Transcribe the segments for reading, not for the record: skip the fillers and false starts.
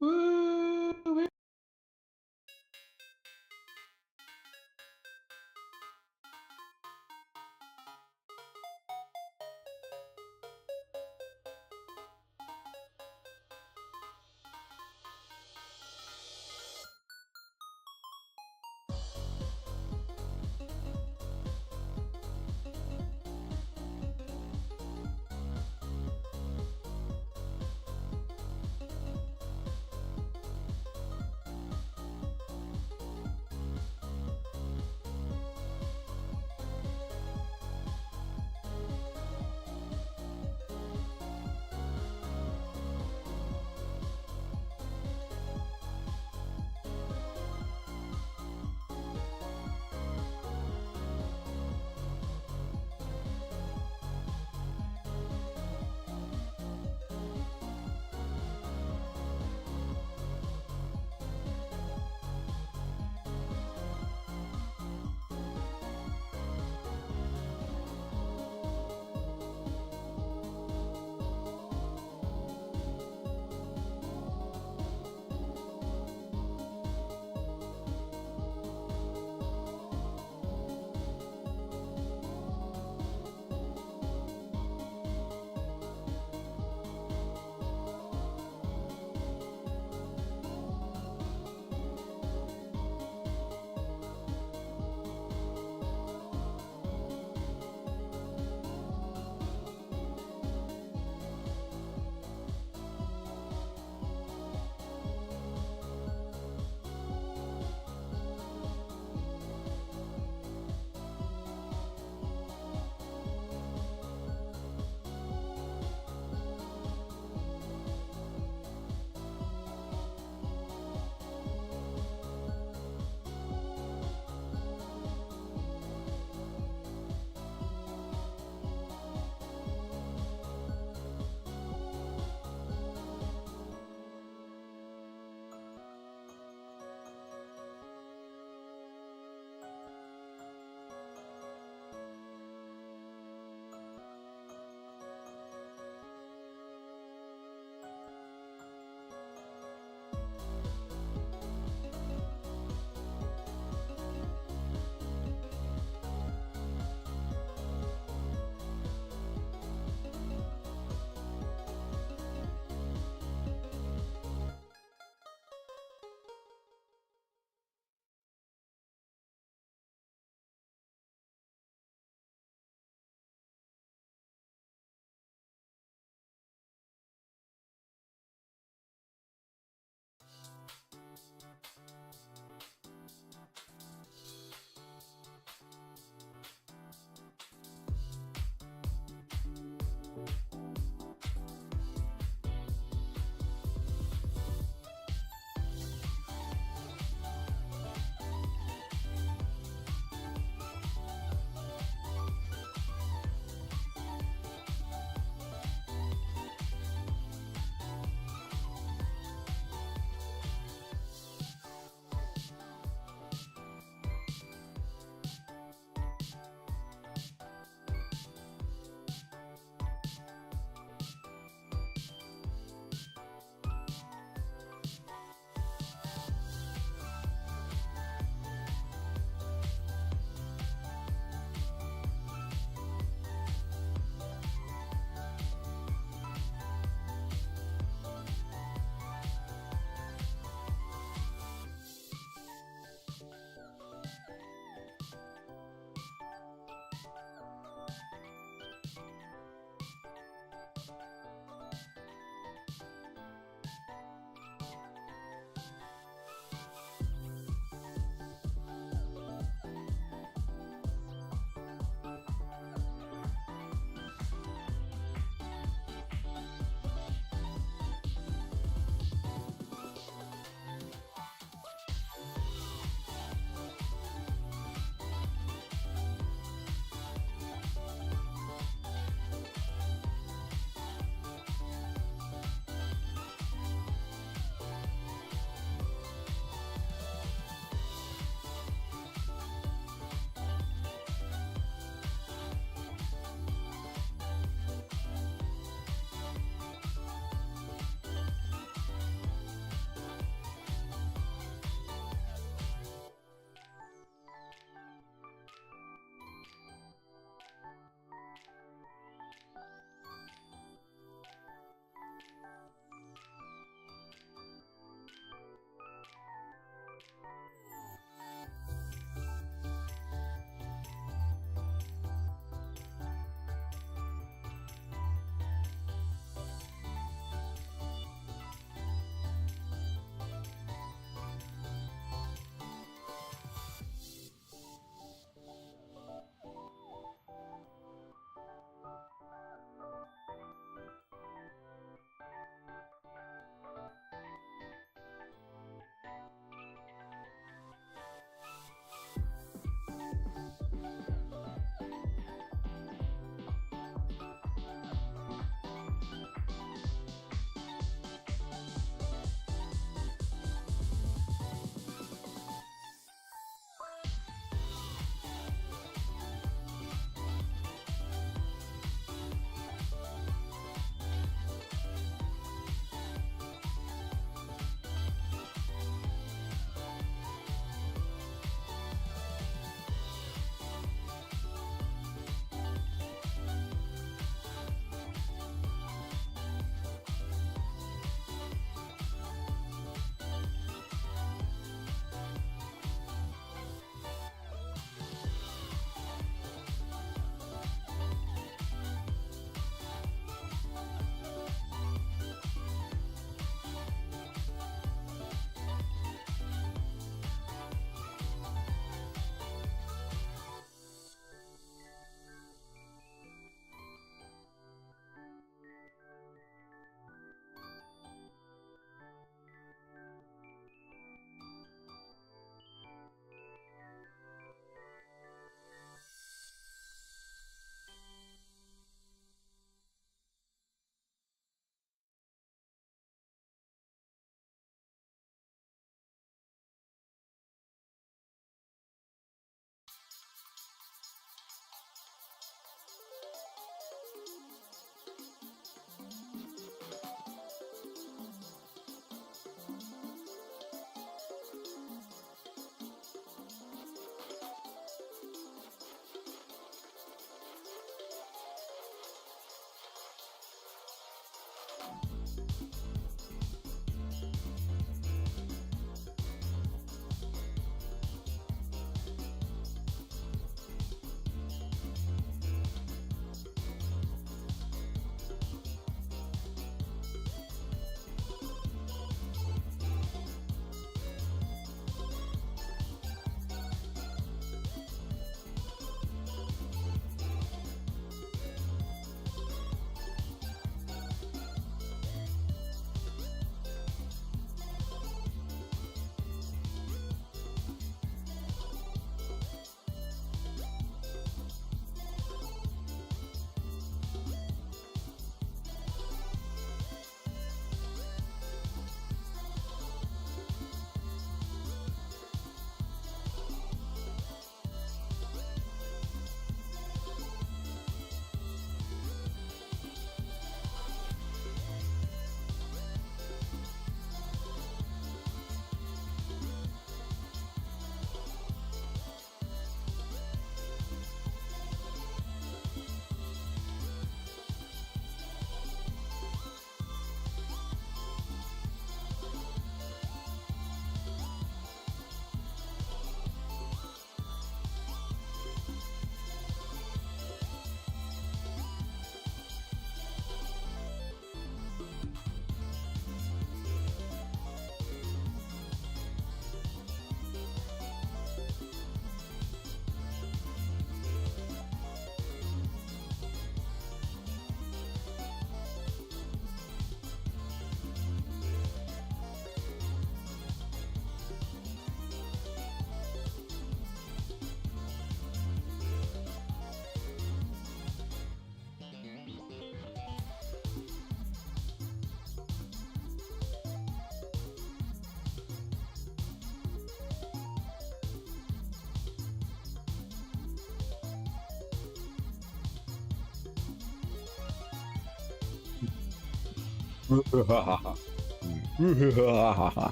Woo!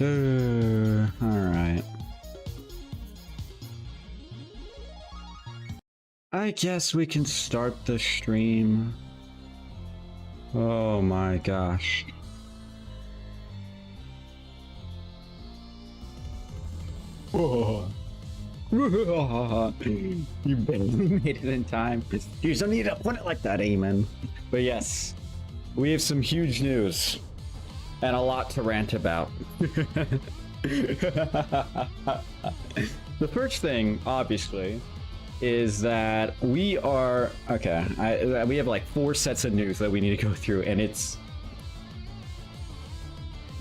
Alright. I guess we can start the stream. Oh my gosh. Oh. You barely made it in time. You don't need to put it like that, Eamon. But yes, we have some huge news and a lot to rant about. The first thing, obviously, is that we are okay. We have like 4 sets of news that we need to go through, and it's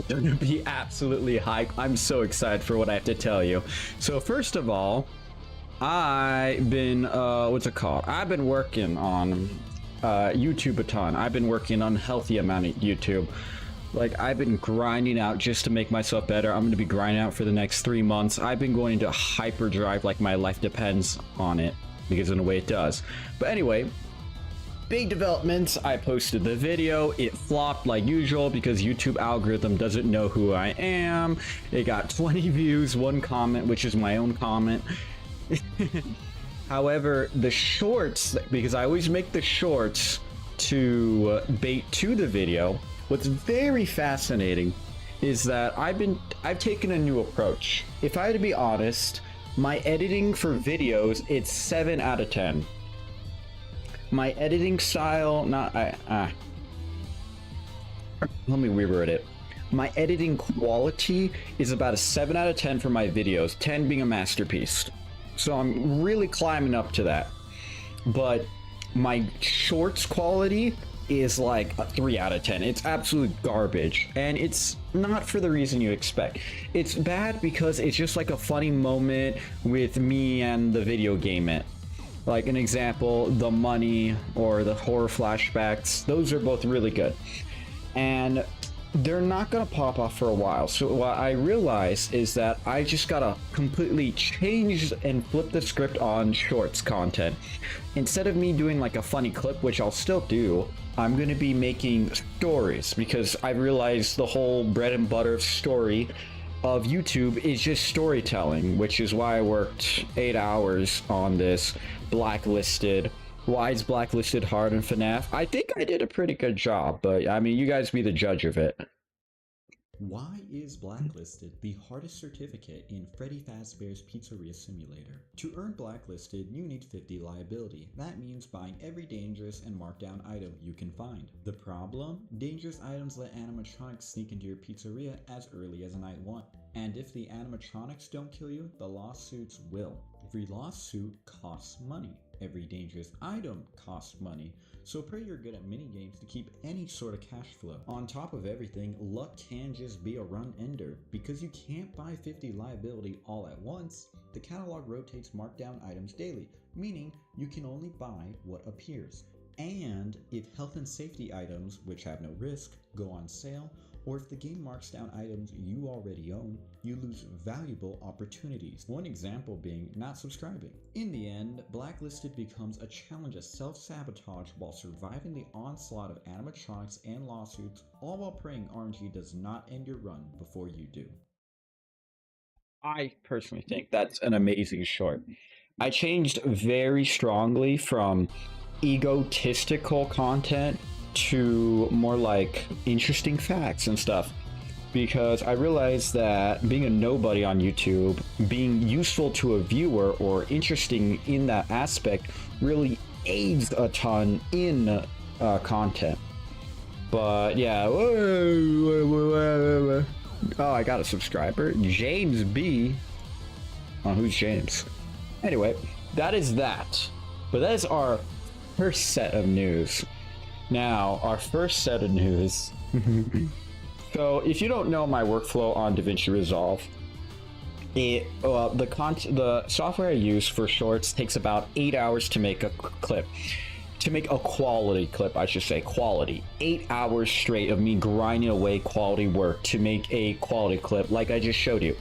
gonna be absolutely high. I'm so excited for what I have to tell you. So first of all, I've been what's it called? I've been working on YouTube a ton. I've been working on healthy amount of YouTube. Like, I've been grinding out just to make myself better. I'm going to be grinding out for the next 3 months. I've been going into hyperdrive like my life depends on it, because in a way it does. But anyway, big developments. I posted the video. It flopped like usual because YouTube algorithm doesn't know who I am. It got 20 views, 1 comment, which is my own comment. However, the shorts, because I always make the shorts to bait to the video, what's very fascinating is that I've taken a new approach. If I had to be honest, my editing for videos, it's 7 out of 10. My editing style, let me reword it. My editing quality is about a 7 out of 10 for my videos, 10 being a masterpiece. So I'm really climbing up to that. But my shorts quality is like a 3 out of 10. It's absolute garbage, and it's not for the reason you expect. It's bad because it's just like a funny moment with me and the video game it. Like an example, the money or the horror flashbacks, those are both really good. And they're not gonna pop off for a while. So what I realized is that I just gotta completely change and flip the script on shorts content. Instead of me doing like a funny clip, which I'll still do, I'm gonna be making stories, because I realized the whole bread and butter story of YouTube is just storytelling, which is why I worked 8 hours on this Blacklisted. Why is Blacklisted hard in FNAF? I think I did a pretty good job, but I mean, you guys be the judge of it. Why is Blacklisted the hardest certificate in Freddy Fazbear's Pizzeria Simulator? To earn Blacklisted, you need 50 liability. That means buying every dangerous and markdown item you can find. The problem? Dangerous items let animatronics sneak into your pizzeria as early as night 1. And if the animatronics don't kill you, the lawsuits will. Every lawsuit costs money. Every dangerous item costs money, so pray you're good at minigames to keep any sort of cash flow. On top of everything, luck can just be a run ender. Because you can't buy 50 liability all at once, the catalog rotates markdown items daily, meaning you can only buy what appears. And if health and safety items, which have no risk, go on sale, or if the game marks down items you already own, you lose valuable opportunities. One example being not subscribing. In the end, Blacklisted becomes a challenge of self-sabotage while surviving the onslaught of animatronics and lawsuits, all while praying RNG does not end your run before you do. I personally think that's an amazing short. I changed very strongly from egotistical content to more like interesting facts and stuff, because I realized that being a nobody on YouTube, being useful to a viewer or interesting in that aspect, really aids a ton in content. But yeah, oh, I got a subscriber, James B. Oh, who's James? Anyway, that is that. But that is our first set of news. Now, our first set of news. So, if you don't know my workflow on DaVinci Resolve, the software I use for shorts takes about 8 hours to make a clip. To make a quality clip, I should say, quality. 8 hours straight of me grinding away quality work to make a quality clip like I just showed you.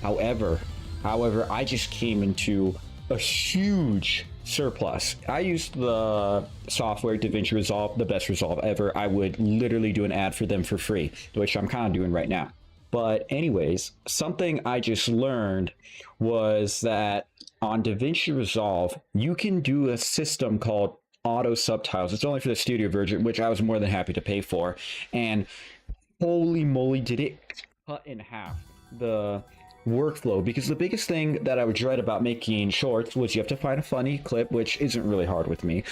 However, I just came into a huge surplus. I used the software DaVinci Resolve, the best Resolve ever. I would literally do an ad for them for free, which I'm kind of doing right now. But anyways, something I just learned was that on DaVinci Resolve, you can do a system called auto subtitles. It's only for the studio version, which I was more than happy to pay for. And holy moly, did it cut in half the workflow, because the biggest thing that I would dread about making shorts was you have to find a funny clip, which isn't really hard with me.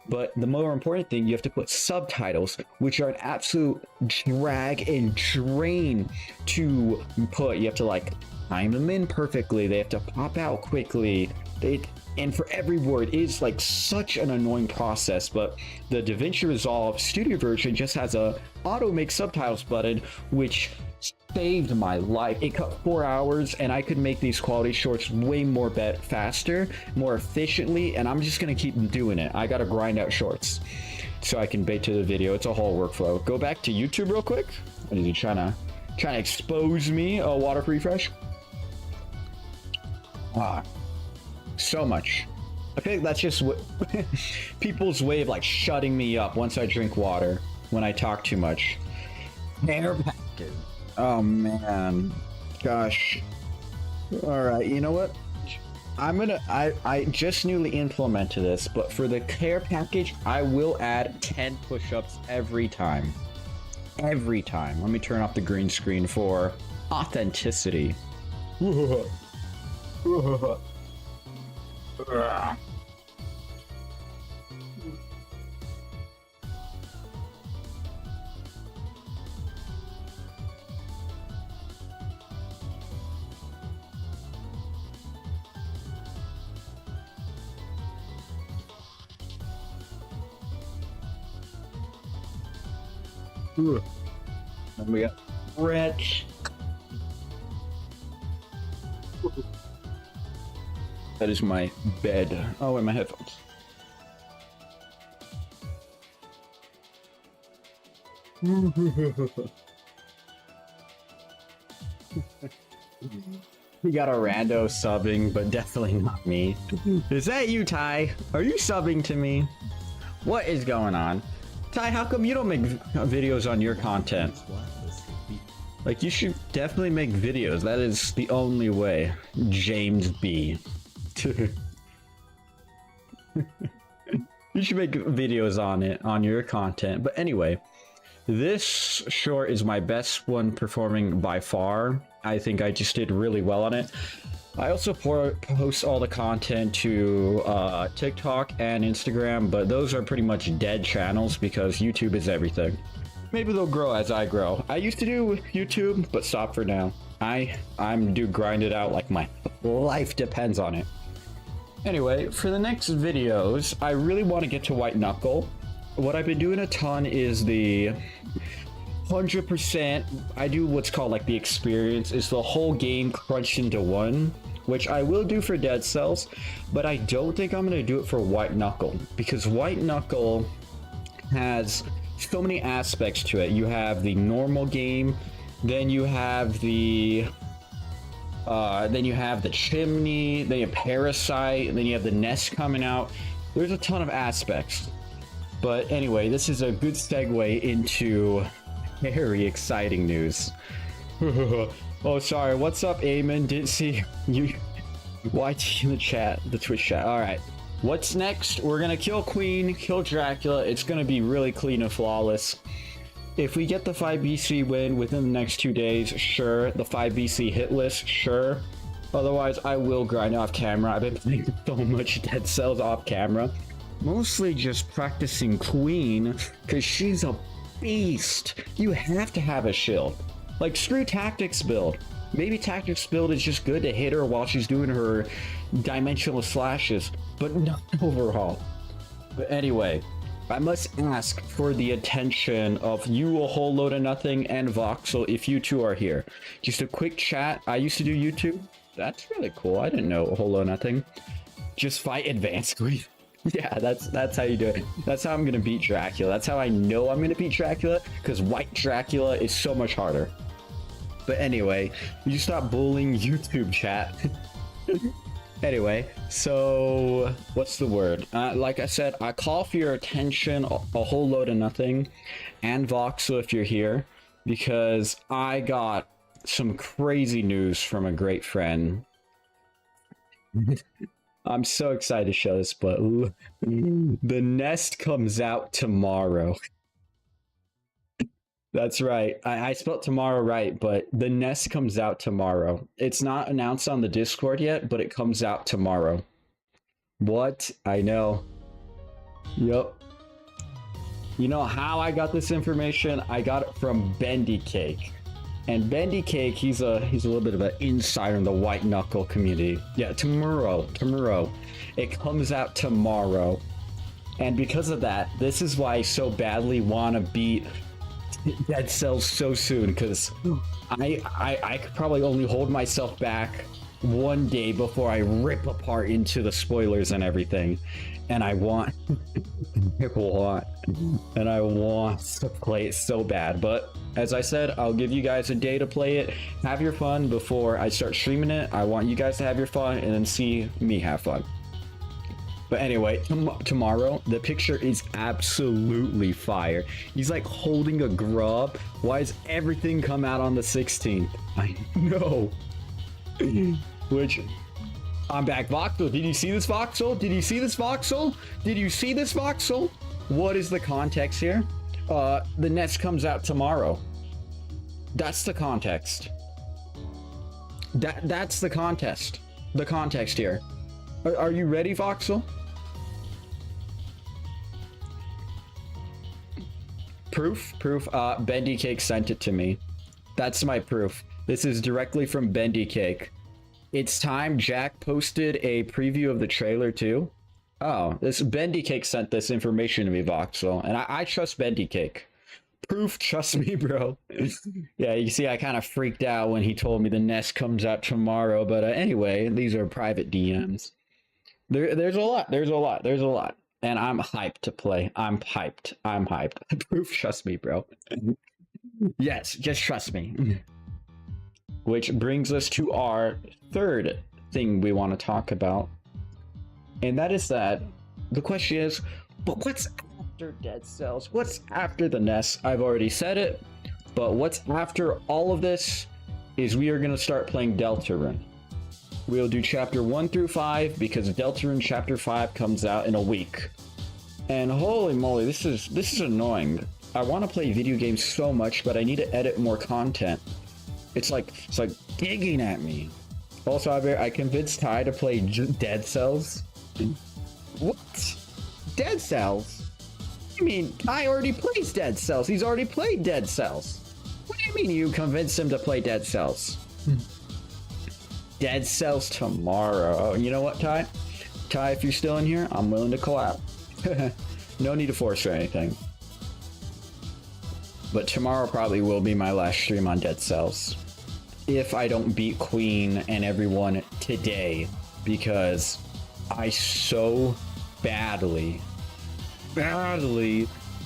But the more important thing, you have to put subtitles, which are an absolute drag and drain to put. You have to like time them in perfectly. They have to pop out quickly. And for every word, it is like such an annoying process. But the DaVinci Resolve Studio version just has a auto make subtitles button, which saved my life. It cut 4 hours, and I could make these quality shorts way more faster, more efficiently, and I'm just gonna keep doing it. I gotta grind out shorts so I can bait to the video. It's a whole workflow. Go back to YouTube real quick. What is he trying to expose me? Oh, water refresh. So much. I think that's just what people's way of like shutting me up once I drink water when I talk too much. Hair package. Oh man, gosh. All right, you know what? I just newly implemented this, but for the care package, I will add 10 push-ups every time. Every time. Let me turn off the green screen for authenticity. Then we got Rich. That is my bed. Oh, and my headphones. We got a rando subbing, but definitely not me. Is that you, Ty? Are you subbing to me? What is going on? Ty, how come you don't make videos on your content? Like, you should definitely make videos. That is the only way. James B. You should make videos on it, on your content. But anyway, this short is my best one performing by far. I think I just did really well on it. I also post all the content to TikTok and Instagram, but those are pretty much dead channels because YouTube is everything. Maybe they'll grow as I grow. I used to do YouTube, but stop for now. I'm do grind it out like my life depends on it. Anyway, for the next videos, I really want to get to White Knuckle. What I've been doing a ton is the 100%. I do what's called like the experience. It's the whole game crunched into one, which I will do for DeadCells, but I don't think I'm going to do it for White Knuckle because White Knuckle has so many aspects to it. You have the normal game, then you have the chimney, then you have Parasite, and then you have the nest coming out. There's a ton of aspects. But anyway, this is a good segue into very exciting news. Oh, sorry. What's up, Eamon? Didn't see you. YT in the chat, the Twitch chat. All right. What's next? We're gonna kill Queen, kill Dracula. It's gonna be really clean and flawless. If we get the 5BC win within the next 2 days, sure. The 5BC hit list, sure. Otherwise, I will grind off camera. I've been playing so much DeadCells off camera. Mostly just practicing Queen, because she's a beast. You have to have a shield. Like, screw Tactics build. Maybe Tactics build is just good to hit her while she's doing her dimensional slashes, but not overall. But anyway, I must ask for the attention of you, a whole load of nothing, and Voxel, if you two are here. Just a quick chat. I used to do YouTube. That's really cool. I didn't know a whole load of nothing. Just fight advanced Queen. Yeah, that's how you do it. That's how I'm gonna beat Dracula. That's how I know I'm gonna beat Dracula, because White Dracula is so much harder. But anyway, you stop bullying YouTube chat. Anyway, so what's the word? Like I said, I call for your attention a whole load of nothing, and Voxel if you're here, because I got some crazy news from a great friend. I'm so excited to show this, but the Nest comes out tomorrow. That's right. I spelled tomorrow right, but the Nest comes out tomorrow. It's not announced on the Discord yet, but it comes out tomorrow. What? I know. Yup. You know how I got this information? I got it from Bendy Cake. And Bendy Cake, he's a little bit of an insider in the white knuckle community. Yeah, tomorrow. It comes out tomorrow. And because of that, this is why I so badly want to beat DeadCells so soon, because I could probably only hold myself back one day before I rip apart into the spoilers and everything. And I want to play it so bad. But as I said, I'll give you guys a day to play it. Have your fun before I start streaming it. I want you guys to have your fun and then see me have fun. But anyway, tomorrow, the picture is absolutely fire. He's like holding a grub. Why does everything come out on the 16th? I know. Which, I'm back. Voxel, did you see this, Voxel? Did you see this, Voxel? Did you see this, Voxel? What is the context here? The Nest comes out tomorrow. That's the context. That's the contest. The context here. Are you ready, Voxel? Proof? Bendy Cake sent it to me. That's my proof. This is directly from Bendy Cake. It's time. Jack posted a preview of the trailer too. Oh, this Bendy Cake sent this information to me, Voxel, and I trust Bendy Cake. Proof, trust me, bro. Yeah, you see, I kind of freaked out when he told me the Nest comes out tomorrow, but anyway, these are private DMs. There's a lot, and I'm hyped to play. I'm hyped. Proof, trust me, bro. Yes, just trust me. Which brings us to our third thing we want to talk about, and that is that the question is, but what's after DeadCells? What's after the Nest? I've already said it, but what's after all of this is we are going to start playing Deltarune. We'll do chapter 1 through 5 because Deltarune chapter 5 comes out in a week. And holy moly, this is annoying. I want to play video games so much, but I need to edit more content. It's like digging at me. Also, I convinced Ty to play DeadCells. What? DeadCells? You mean Ty already plays DeadCells? He's already played DeadCells. What do you mean you convinced him to play DeadCells? DeadCells tomorrow. Oh, you know what, Ty? Ty, if you're still in here, I'm willing to collab. No need to force or anything. But tomorrow probably will be my last stream on DeadCells. If I don't beat Queen and everyone today, because I so badly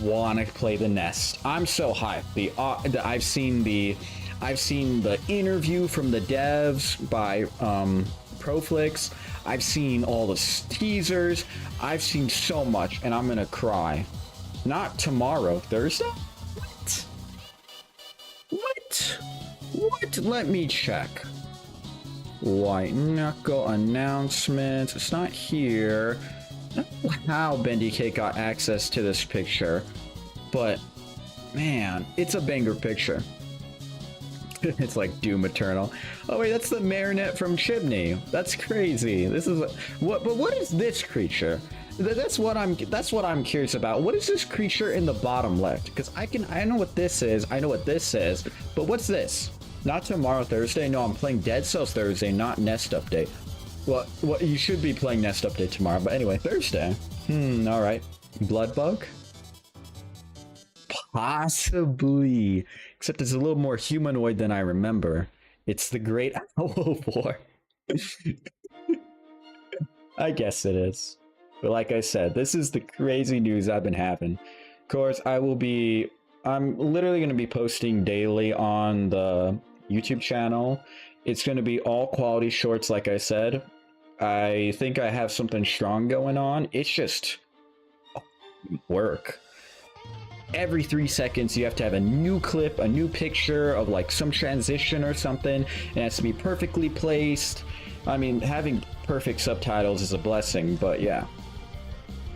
want to play the Nest. I'm so hyped. I've seen the interview from the devs by Proflix. I've seen all the teasers. I've seen so much, and I'm gonna cry. Not tomorrow, Thursday? What? Let me check. White Knuckle announcements. It's not here. I don't know how Bendy Cake got access to this picture, but man, it's a banger picture. It's like Doom Eternal. Oh wait, that's the Marinette from Chimney. That's crazy. This is what? But what is this creature? That's what I'm curious about. What is this creature in the bottom left? Because I know what this is. I know what this is. But what's this? Not tomorrow, Thursday. No, I'm playing DeadCells Thursday, not Nest Update. Well, you should be playing Nest Update tomorrow. But anyway, Thursday. All right. Bloodbug. Possibly. Except it's a little more humanoid than I remember. It's the Great Owl War. I guess it is. But like I said, this is the crazy news I've been having. Of course, I'm literally going to be posting daily on the YouTube channel. It's going to be all quality shorts, like I said. I think I have something strong going on. It's just work. Every 3 seconds, you have to have a new clip, a new picture of like some transition or something. It has to be perfectly placed. I mean, having perfect subtitles is a blessing, but yeah.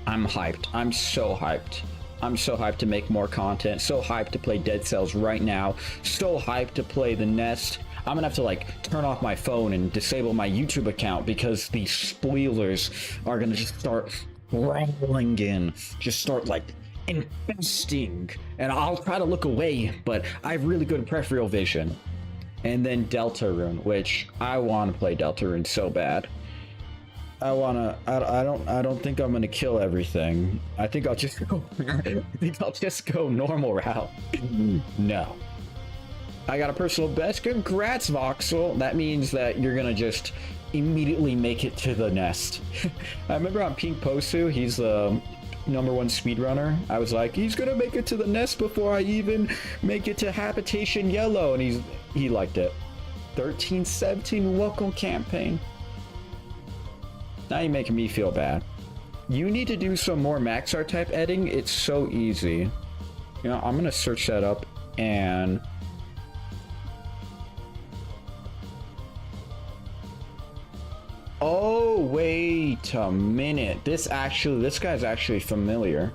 I'm hyped. I'm so hyped. I'm so hyped to make more content. So hyped to play DeadCells right now. So hyped to play The Nest. I'm gonna have to like turn off my phone and disable my YouTube account because these spoilers are gonna just start rolling in. Just start like infesting. And I'll try to look away, but I have really good peripheral vision. And then Deltarune, which I want to play Deltarune so bad. I don't think I'm gonna kill everything. I think I'll just go normal route. No. I got a personal best. Congrats, Voxel. That means that you're gonna just immediately make it to the nest. I remember on Pink Posu, he's the #1 speedrunner. I was like, he's gonna make it to the nest before I even make it to Habitation Yellow, and he liked it. 1317 local campaign. Now you're making me feel bad. You need to do some more Maxar type editing. It's so easy. You know, I'm gonna search that up and oh, wait a minute. This guy's actually familiar.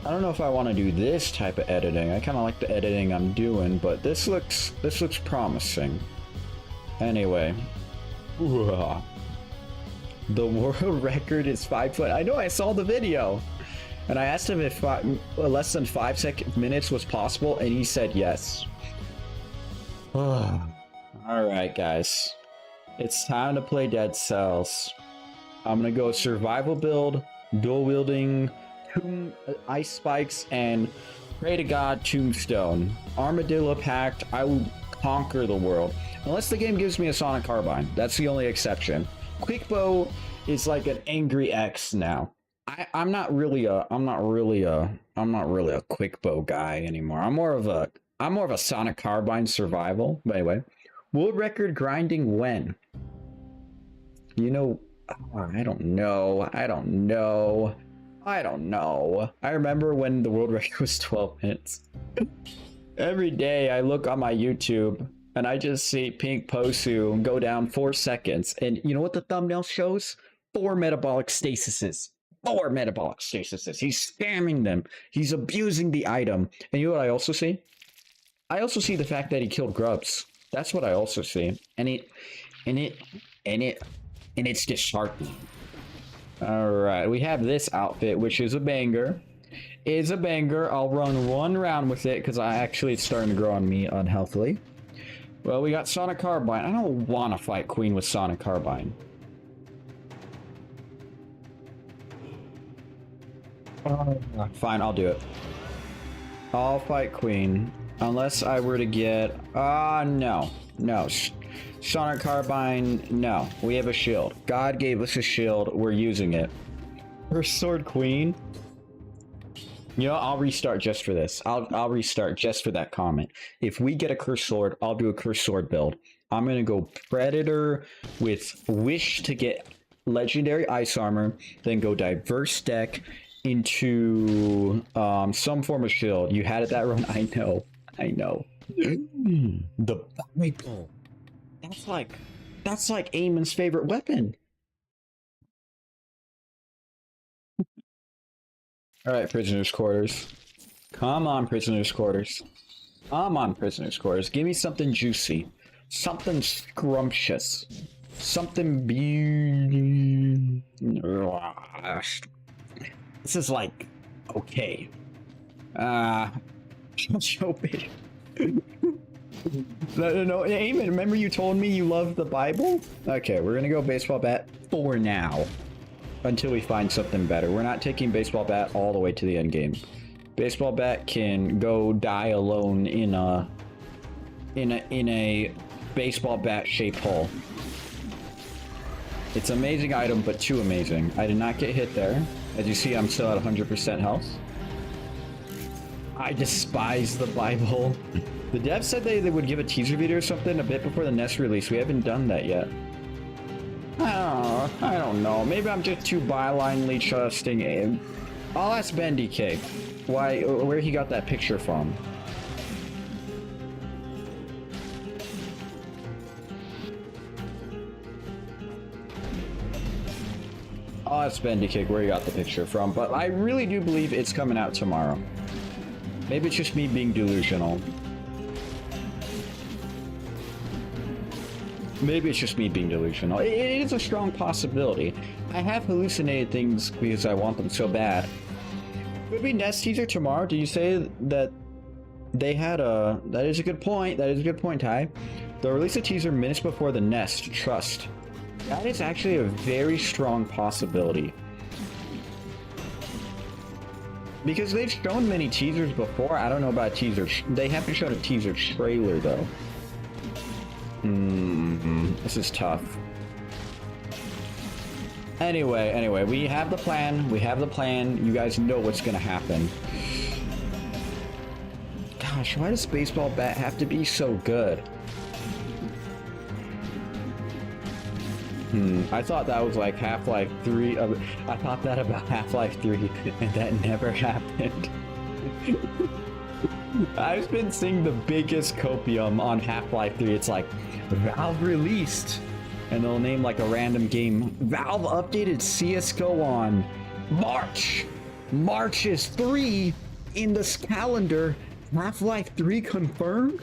I don't know if I want to do this type of editing. I kind of like the editing I'm doing, but this looks promising. Anyway. The world record is 5 foot. I know, I saw the video. And I asked him if less than 5 minutes was possible, and he said yes. Alright, guys. It's time to play DeadCells. I'm gonna go survival build, dual wielding, ice spikes, and pray to God tombstone. Armadillo pact, I will conquer the world. Unless the game gives me a sonic carbine. That's the only exception. Quick bow is like an angry X now. I'm not really a quick bow guy anymore. I'm more of a sonic carbine survival. But anyway, world record grinding when? You know, I don't know. I remember when the world record was 12 minutes. Every day I look on my YouTube and I just see Pink Posu go down 4 seconds. And you know what the thumbnail shows? 4 metabolic stasises. 4 metabolic stasises. He's spamming them. He's abusing the item. And you know what I also see? I also see the fact that he killed grubs. That's what I also see. And it's disheartening. Alright, we have this outfit, which is a banger. I'll run 1 round with it, because it's starting to grow on me unhealthily. Well, we got Sonic Carbine. I don't want to fight Queen with Sonic Carbine. Fine, I'll do it. I'll fight Queen. Unless I were to get... no. No. Sonic Carbine, no. We have a shield. God gave us a shield. We're using it. First Sword Queen. You know, I'll restart just for this. I'll restart just for that comment. If we get a Cursed Sword, I'll do a Cursed Sword build. I'm going to go Predator with Wish to get Legendary Ice Armor. Then go Diverse Deck into some form of shield. You had it that run? I know. The Bible. That's like Eamon's favorite weapon. Alright, prisoners' quarters. Come on, prisoners' quarters. Come on, prisoners' quarters. Give me something juicy. Something scrumptious. Something This is like... okay. So big. No, Eamon, remember you told me you love the Bible? Okay, we're gonna go baseball bat for now. Until we find something better. We're not taking baseball bat all the way to the end game. Baseball bat can go die alone in a baseball bat shaped hole. It's an amazing item, but too amazing. I did not get hit there. As you see, I'm still at 100% health. I despise the Bible. The devs said they would give a teaser video or something a bit before the Nest release. We haven't done that yet. I don't know. Maybe I'm just too blindly trusting Abe. I'll ask Ben DK where he got that picture from. I'll ask Ben DK where he got the picture from, but I really do believe it's coming out tomorrow. Maybe it's just me being delusional. Maybe it's just me being delusional. It is a strong possibility. I have hallucinated things because I want them so bad. Could be Nest teaser tomorrow. Did you say that they had a... That is a good point. That is a good point, Ty. They'll release a teaser minutes before the Nest. Trust. That is actually a very strong possibility. Because they've shown many teasers before. I don't know about teasers. They haven't shown a teaser trailer, though. This is tough. Anyway, we have the plan. We have the plan. You guys know what's gonna happen. Gosh, why does baseball bat have to be so good? I thought that was like Half-Life 3. I thought that about Half-Life 3, and that never happened. I've been seeing the biggest copium on Half-Life 3. It's like, Valve released, and they'll name like a random game. Valve updated CSGO on March. March is 3 in this calendar. Half-Life 3 confirmed?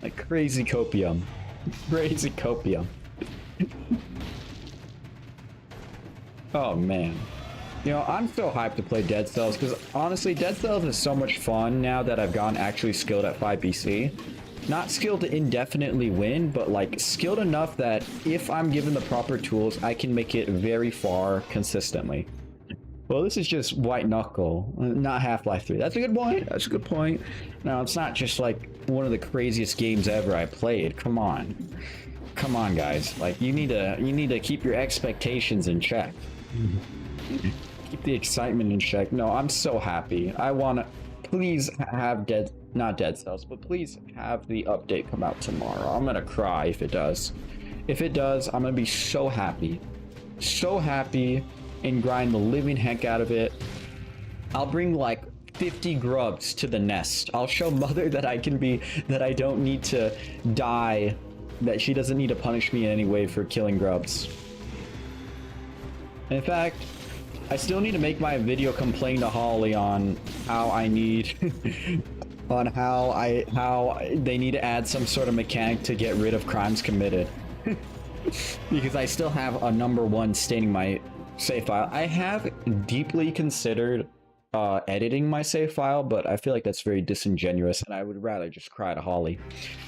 Like crazy copium. Crazy copium. Oh man. You know, I'm so hyped to play DeadCells because honestly, DeadCells is so much fun now that I've gotten actually skilled at 5BC. Not skilled to indefinitely win, but like skilled enough that if I'm given the proper tools, I can make it very far consistently. Well, this is just White Knuckle, not Half-Life 3. That's a good point. That's a good point. Now, it's not just like one of the craziest games ever I played. Come on. Come on, guys. Like, you need to keep your expectations in check. Keep the excitement in check. No, I'm so happy. I want to please have not DeadCells, but please have the update come out tomorrow. I'm gonna cry if it does. If it does, I'm gonna be so happy. So happy and grind the living heck out of it. I'll bring like 50 grubs to the Nest. I'll show Mother that I don't need to die, that she doesn't need to punish me in any way for killing grubs. In fact, I still need to make my video complaining to Holly on how I need on how they need to add some sort of mechanic to get rid of crimes committed. Because I still have a #1 staining my save file. I have deeply considered editing my save file, but I feel like that's very disingenuous and I would rather just cry to Holly.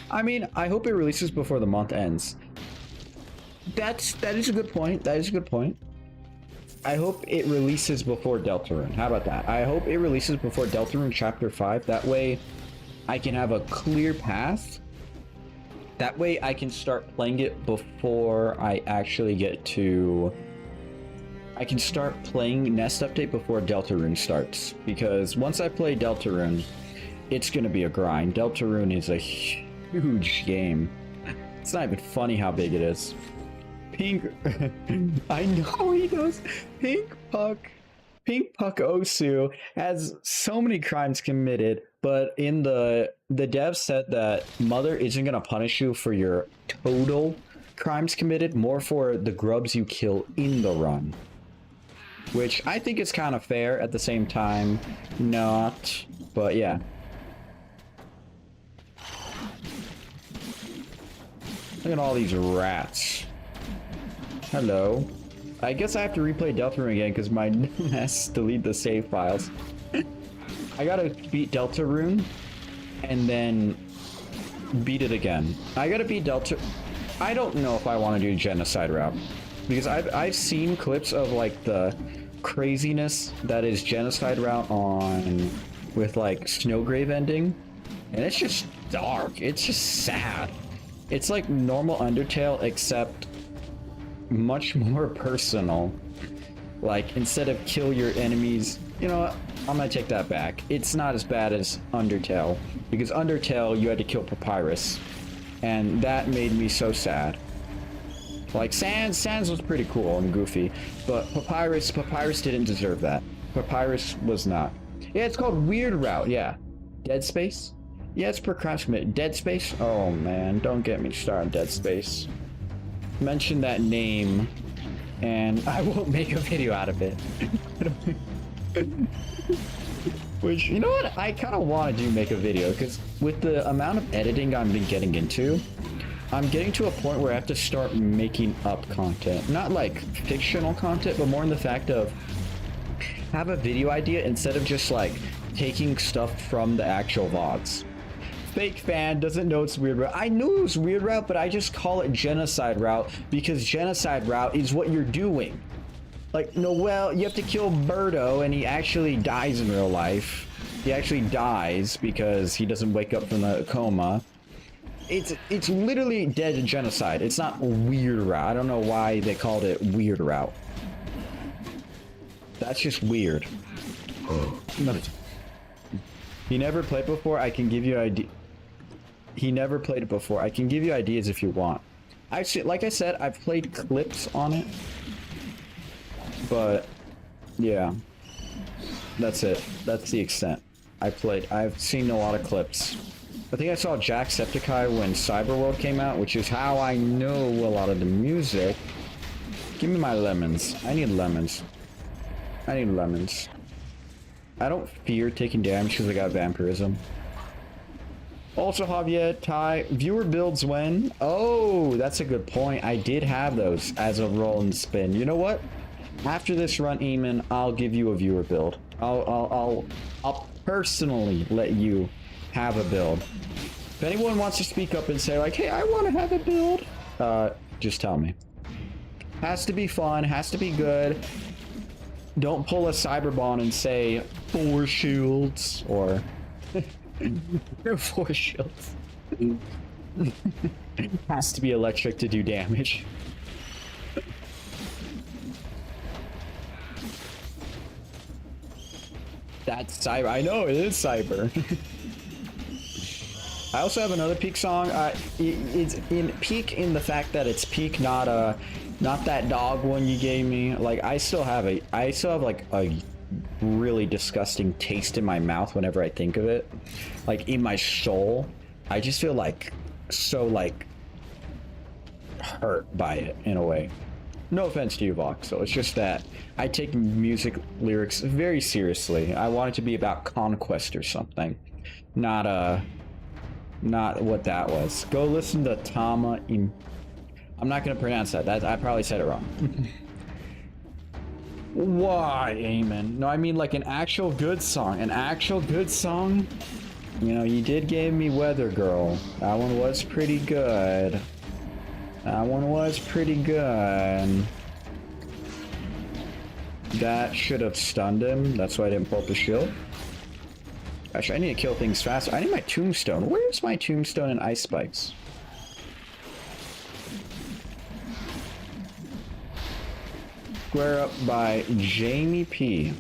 I mean, I hope it releases before the month ends. That is a good point. That is a good point. I hope it releases before Deltarune. How about that? I hope it releases before Deltarune Chapter 5. That way I can have a clear path. That way I can start playing it before I actually get to... I can start playing Nest Update before Deltarune starts. Because once I play Deltarune, it's going to be a grind. Deltarune is a huge game. It's not even funny how big it is. Pink, I know he does. Pink Puck Osu has so many crimes committed, but in the dev said that Mother isn't gonna punish you for your total crimes committed, more for the grubs you kill in the run. Which I think is kind of fair, at the same time not, but yeah. Look at all these rats. Hello. I guess I have to replay Deltarune again because my Nest delete the save files. I gotta beat Deltarune and then beat it again. I gotta beat I don't know if I want to do genocide route because I've seen clips of like the craziness that is genocide route on with like Snowgrave ending, and it's just dark. It's just sad. It's like normal Undertale except much more personal. Like, instead of kill your enemies, you know what? I'm gonna take that back. It's not as bad as Undertale, because Undertale, you had to kill Papyrus, and that made me so sad. Like, Sans was pretty cool and goofy, but Papyrus didn't deserve that. Papyrus was not. Yeah, it's called Weird Route, yeah. Dead Space? Yeah, it's procrastinate. Dead Space? Oh man, don't get me started on Dead Space. Mention that name, and I won't make a video out of it. Which, you know what? I kind of want to make a video, because with the amount of editing I've been getting into, I'm getting to a point where I have to start making up content. Not like fictional content, but more in the fact of have a video idea instead of just like taking stuff from the actual VODs. Fake fan doesn't know it's Weird Route. I knew it was Weird Route, but I just call it Genocide Route because Genocide Route is what you're doing. Like, no, well, you have to kill Birdo, and he actually dies in real life. He actually dies because he doesn't wake up from the coma. It's literally dead genocide. It's not Weird Route. I don't know why they called it Weird Route. That's just weird. No. He never played before. I can give you idea. He never played it before. I can give you ideas if you want. Actually, like I said, I've played clips on it. But yeah, that's it. That's the extent. I've seen a lot of clips. I think I saw Jacksepticeye when Cyberworld came out, which is how I know a lot of the music. Give me my lemons. I need lemons. I need lemons. I don't fear taking damage because I got vampirism. Also, Javier, Ty, viewer builds when? Oh, that's a good point. I did have those as a roll and spin. You know what? After this run, Eamon, I'll give you a viewer build. I'll personally let you have a build. If anyone wants to speak up and say like, hey, I want to have a build, just tell me. Has to be fun, has to be good. Don't pull a Cyberbond and say 4 shields or 4 shields. Has to be electric to do damage. That's Cyber. I know it is Cyber. I also have another Peak song. It's in Peak in the fact that it's Peak, not that dog one you gave me. Like I still have like a really disgusting taste in my mouth whenever I think of it. Like in my soul, I just feel like so like hurt by it in a way. No offense to you, Vox. So it's just that I take music lyrics very seriously. I want it to be about conquest or something, not what that was. Go listen to Tama Im. I'm not gonna pronounce that. I probably said it wrong. Why, Amen? No, I mean like an actual good song. An actual good song. You know, you did give me Weather Girl. That one was pretty good. That one was pretty good. That should have stunned him. That's why I didn't pull up the shield. Actually, I need to kill things faster. I need my tombstone. Where's my tombstone and ice spikes? Square up by Jamie P.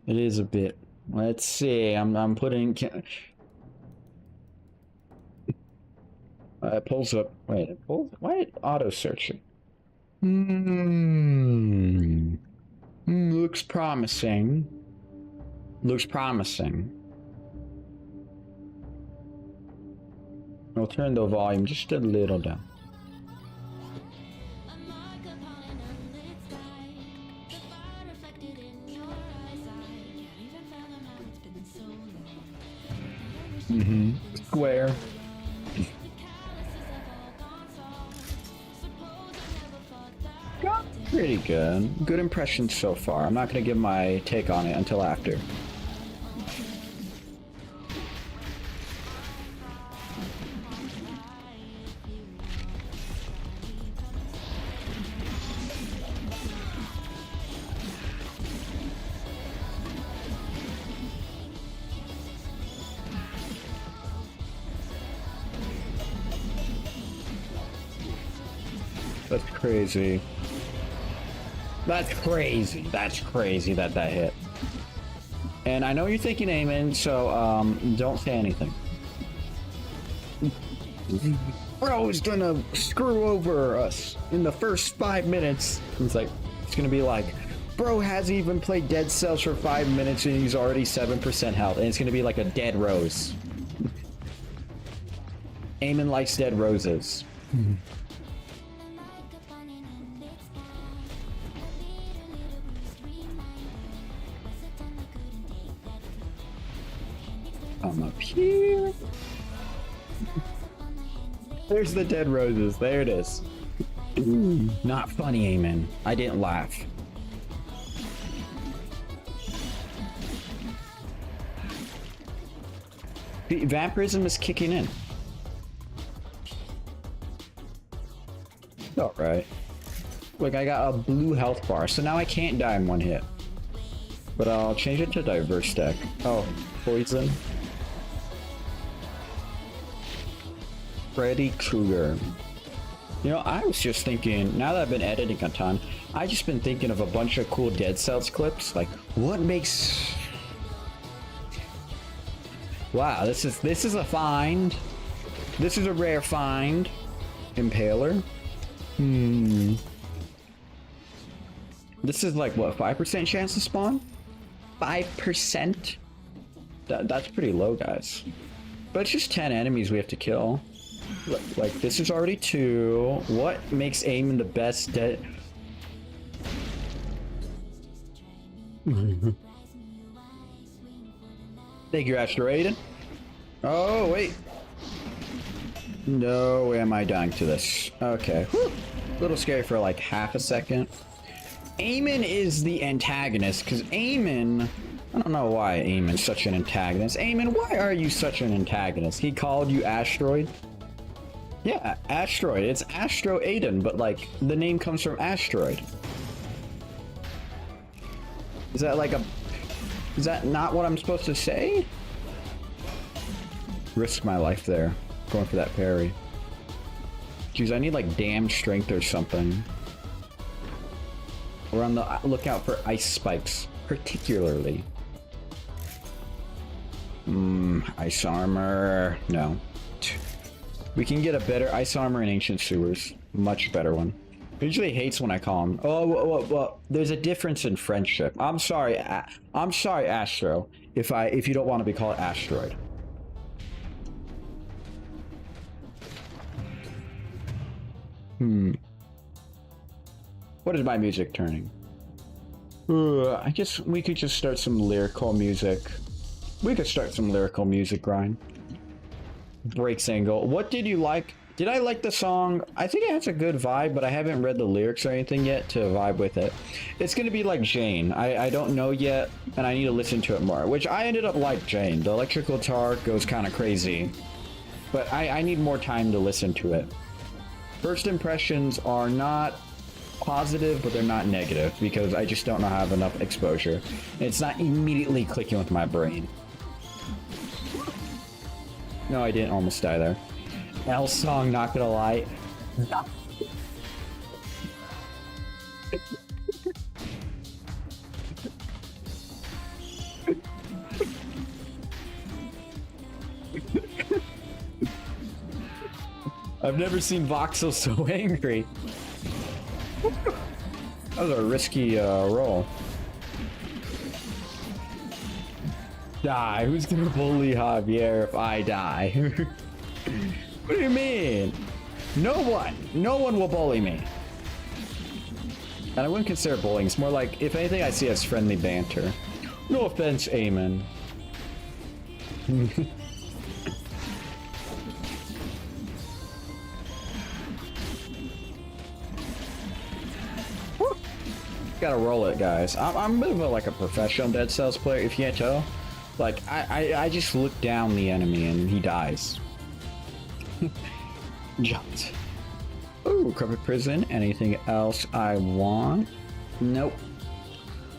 It is a bit. Let's see. I'm putting. It pulls up. Wait, it pulls. Why auto searching? Looks promising. Looks promising. I'll turn the volume just a little down. Square. Pretty good. Good impression so far. I'm not gonna give my take on it until after. That's crazy. That's crazy. That's crazy that that hit. And I know you're thinking aiming, so don't say anything. Bro's gonna screw over us in the first 5 minutes. It's like, it's gonna be like, bro hasn't even played DeadCells for 5 minutes and he's already 7% health. And it's gonna be like a dead rose. Eamon likes dead roses. I'm up here. There's the dead roses. There it is. Not funny, Eamon. I didn't laugh. Vampirism is kicking in. Alright. Look, I got a blue health bar, so now I can't die in one hit. But I'll change it to diverse deck. Oh, poison. Freddy Krueger. You know, I was just thinking, now that I've been editing a ton, I've just been thinking of a bunch of cool DeadCells clips. Like, what makes... Wow, this is a find. This is a rare find. Impaler. This is like, what, 5% chance to spawn? 5%? That's pretty low, guys. But it's just 10 enemies we have to kill. Like, this is already 2. What makes Eamon the best dead? Thank you, Astro Aiden. Oh, wait. No way am I dying to this. Okay. Whew. A little scary for like half a second. Eamon is the antagonist, because Eamon... I don't know why Eamon's such an antagonist. Eamon, why are you such an antagonist? He called you Asteroid? Yeah, Asteroid. It's Astro Aiden, but like, the name comes from Asteroid. Is that like a... Is that not what I'm supposed to say? Risk my life there. Going for that parry. Jeez, I need like damn strength or something. We're on the lookout for ice spikes, particularly. Ice armor. No. We can get a better ice armor in Ancient Sewers. Much better one. He usually hates when I call him. Oh, well, there's a difference in friendship. I'm sorry, Astro, if you don't want to be called Asteroid. What is my music turning? I guess we could just start some lyrical music. We could start some lyrical music, Ryan. Breaks angle. What did you like? Did I like the song? I think it has a good vibe, but I haven't read the lyrics or anything yet to vibe with it. It's gonna be like Jane. I don't know yet, and I need to listen to it more, which I ended up like Jane. The electrical guitar goes kind of crazy, but I need more time to listen to it. First impressions are not positive, but they're not negative, because I just don't know how I have enough exposure. It's not immediately clicking with my brain. No, I didn't almost die there. L song, not gonna lie. I've never seen Voxel so angry. That was a risky roll. Die. Who's gonna bully Javier if I die? What do you mean? No one. No one will bully me. And I wouldn't consider bullying. It's more like, if anything, I see it as friendly banter. No offense, Eamon. Gotta roll it, guys. I'm a bit of like a professional DeadCells player, if you can't tell. Like, I just look down the enemy and he dies. Jumped. Ooh, corrupted prison. Anything else I want? Nope.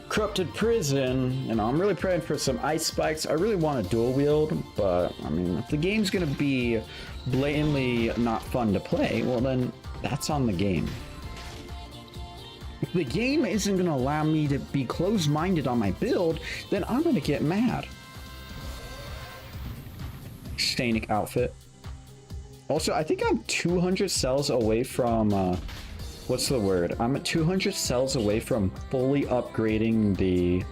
Corrupted prison. You know, I'm really praying for some ice spikes. I really want to dual wield, but I mean, if the game's gonna be blatantly not fun to play, well then that's on the game. If the game isn't going to allow me to be closed-minded on my build, then I'm going to get mad. Stanic outfit. Also, I think I'm 200 cells away from, what's the word? I'm at 200 cells away from fully upgrading the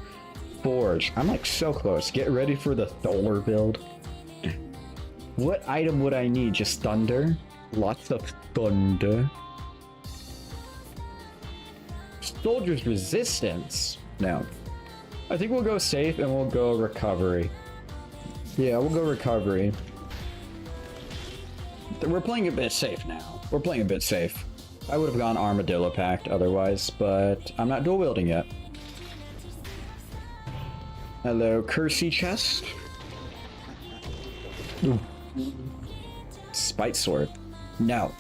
forge. I'm like so close. Get ready for the Thor build. What item would I need? Just thunder? Lots of thunder. Soldier's resistance? No. I think we'll go safe and we'll go recovery. Yeah, we'll go recovery. We're playing a bit safe now. We're playing a bit safe. I would have gone Armadillo Pact otherwise, but I'm not dual wielding yet. Hello, Cursey chest. Ooh. Spite sword. No.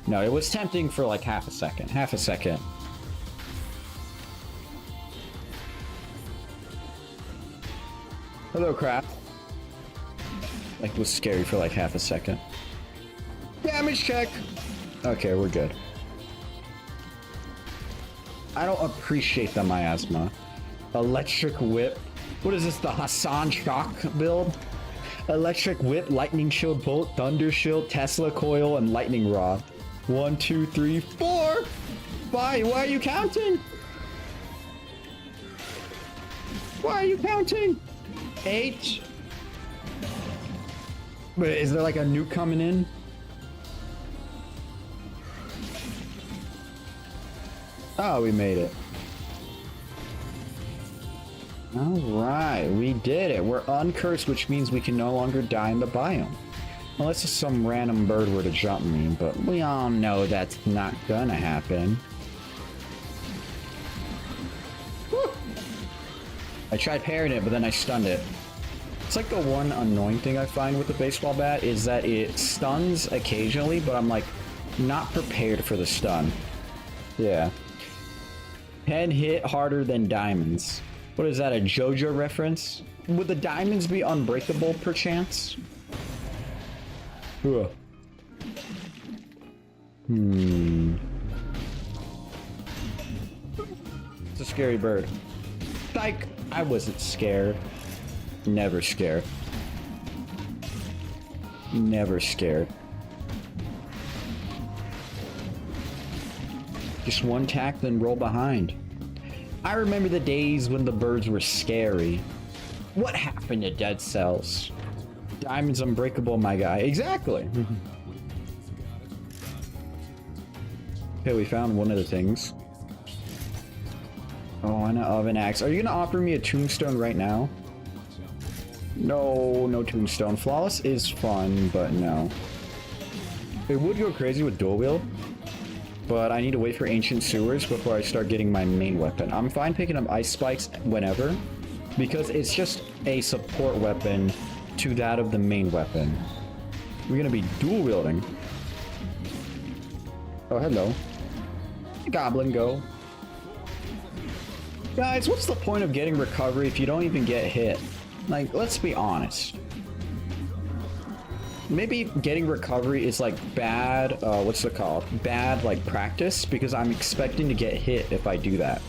No, it was tempting for like half a second. Half a second. Hello, crap. Like, it was scary for like half a second. Damage check! Okay, we're good. I don't appreciate the miasma. Electric whip. What is this, the Hassan Shock build? Electric whip, lightning shield bolt, thunder shield, Tesla coil, and lightning rod. 1, 2, 3, 4! Why are you counting? Why are you counting? 8. Wait, is there like a nuke coming in? Oh, we made it. Alright, we did it. We're uncursed, which means we can no longer die in the biome. Unless some random bird were to jump me, but we all know that's not gonna happen. Woo! I tried parrying it, but then I stunned it. It's like the one annoying thing I find with the baseball bat is that it stuns occasionally, but I'm like not prepared for the stun. Yeah. Pen hit harder than diamonds. What is that, a JoJo reference? Would the diamonds be unbreakable perchance? Ugh. It's a scary bird. Like, I wasn't scared. Never scared. Never scared. Just one tack, then roll behind. I remember the days when the birds were scary. What happened to DeadCells? Diamond's unbreakable, my guy. Exactly. Okay, we found one of the things. Oh, and an oven axe. Are you gonna offer me a tombstone right now? No, no tombstone. Flawless is fun, but no. It would go crazy with dual wield, but I need to wait for ancient sewers before I start getting my main weapon. I'm fine picking up ice spikes whenever, because it's just a support weapon to that of the main weapon. We're gonna be dual wielding. Oh, hello. Goblin, go. Guys, what's the point of getting recovery if you don't even get hit? Like, let's be honest. Maybe getting recovery is like bad, what's it called? Bad, like, practice, because I'm expecting to get hit if I do that.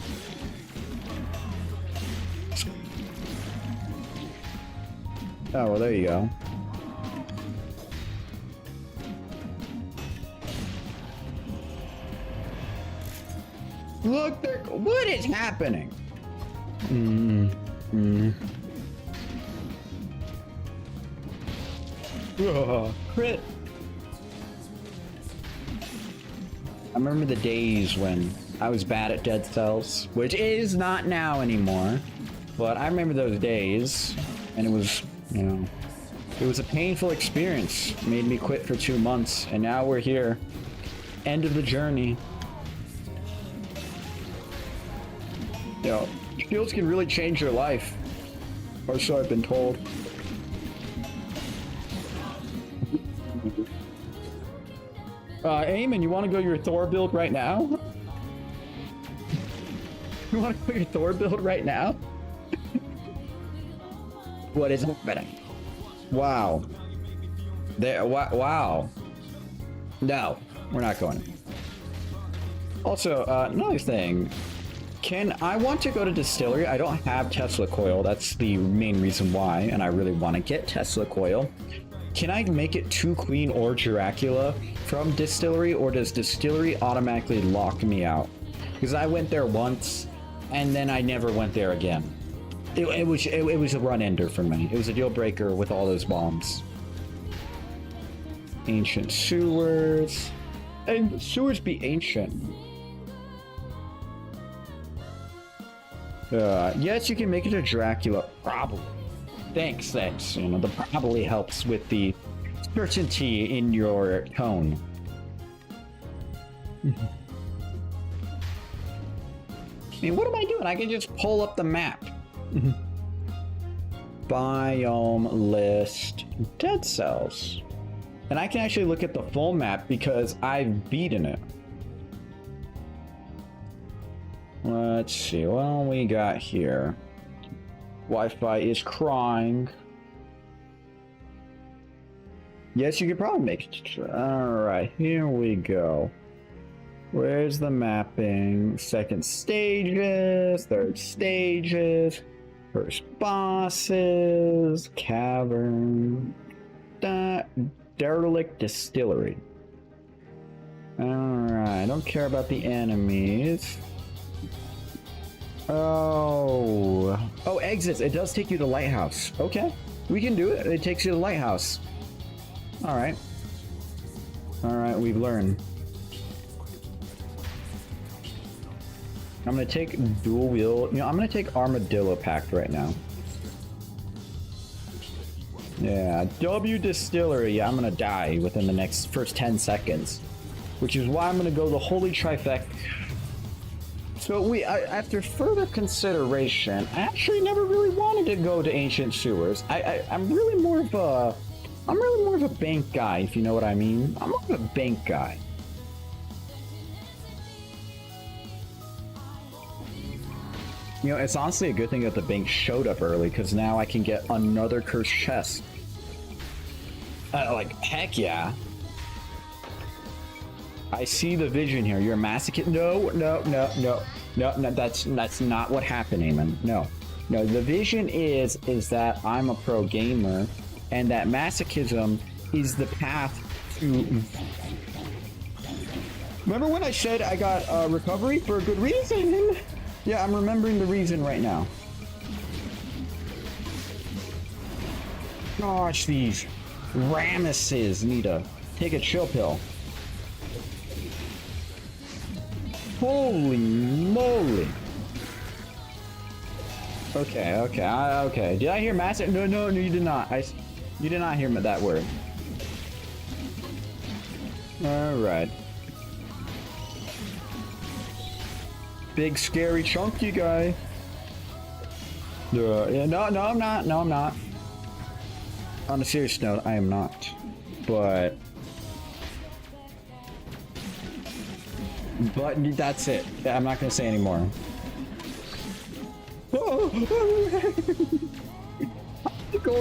Oh, well, there you go. Look, there. What is happening? Crit. I remember the days when I was bad at DeadCells, which is not now anymore. But I remember those days, and it was, you know, it was a painful experience. It made me quit for 2 months, and now we're here. End of the journey. You know, skills can really change your life. Or so I've been told. Eamon, you want to go your Thor build right now? You want to go your Thor build right now? What is happening? Wow. Wow. No, we're not going. Also, another thing. I want to go to distillery. I don't have Tesla coil. That's the main reason why, and I really want to get Tesla coil. Can I make it to Queen or Dracula from distillery, or does distillery automatically lock me out? Because I went there once, and then I never went there again. It was a run ender for me. It was a deal breaker with all those bombs. Ancient sewers. And sewers be ancient. Yes, you can make it to Dracula. Probably. Thanks. You know, the probably helps with the certainty in your tone. I mean, what am I doing? I can just pull up the map. Biome list dead cells. And I can actually look at the full map because I've beaten it. Let's see, what we got here. Wi-Fi is crying. Yes, you could probably make it. Alright, here we go. Where's the mapping? Second stages, third stages, first bosses, cavern, derelict distillery. Alright, I don't care about the enemies. Oh, exits. It does take you to Lighthouse. Okay, we can do it. It takes you to Lighthouse. All right, we've learned. I'm gonna take dual wheel. You know, I'm gonna take Armadillo Pact right now. Yeah, W Distillery. Yeah, I'm gonna die within the first 10 seconds, which is why I'm gonna go the Holy Trifecta. So after further consideration, I actually never really wanted to go to Ancient Sewers. I'm really more of a bank guy, if you know what I mean. I'm more of a bank guy. You know, it's honestly a good thing that the bank showed up early, because now I can get another cursed chest. Like, heck yeah. I see the vision here. You're a masochist. No, that's not what happened, Eamon. No, the vision is that I'm a pro gamer, and that masochism is the path to... Remember when I said I got recovery for a good reason? Yeah, I'm remembering the reason right now. Gosh, these Ramesses need to take a chill pill. Holy moly. Okay. Did I hear massive? No, you did not. You did not hear that word. All right. Big, scary, chunky guy. Yeah, no, I'm not. On a serious note, I am not. But that's it. I'm not gonna say anymore. Gold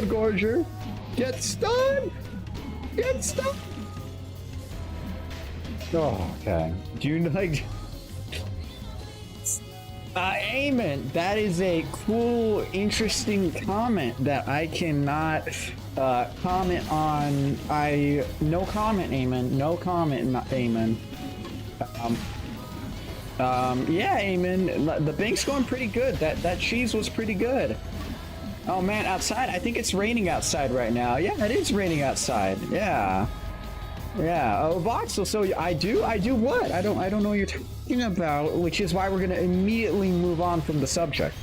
Gorger, get stunned. Oh, okay. Do you like? Eamon, that is a cool, interesting comment that I cannot comment on. No comment, Eamon. No comment, Eamon. Yeah, Eamon, the bank's going pretty good. That cheese was pretty good. Oh man, outside, I think it's raining outside right now. Yeah, it is raining outside. Yeah. Oh, Voxel, so I do what? I don't know what you're talking about, which is why we're gonna immediately move on from the subject.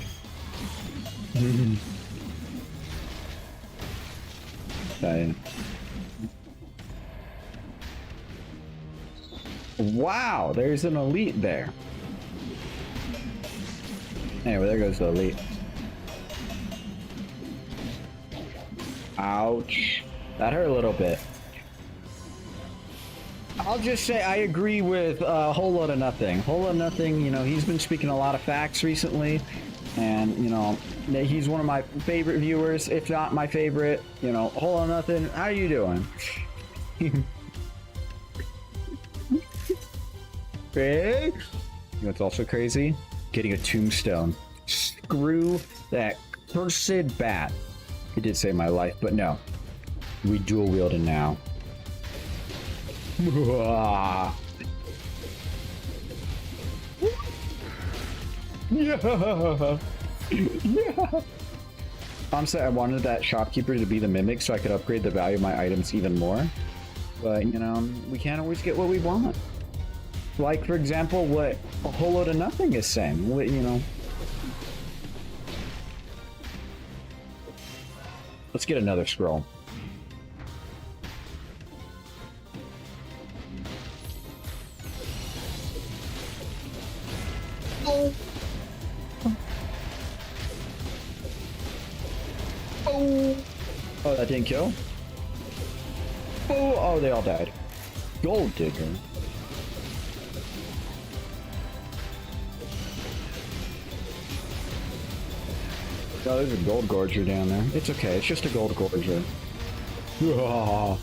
Okay. Wow, there's an elite there. Anyway, there goes the elite. Ouch. That hurt a little bit. I'll just say I agree with Whole Lotta Nothing. Whole Lotta Nothing, you know, he's been speaking a lot of facts recently. And, you know, he's one of my favorite viewers, if not my favorite. You know, Whole Lotta Nothing, how you doing? Hey? You know what's also crazy? Getting a tombstone. Screw that cursed bat. It did save my life, but no. We dual wield it now. Yeah. Yeah. Honestly, I wanted that shopkeeper to be the mimic so I could upgrade the value of my items even more. But, you know, we can't always get what we want. Like, for example, what a whole load of nothing is saying. What, you know. Let's get another scroll. Oh. Oh. Oh, that didn't kill? Oh, they all died. Gold digger. Oh, there's a gold gorger down there. It's okay, it's just a gold gorger. Ah.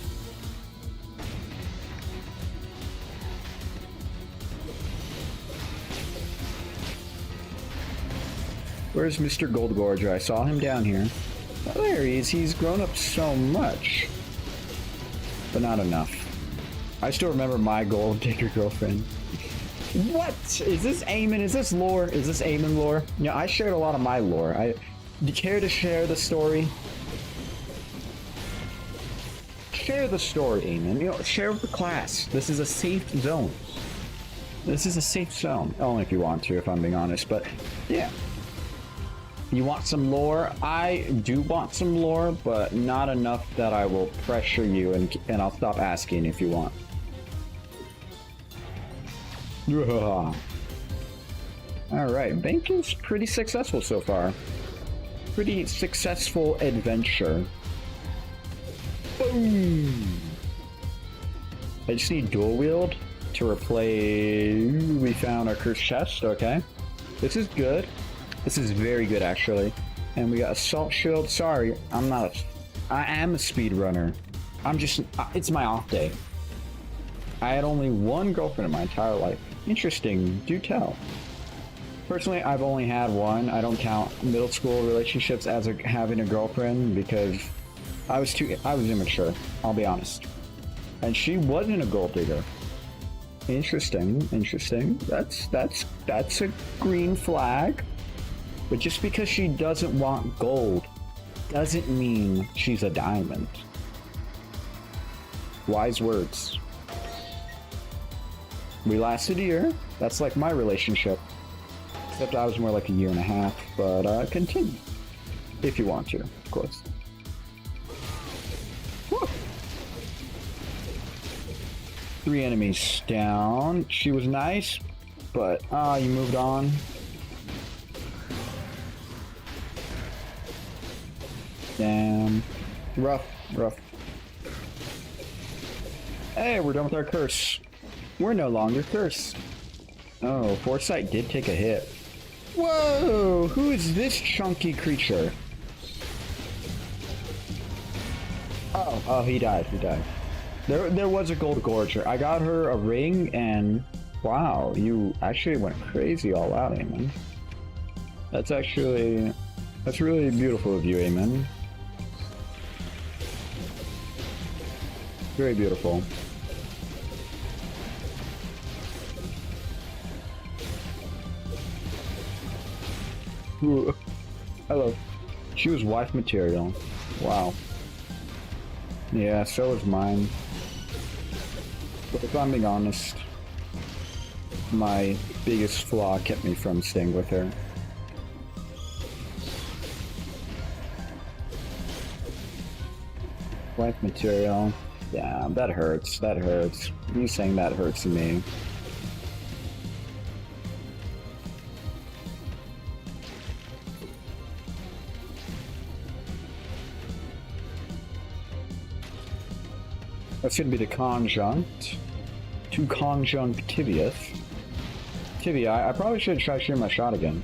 Where's Mr. Gold Gorger? I saw him down here. Oh, there he is. He's grown up so much. But not enough. I still remember my gold digger girlfriend. What? Is this Eamon? Is this lore? Is this Eamon lore? Yeah, I shared a lot of my lore. Do you care to share the story? Share the story, Eamon. You know, share with the class. This is a safe zone. This is a safe zone. Only if you want to, if I'm being honest. But, yeah. You want some lore? I do want some lore, but not enough that I will pressure you and I'll stop asking if you want. Alright, Bankin's pretty successful so far. Pretty successful adventure. Boom! I just need dual wield to replace... We found our cursed chest, okay. This is good. This is very good, actually. And we got assault shield. Sorry, I am a speedrunner. It's my off day. I had only one girlfriend in my entire life. Interesting, do tell. Personally, I've only had one. I don't count middle school relationships as having a girlfriend because I was immature, I'll be honest. And she wasn't a gold digger. Interesting. That's a green flag. But just because she doesn't want gold doesn't mean she's a diamond. Wise words. We lasted a year. That's like my relationship. Except I was more like a year and a half. But continue. If you want to, of course. Woo. 3 enemies down. She was nice, but you moved on. Damn. Rough. Hey, we're done with our curse. We're no longer cursed. Oh, Foresight did take a hit. Whoa! Who is this chunky creature? Oh, he died. There was a gold gorger. I got her a ring, and wow, you actually went crazy all out, Eamon. That's really beautiful of you, Eamon. Very beautiful. Ooh, hello. She was wife material. Wow. Yeah, so was mine. But if I'm being honest, my biggest flaw kept me from staying with her. Wife material. Yeah, that hurts. You saying that hurts me. That's gonna be the conjunct. To conjunctivius. Tibia, I probably should try shooting my shot again.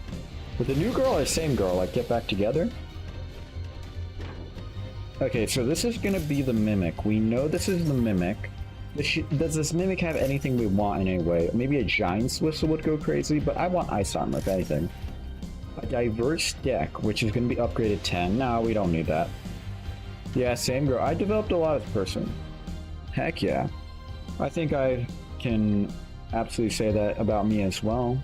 With the new girl or the same girl, like get back together? Okay, so this is gonna be the mimic. We know this is the mimic. Does this mimic have anything we want in any way? Maybe a giant's whistle would go crazy, but I want ice armor if anything. A diverse deck, which is going to be upgraded 10. No, we don't need that. Yeah, same girl. I developed a lot as a person. Heck yeah. I think I can absolutely say that about me as well.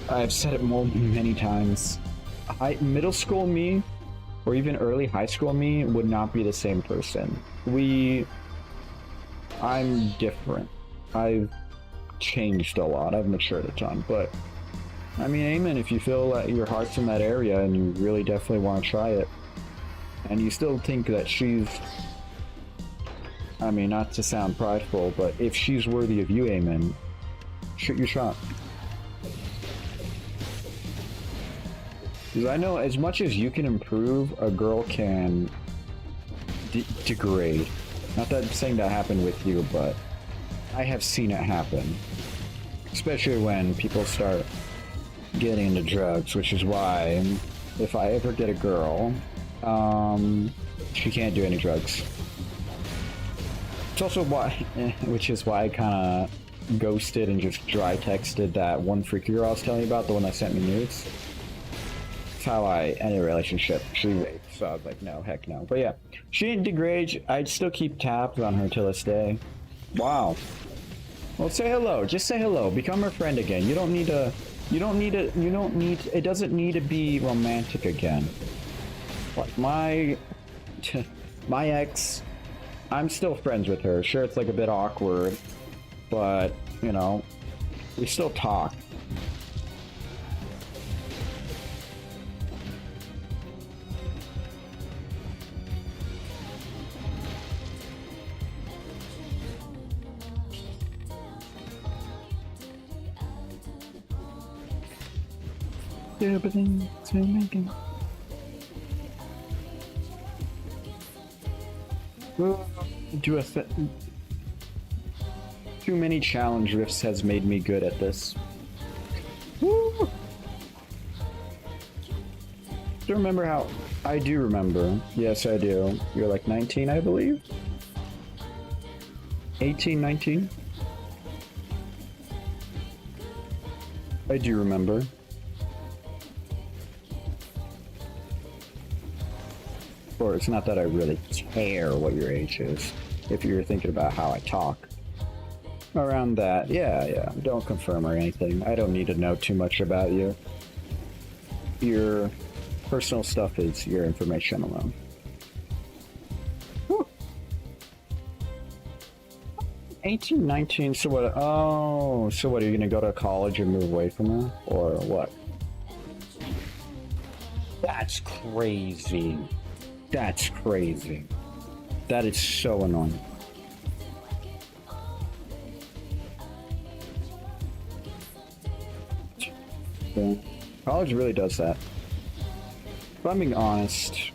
I've said it many times. Middle school me, or even early high school me, would not be the same person. I'm different. I've changed a lot. I've matured a ton, but I mean, amen, if you feel that your heart's in that area and you really definitely want to try it, and you still think that she's, I mean, not to sound prideful, but if she's worthy of you, amen, shoot your shot. Because I know as much as you can improve, a girl can degrade. Not that I'm saying that happened with you, but I have seen it happen. Especially when people start getting into drugs, which is why if I ever get a girl, she can't do any drugs. It's also why, which is why I kind of ghosted and just dry texted that one freaky girl I was telling you about, the one that sent me nudes. That's how I ended a relationship. She raped, so I was like, no, heck no. But yeah, she didn't degrade. I'd still keep tabs on her to this day. Wow. Well, say hello. Just say hello. Become her friend again. You don't need to. It doesn't need to be romantic again. Like my ex, I'm still friends with her. Sure, it's like a bit awkward, but you know, we still talk. Too many challenge rifts has made me good at this. Woo! Do you remember how? I do remember. Yes, I do. You're like 19, I believe. 18, 19. I do remember. Or it's not that I really care what your age is, if you're thinking about how I talk. Around that, yeah, don't confirm or anything. I don't need to know too much about you. Your personal stuff is your information alone. Whew. 18, 19, so what? Oh, so what, are you gonna go to college and move away from her? Or what? That's crazy. That's crazy. That is so annoying. Yeah. College really does that. If I'm being honest,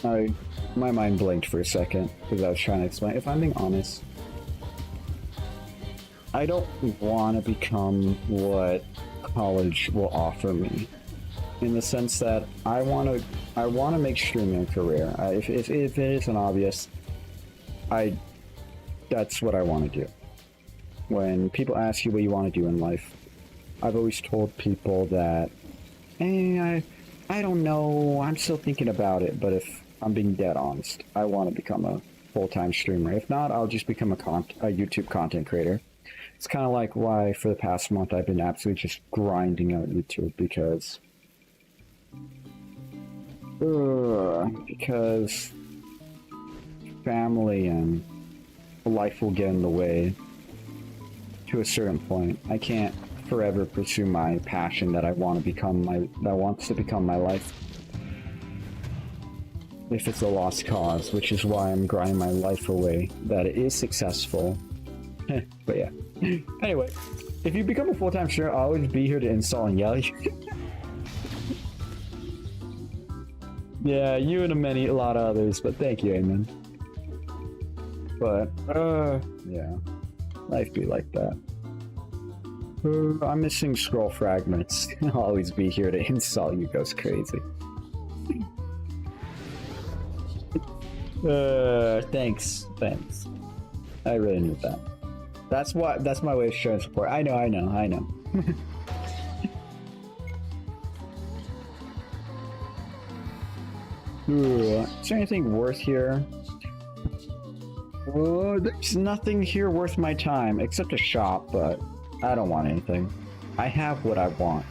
my mind blinked for a second because I was trying to explain. If I'm being honest, I don't want to become what college will offer me. In the sense that I want to make streaming a career. If it isn't obvious, that's what I want to do. When people ask you what you want to do in life, I've always told people that, I don't know, I'm still thinking about it, but if I'm being dead honest, I want to become a full-time streamer. If not, I'll just become a YouTube content creator. It's kind of like why for the past month I've been absolutely just grinding out YouTube, because family and life will get in the way to a certain point. I can't forever pursue my passion that wants to become my life if it's a lost cause, which is why I'm grinding my life away that it is successful. But yeah, anyway, if you become a full-time streamer, I'll always be here to install and yell at you. Yeah, you and a lot of others, but thank you, Amen. But, yeah, life be like that. I'm missing scroll fragments. I'll always be here to insult you, goes crazy. Thanks. I really need that. That's my way of showing support. I know. Ooh, is there anything worth here? Oh, there's nothing here worth my time, except a shop, but I don't want anything. I have what I want.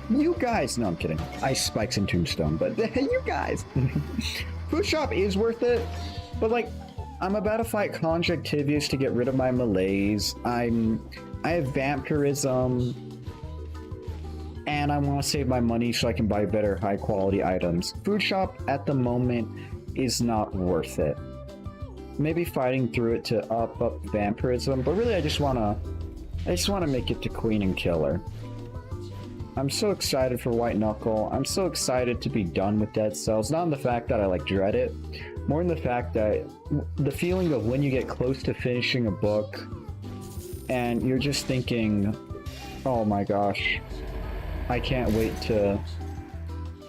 You guys, no, I'm kidding. Ice spikes and tombstone, but you guys. Food shop is worth it, but like, I'm about to fight conjunctivitis to get rid of my malaise. I have vampirism, and I want to save my money so I can buy better high quality items. Food shop at the moment is not worth it. Maybe fighting through it to up vampirism, but really I just want to make it to Queen and kill her. I'm so excited for White Knuckle. I'm so excited to be done with DeadCells. Not in the fact that I like dread it, more in the fact that the feeling of when you get close to finishing a book and you're just thinking, oh my gosh, I can't wait to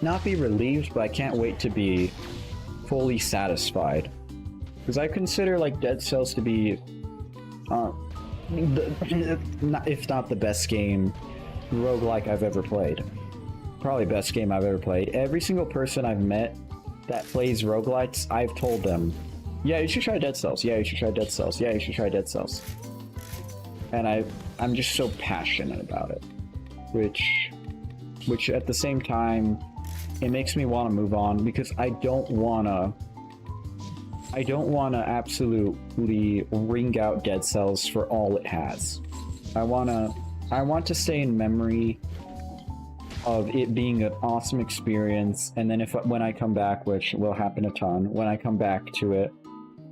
not be relieved, but I can't wait to be fully satisfied. Because I consider like DeadCells to be, if not the best game roguelike I've ever played. Probably best game I've ever played. Every single person I've met that plays roguelites, I've told them, yeah, you should try DeadCells. Yeah, you should try DeadCells. Yeah, you should try DeadCells. And I'm just so passionate about it, which at the same time, it makes me want to move on because I don't want to absolutely wring out DeadCells for all it has. I want to stay in memory of it being an awesome experience, and then when I come back, which will happen a ton, when I come back to it,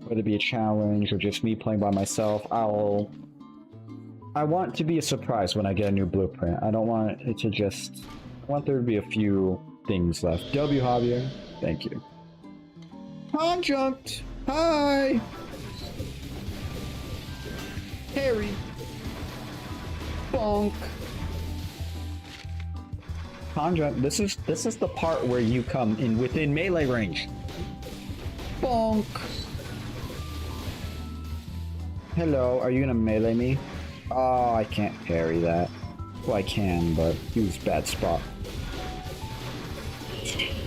whether it be a challenge or just me playing by myself, I want to be a surprise when I get a new blueprint. I don't want it to just... I want there to be a few things left. W Javier, thank you. Conjunct! Hi! Harry! Bonk! Conjunct, this is the part where you come in within melee range. Bonk! Hello, are you gonna melee me? Oh, I can't parry that. Well, I can, but he was bad spot.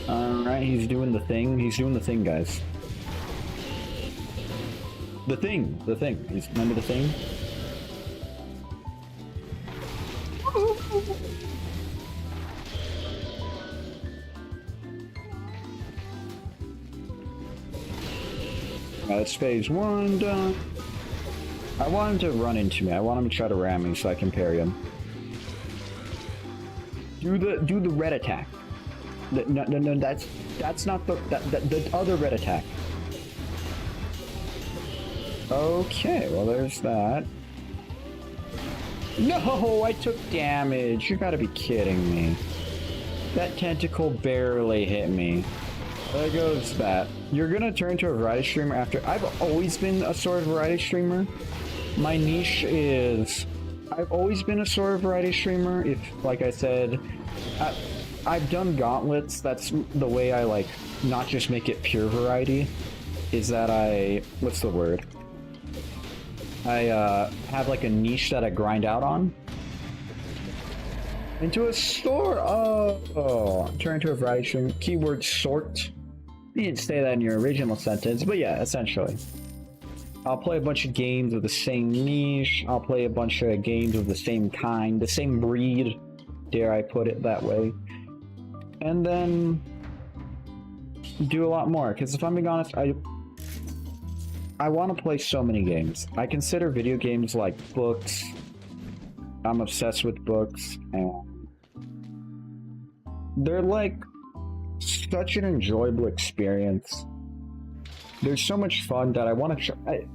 Alright, he's doing the thing. He's doing the thing, guys. The thing. Remember the thing? That's phase 1 done. I want him to run into me. I want him to try to ram me so I can parry him. Do the red attack. No, that's not the other red attack. Okay, well there's that. No, I took damage. You gotta be kidding me. That tentacle barely hit me. There goes that. You're gonna turn to a variety streamer after... I've always been a sort of variety streamer. My niche is... I've always been a sort of variety streamer. If, like I said, I've done gauntlets. That's the way I, like, not just make it pure variety. Is that I... What's the word? I have, like, a niche that I grind out on. Into a store. Oh, turn to a variety streamer. Keyword sort. You didn't say that in your original sentence, but yeah, essentially. I'll play a bunch of games of the same niche. I'll play a bunch of games of the same kind, the same breed, dare I put it that way. And then do a lot more, because if I'm being honest, I want to play so many games. I consider video games like books. I'm obsessed with books, and they're like such an enjoyable experience. There's so much fun that I want to try.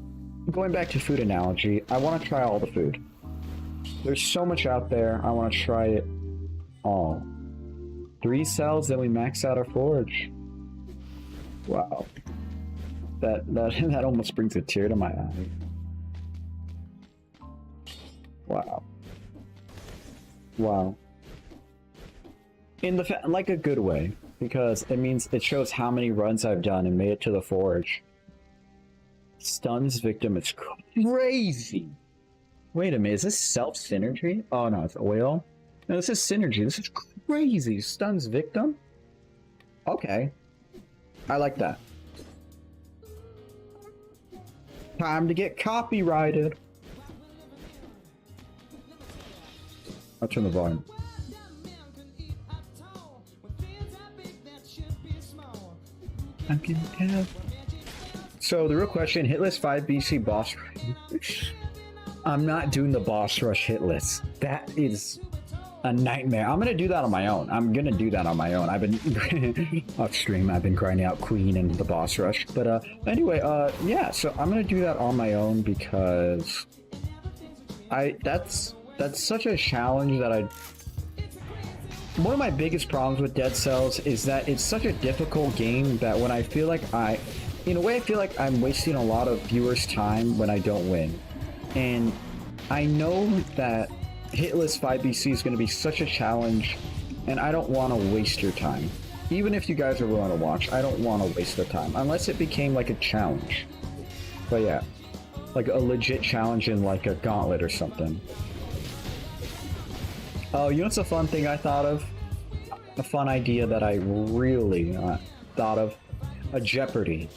Going back to food analogy, I want to try all the food. There's so much out there, I want to try it all. 3 cells, then we max out our forge. Wow. That almost brings a tear to my eye. Wow. Wow. In the like a good way, because it means it shows how many runs I've done and made it to the forge. Stuns victim is crazy. Wait a minute, is this self-synergy? Oh no, it's oil. No, this is synergy. This is crazy. Stuns victim? Okay. I like that. Time to get copyrighted. I'll turn the volume. I can tell. So the real question, hitless 5 BC boss rush. I'm not doing the boss rush hitless. That is a nightmare. I'm gonna do that on my own. I've been off stream. I've been grinding out Queen and the boss rush. But anyway, yeah. So I'm gonna do that on my own because that's such a challenge that one of my biggest problems with DeadCells is that it's such a difficult game that when I feel like in a way I feel like I'm wasting a lot of viewers' time when I don't win. And I know that hitless 5BC is going to be such a challenge, and I don't want to waste your time. Even if you guys are willing to watch, I don't want to waste the time, unless it became like a challenge. But yeah, like a legit challenge in like a gauntlet or something. Oh, you know what's a fun thing I thought of? A fun idea that I really thought of? A Jeopardy.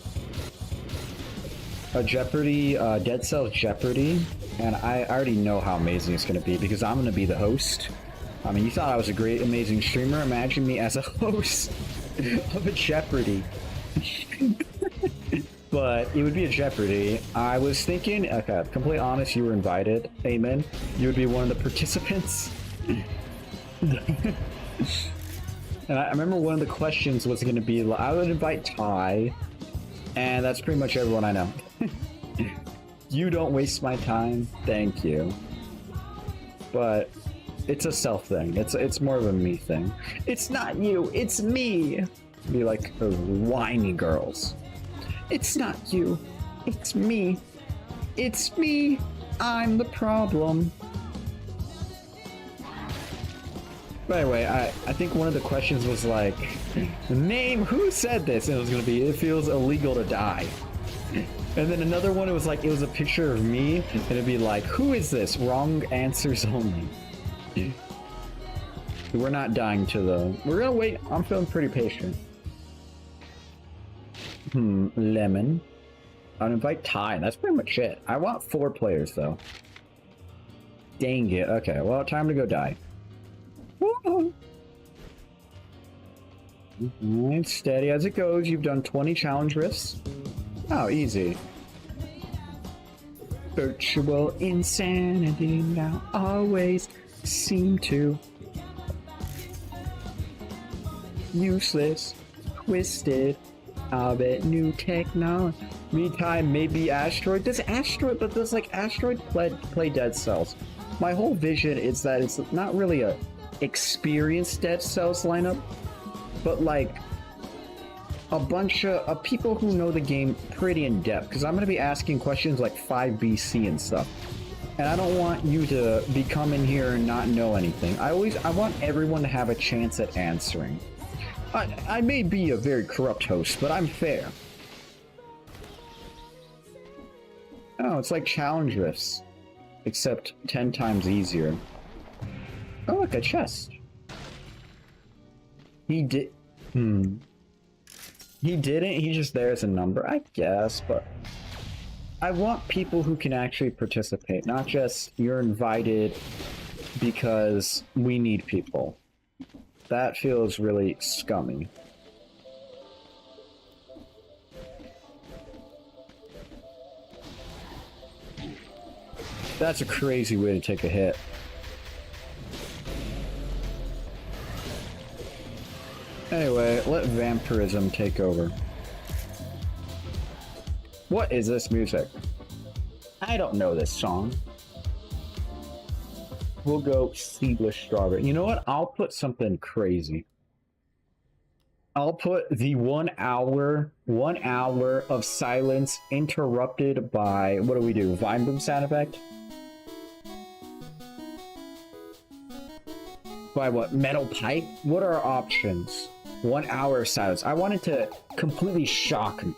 A Jeopardy, DeadCells Jeopardy. And I already know how amazing it's going to be because I'm going to be the host. I mean, you thought I was a great, amazing streamer. Imagine me as a host of a Jeopardy. But it would be a Jeopardy. I was thinking, okay, complete honest, you were invited. Amen. You would be one of the participants. And I remember one of the questions was going to be, I would invite Ty, and that's pretty much everyone I know. You don't waste my time, thank you. But it's a self thing. It's more of a me thing. It's not you, it's me. Be like those whiny girls. It's not you, it's me. It's me. I'm the problem. But anyway, I think one of the questions was like, name who said this, and it was gonna be, it feels illegal to die. And then another one, it was like, it was a picture of me, and it'd be like, who is this? Wrong answers only. We're not dying to the... We're gonna wait. I'm feeling pretty patient. Lemon. I'd invite Ty. That's pretty much it. I want 4 players, though. Dang it. Okay, well, time to go die. Steady as it goes. You've done 20 challenge rifts. Oh, easy. Virtual insanity now always seem to. Useless, twisted, I'll bet new technology. Meantime, maybe Asteroid. Does Asteroid, but does like Asteroid play DeadCells? My whole vision is that it's not really a experienced DeadCells lineup, but like a bunch of people who know the game pretty in depth, because I'm going to be asking questions like 5 BC and stuff, and I don't want you to be coming here and not know anything. I want everyone to have a chance at answering. I may be a very corrupt host, but I'm fair. Oh, it's like challenge rifts, except 10 times easier. Oh, look, a chest. He did... He didn't, he just there as a number, I guess, but... I want people who can actually participate, not just you're invited because we need people. That feels really scummy. That's a crazy way to take a hit. Anyway, let vampirism take over. What is this music? I don't know this song. We'll go Seedless Strawberry. You know what? I'll put something crazy. I'll put the 1 hour of silence interrupted by, what do we do? Vine boom sound effect? By what? Metal pipe? What are our options? 1 hour of silence. I wanted to completely shock me.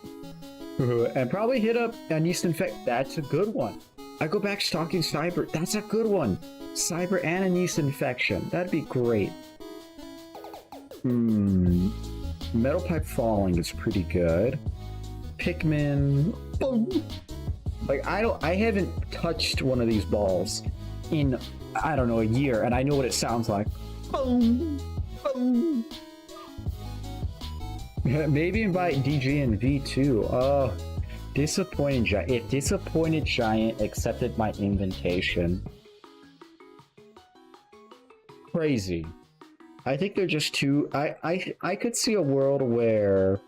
And probably hit up a Yeast Infect. That's a good one. I go back stalking Cyber. That's a good one. Cyber and a Yeast Infection. That'd be great. Metal Pipe Falling is pretty good. Pikmin. Boom. Like I haven't touched one of these balls in, I don't know, a year, and I know what it sounds like. Boom. Boom. Maybe invite DJ and V2. Oh, Disappointed Giant. If Disappointed Giant accepted my invitation. Crazy. I think they're just too... I could see a world where...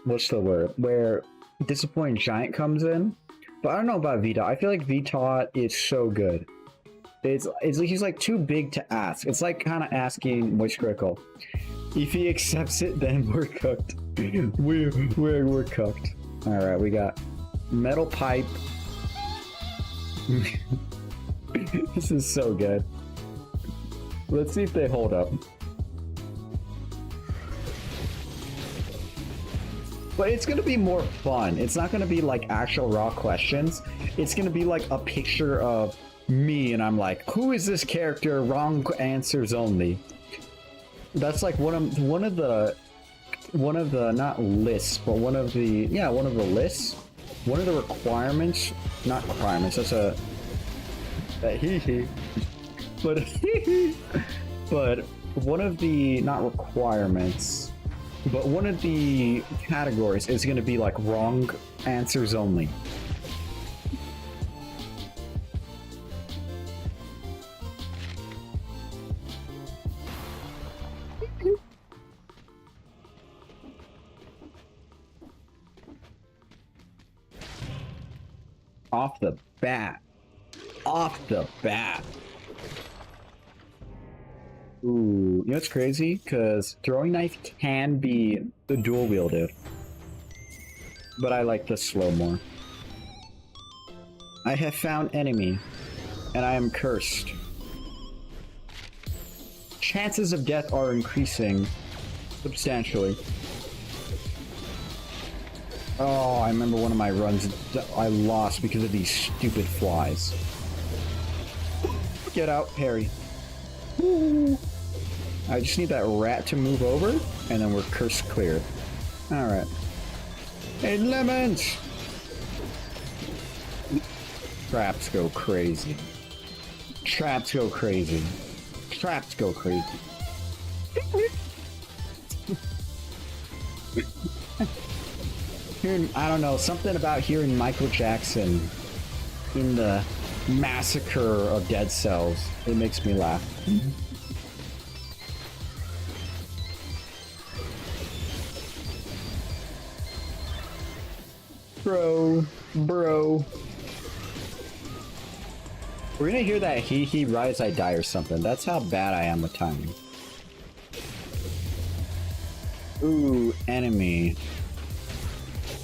What's the word? Where Disappointed Giant comes in. But I don't know about VDOT. I feel like VDOT is so good. He's like too big to ask. It's like kind of asking Moist Crickle. If he accepts it, then we're cooked. We're cooked. Alright, we got Metal Pipe. This is so good. Let's see if they hold up. But it's gonna be more fun. It's not gonna be like actual raw questions. It's gonna be like a picture of me, and I'm like, who is this character? Wrong answers only. That's like one of the not lists, but one of the lists. One of the requirements, not requirements. That's a but but one of the not requirements, but one of the categories is going to be like wrong answers only. Off the bat. Ooh, you know what's crazy? Because throwing knife can be the dual wielded, but I like the slow more. I have found enemy, and I am cursed. Chances of death are increasing substantially. Oh, I remember one of my runs I lost because of these stupid flies. Get out, Harry. Woo. I just need that rat to move over, and then we're curse cleared. Alright. Hey, lemons! Traps go crazy. Traps go crazy. Traps go crazy. Hearing, I don't know, something about hearing Michael Jackson in the massacre of DeadCells. It makes me laugh. Bro. We're gonna hear that he rise I die or something. That's how bad I am with timing. Ooh, enemy.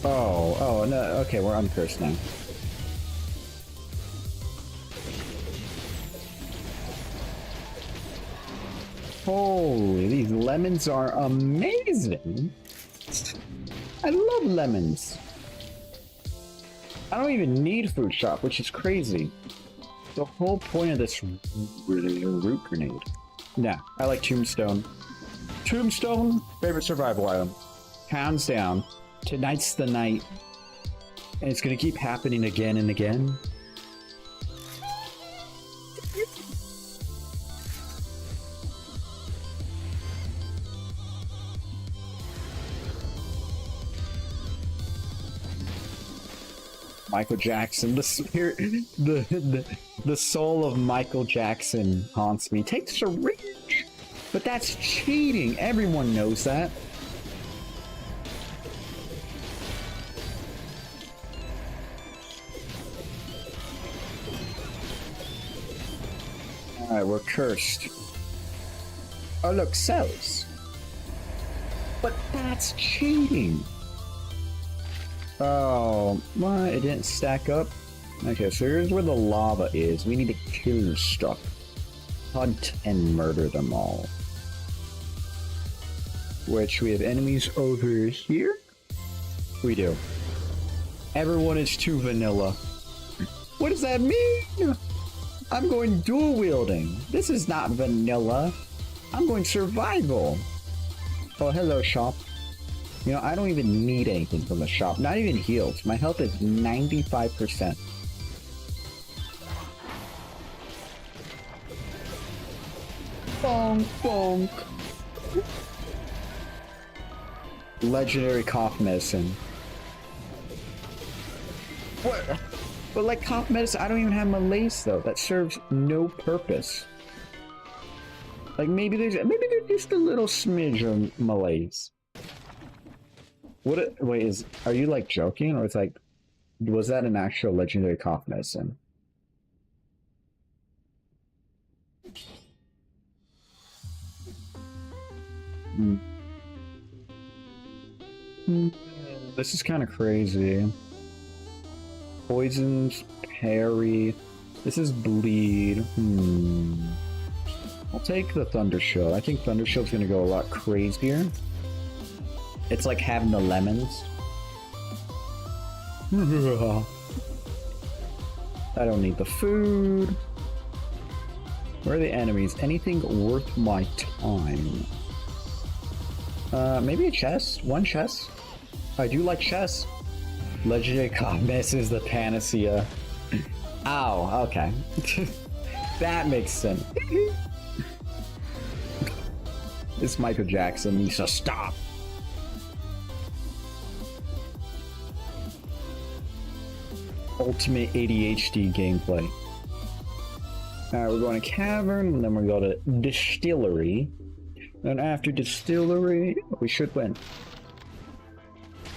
Oh no, okay, we're uncursed now. Holy, these lemons are amazing. I love lemons. I don't even need fruit shop, which is crazy. The whole point of this really a root grenade. Nah, I like Tombstone. Tombstone, favorite survival item. Hands down. Tonight's the night. And it's gonna keep happening again and again. Michael Jackson, the spirit, the soul of Michael Jackson haunts me. Take syringe, but that's cheating. Everyone knows that. All right, we're cursed. Oh look, cells. But that's cheating. Oh, what? It didn't stack up? Okay, so here's where the lava is. We need to kill stuff. Hunt and murder them all. which we have enemies over here. We do. Everyone is too vanilla. What does that mean? I'm going dual wielding. This is not vanilla. I'm going survival. Oh, hello, shop. You know, I don't even need anything from the shop. Not even heals. My health is 95%. Bonk, bonk. Legendary cough medicine. What? But like cough medicine, I don't even have malaise though. That serves no purpose. Like maybe there's just a little smidge of malaise. What? Wait, are you like joking, or it's like, was that an actual legendary cough medicine? This is kind of crazy. Poisons, parry. This is bleed. I'll take the Thunder Shield. I think Thunder Shield's gonna go a lot crazier. It's like having the lemons. I don't need the food. Where are the enemies? Anything worth my time? Maybe a chest? One chest? I do like chests. Legendary Coughness is the panacea. Ow, okay. That makes sense. This Michael Jackson needs to stop. Ultimate ADHD gameplay. Alright, we're going to Cavern, and then we're going to Distillery. And after Distillery, we should win.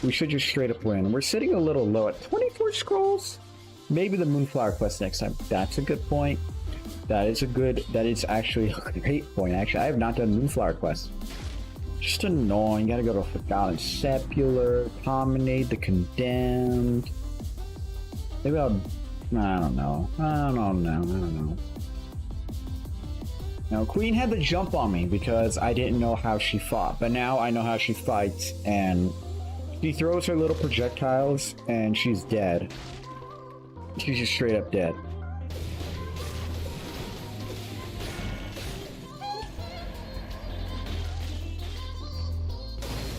We should just straight up win. We're sitting a little low at 24 scrolls. Maybe the Moonflower quest next time. That's a good point. That is actually a great point. Actually, I have not done Moonflower quest. Just annoying. Gotta go to Forgotten Sepulchre, Promenade the Condemned. Maybe I don't know. I don't know. Now, Queen had the jump on me because I didn't know how she fought. But now I know how she fights, and she throws her little projectiles, and she's dead. She's just straight up dead.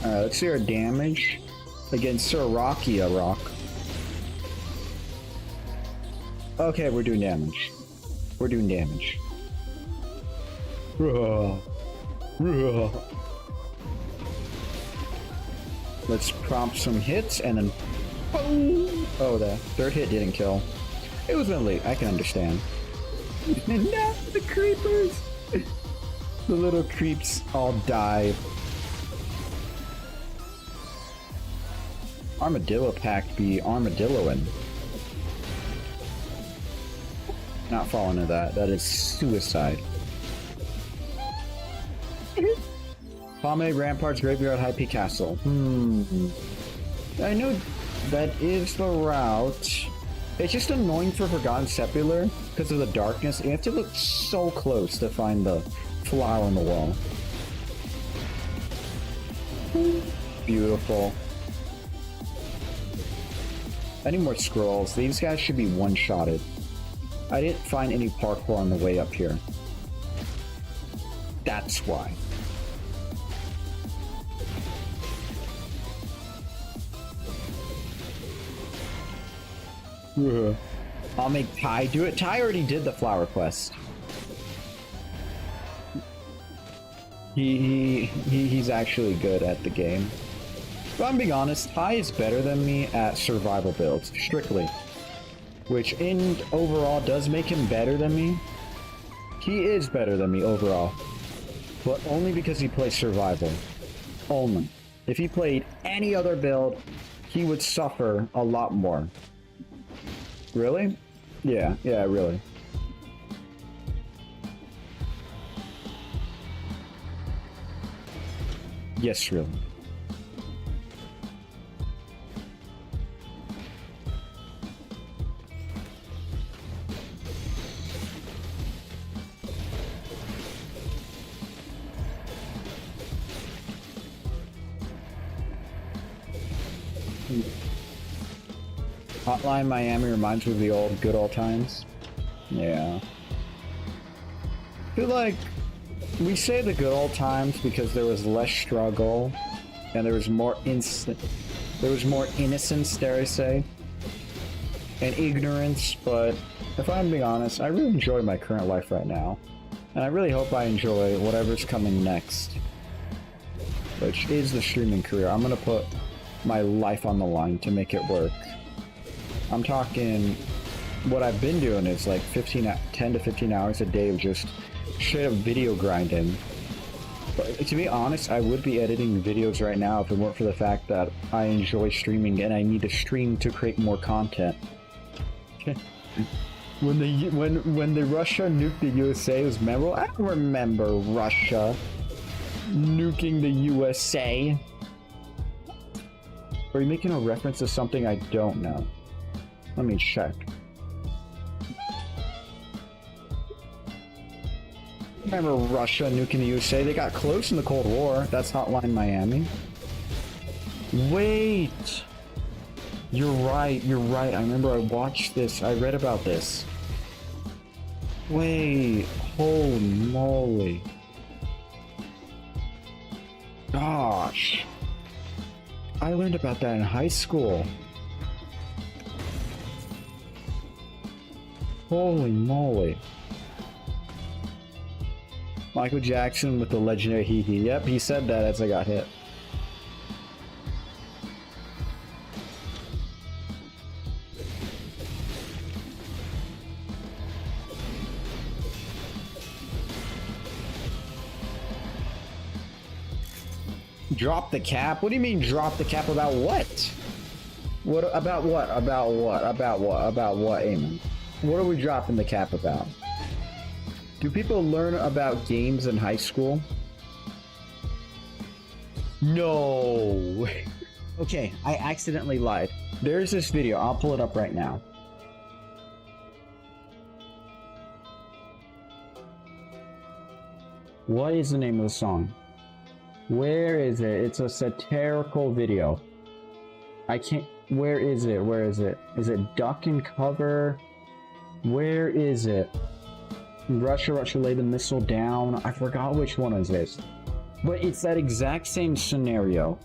Alright, let's see her damage against Sarakia Rock. Okay, we're doing damage. We're doing damage. Let's prompt some hits and then... Oh, the third hit didn't kill. It was been late, I can understand. Now the creepers! The little creeps all died. Armadillo pack be armadilloing. Not falling into that. That is suicide. Promenade, Ramparts, Graveyard, High Peak Castle. I know that is the route. It's just annoying for Forgotten Sepulchre because of the darkness. You have to look so close to find the flower on the wall. Beautiful. I need more scrolls. These guys should be one-shotted. I didn't find any parkour on the way up here. That's why. I'll make Ty do it. Ty already did the flower quest. He's actually good at the game. If I'm being honest, Ty is better than me at survival builds, strictly. Which in overall does make him better than me. He is better than me overall. But only because he plays survival. Only. If he played any other build, he would suffer a lot more. Really? Yeah, really. Yes, really. Hotline Miami reminds me of the old good old times. Yeah. I feel like we say the good old times because there was less struggle and there was more innocence, dare I say, and ignorance, but if I'm being honest, I really enjoy my current life right now. And I really hope I enjoy whatever's coming next, which is the streaming career. I'm gonna put my life on the line to make it work. I'm talking, what I've been doing is like 10 to 15 hours a day of just straight up video grinding. But to be honest, I would be editing videos right now if it weren't for the fact that I enjoy streaming and I need to stream to create more content. When the Russia nuked the USA, it was memorable. I don't remember Russia nuking the USA. Are you making a reference to something I don't know? Let me check. Remember Russia nuking the USA? They got close in the Cold War. That's Hotline Miami. Wait! You're right, you're right. I remember I watched this. I read about this. Wait, holy moly. Gosh. I learned about that in high school. Holy moly. Michael Jackson with the legendary hee hee. Yep, he said that as I got hit. Drop the cap? What do you mean drop the cap about what? What about what? About what? About what? About what, Eamon? What are we dropping the cap about? Do people learn about games in high school? No. Okay, I accidentally lied. There's this video. I'll pull it up right now. What is the name of the song? Where is it? It's a satirical video. I can't... Where is it? Where is it? Is it Duck and Cover? Where is it? Russia lay the missile down. I forgot which one is this. But it's that exact same scenario.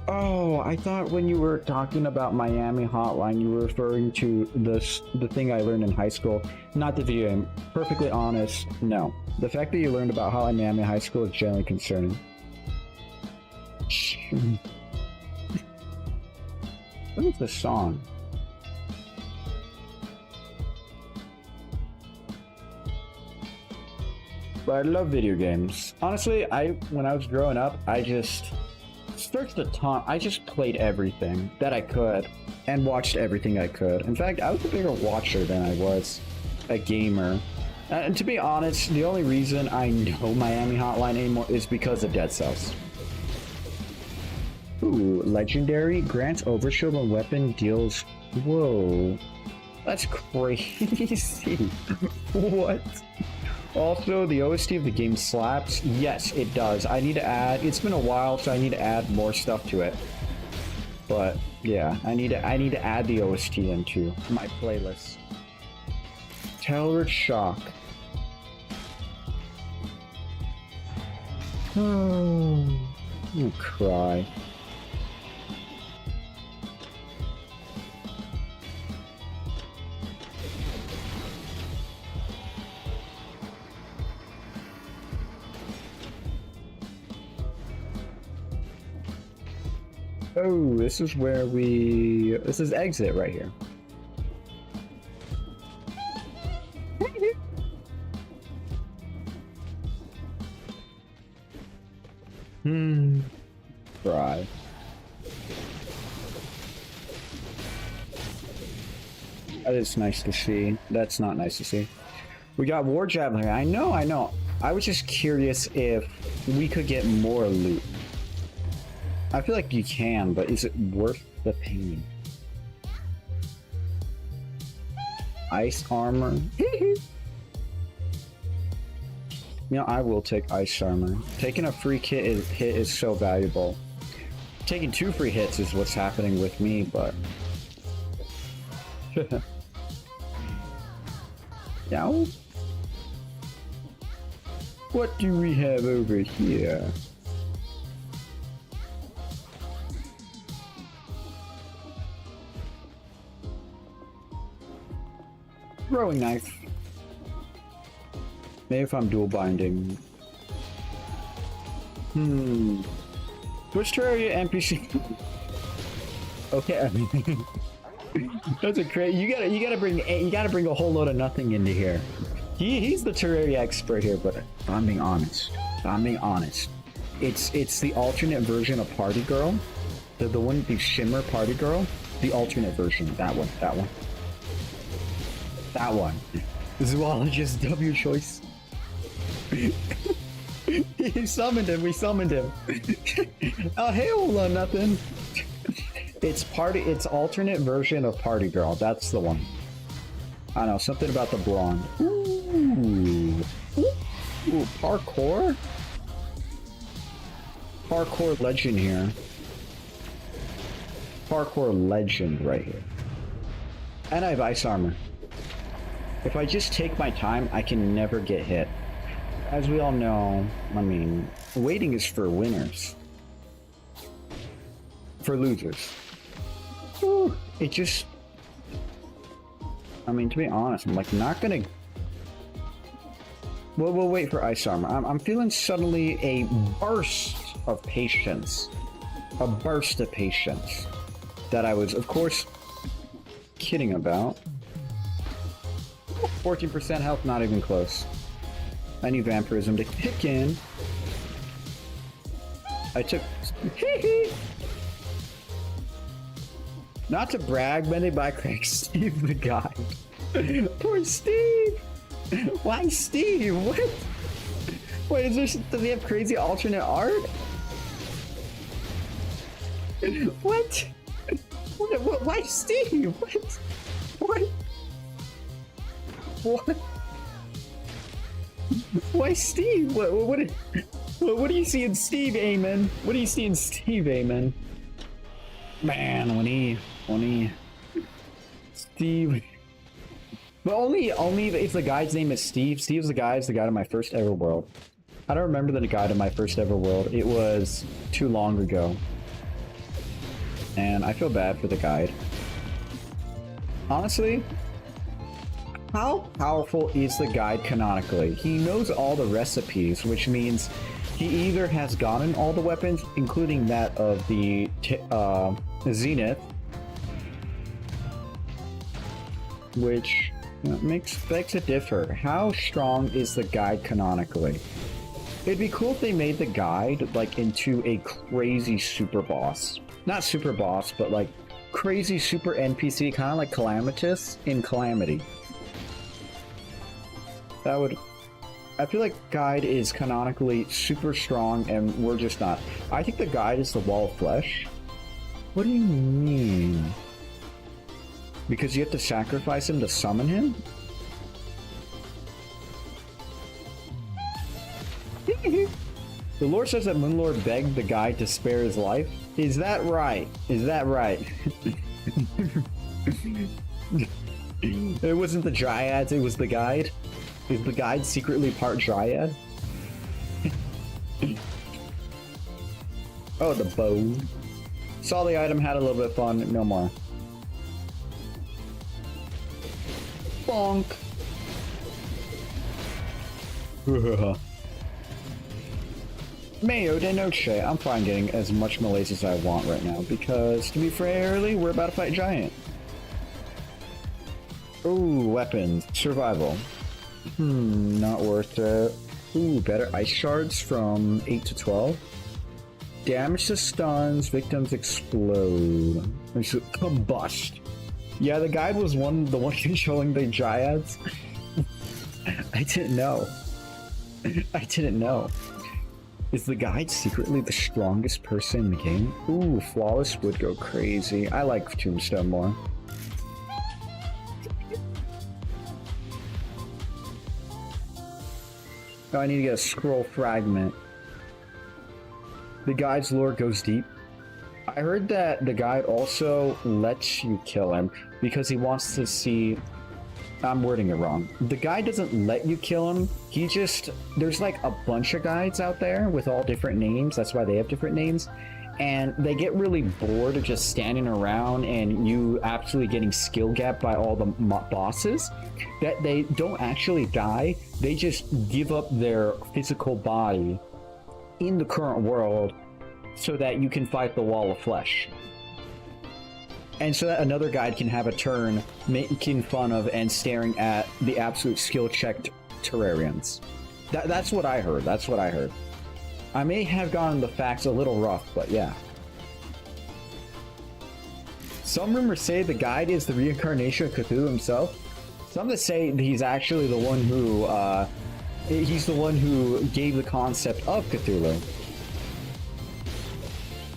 Oh, I thought when you were talking about Miami Hotline, you were referring to the thing I learned in high school. Not the video game. Perfectly honest, no. The fact that you learned about Hotline Miami in high school is generally concerning. What is the song? But I love video games. Honestly, when I was growing up, I just searched a ton. I just played everything that I could and watched everything I could. In fact, I was a bigger watcher than I was a gamer. And to be honest, the only reason I know Miami Hotline anymore is because of DeadCells. Ooh, legendary grants overshield when weapon deals. Whoa, that's crazy. What? Also, the OST of the game slaps. Yes, it does. I need to add. It's been a while, so I need to add more stuff to it. But yeah, I need to add the OST into my playlist. Telluride Shock. Oh, you cry. Oh, this is where this is exit right here. Cry. That is nice to see. That's not nice to see. We got War Javelin here. I know. I was just curious if we could get more loot. I feel like you can, but is it worth the pain? Ice armor. You know, I will take ice armor. Taking a free hit is so valuable. Taking 2 free hits is what's happening with me, but Now, what do we have over here? Throwing knife. Maybe if I'm dual binding. Which Terraria NPC? Okay, I mean, that's a crazy. You gotta bring a whole load of nothing into here. He's the Terraria expert here, but I'm being honest. It's the alternate version of Party Girl, the one, the Shimmer Party Girl, the alternate version. That one. Zoologist W choice. He summoned him. We summoned him. Oh hell no, nothing. It's alternate version of Party Girl. That's the one. I don't know, something about the blonde. Ooh, parkour. Parkour legend here. Parkour legend right here. And I have ice armor. If I just take my time, I can never get hit. As we all know, I mean, waiting is for winners. For losers. Ooh, it just... I mean, to be honest, I'm like not gonna... We'll wait for ice armor. I'm feeling suddenly a burst of patience. A burst of patience. That I was, of course, kidding about. 14% health, not even close. I need vampirism to kick in. I took... Not to brag, but I cracked Steve the guy. Poor Steve! Why Steve? What? Wait, does he have crazy alternate art? What? Why Steve? What? Why Steve? What do you see in Steve, Amen? What do you see in Steve, Amen? Man, when he Steve. But only if the guy's name is Steve. Steve's the guy to my first ever world. I don't remember the guy to my first ever world. It was too long ago. And I feel bad for the guide. Honestly, how powerful is the guide canonically? He knows all the recipes, which means he either has gotten all the weapons, including that of the Zenith, which begs to differ. How strong is the guide canonically? It'd be cool if they made the guide like into a crazy super boss. Not super boss, but like crazy super NPC, kind of like Calamitous in Calamity. That would... I feel like guide is canonically super strong and we're just not. I think the guide is the wall of flesh. What do you mean? Because you have to sacrifice him to summon him? The lore says that Moonlord begged the guide to spare his life. Is that right? Is that right? It wasn't the Dryads, it was the guide? Is the guide secretly part Dryad? Oh, the bow. Saw the item, had a little bit of fun, no more. Bonk. Mayo de noche. I'm fine getting as much malaise as I want right now because, to be fairly, we're about to fight a giant. Ooh, weapons. Survival. Not worth it. Ooh, better ice shards from 8 to 12. Damage to stuns, victims explode. Combust. Yeah, the guide was the one controlling the Dryads. I didn't know. I didn't know. Is the guide secretly the strongest person in the game? Ooh, Flawless would go crazy. I like Tombstone more. Oh, I need to get a scroll fragment. The guide's lore goes deep. I heard that the guide also lets you kill him because he wants to see. I'm wording it wrong. The guide doesn't let you kill him. He just, there's like a bunch of guides out there with all different names. That's why they have different names. And they get really bored of just standing around and you absolutely getting skill gapped by all the bosses, that they don't actually die. They just give up their physical body in the current world so that you can fight the wall of flesh. And so that another guide can have a turn making fun of and staring at the absolute skill-checked Terrarians. That's what I heard. That's what I heard. I may have gotten the facts a little rough, but yeah. Some rumors say the guide is the reincarnation of Cthulhu himself. Some that say he's actually the one who, he's the one who gave the concept of Cthulhu.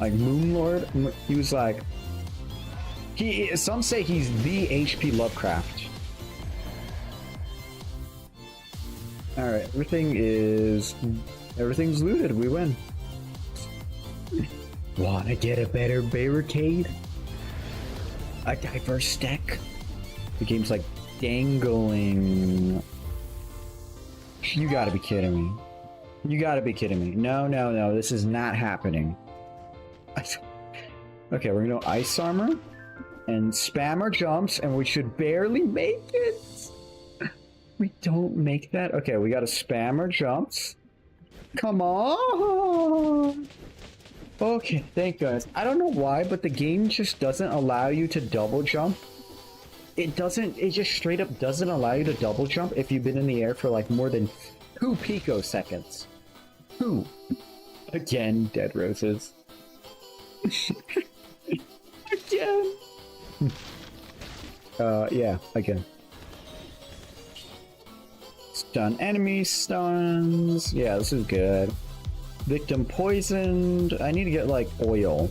Like Moonlord, he was like, some say he's the HP Lovecraft. Alright, everything's looted, we win. Wanna get a better barricade? A diverse deck? The game's like dangling. You gotta be kidding me. You gotta be kidding me. No, no, no, this is not happening. Okay, we're gonna go ice armor and spam our jumps, and we should barely make it. We don't make that. Okay, we gotta spam our jumps. Come on. Okay, thank goodness. I don't know why, but the game just doesn't allow you to double jump. It just straight up doesn't allow you to double jump if you've been in the air for like more than 2 picoseconds. 2. Again, dead roses. Again. Yeah, again. Stun enemy stuns. Yeah, this is good. Victim poisoned. I need to get like oil.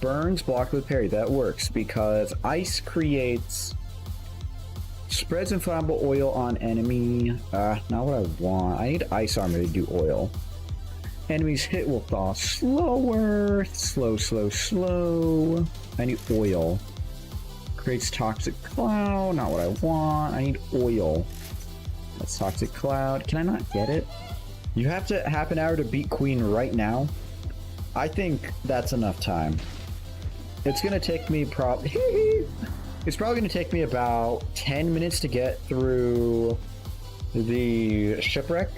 Burns blocked with parry. That works because ice creates spreads inflammable oil on enemy. Not what I want. I need ice armor to do oil. Enemies hit will thaw slower. Slow, slow, slow. I need oil. Creates toxic cloud. Not what I want. I need oil. That's toxic cloud. Can I not get it? You have to half an hour to beat Queen right now. I think that's enough time. It's gonna take me it's probably gonna take me about 10 minutes to get through the shipwreck.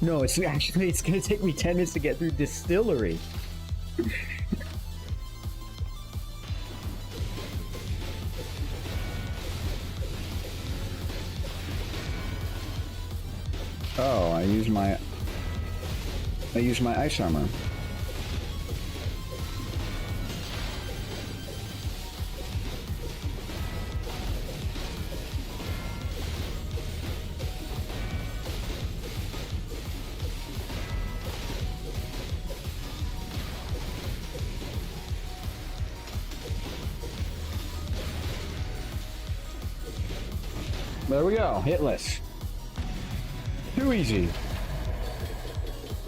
No, it's gonna take me 10 minutes to get through distillery. Oh, I use my ice armor. There we go, hitless. Too easy.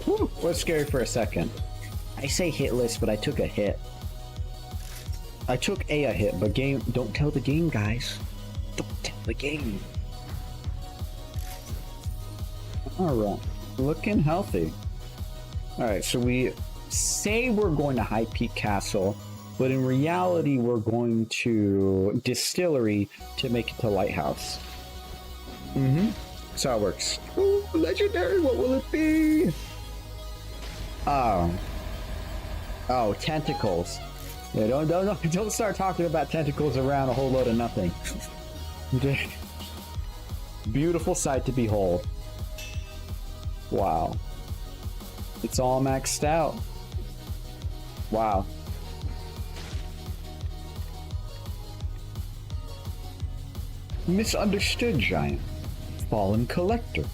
Whew, was scary for a second. I say hitless, but I took a hit. I took a hit, but game, don't tell the game, guys. Don't tell the game. Alright, looking healthy. Alright, so we say we're going to High Peak Castle, but in reality we're going to Distillery to make it to Lighthouse. That's how it works. Ooh, legendary, what will it be? Oh, tentacles. Yeah, don't start talking about tentacles around a whole load of nothing. Beautiful sight to behold. Wow. It's all maxed out. Wow. Misunderstood giant. Fallen collector.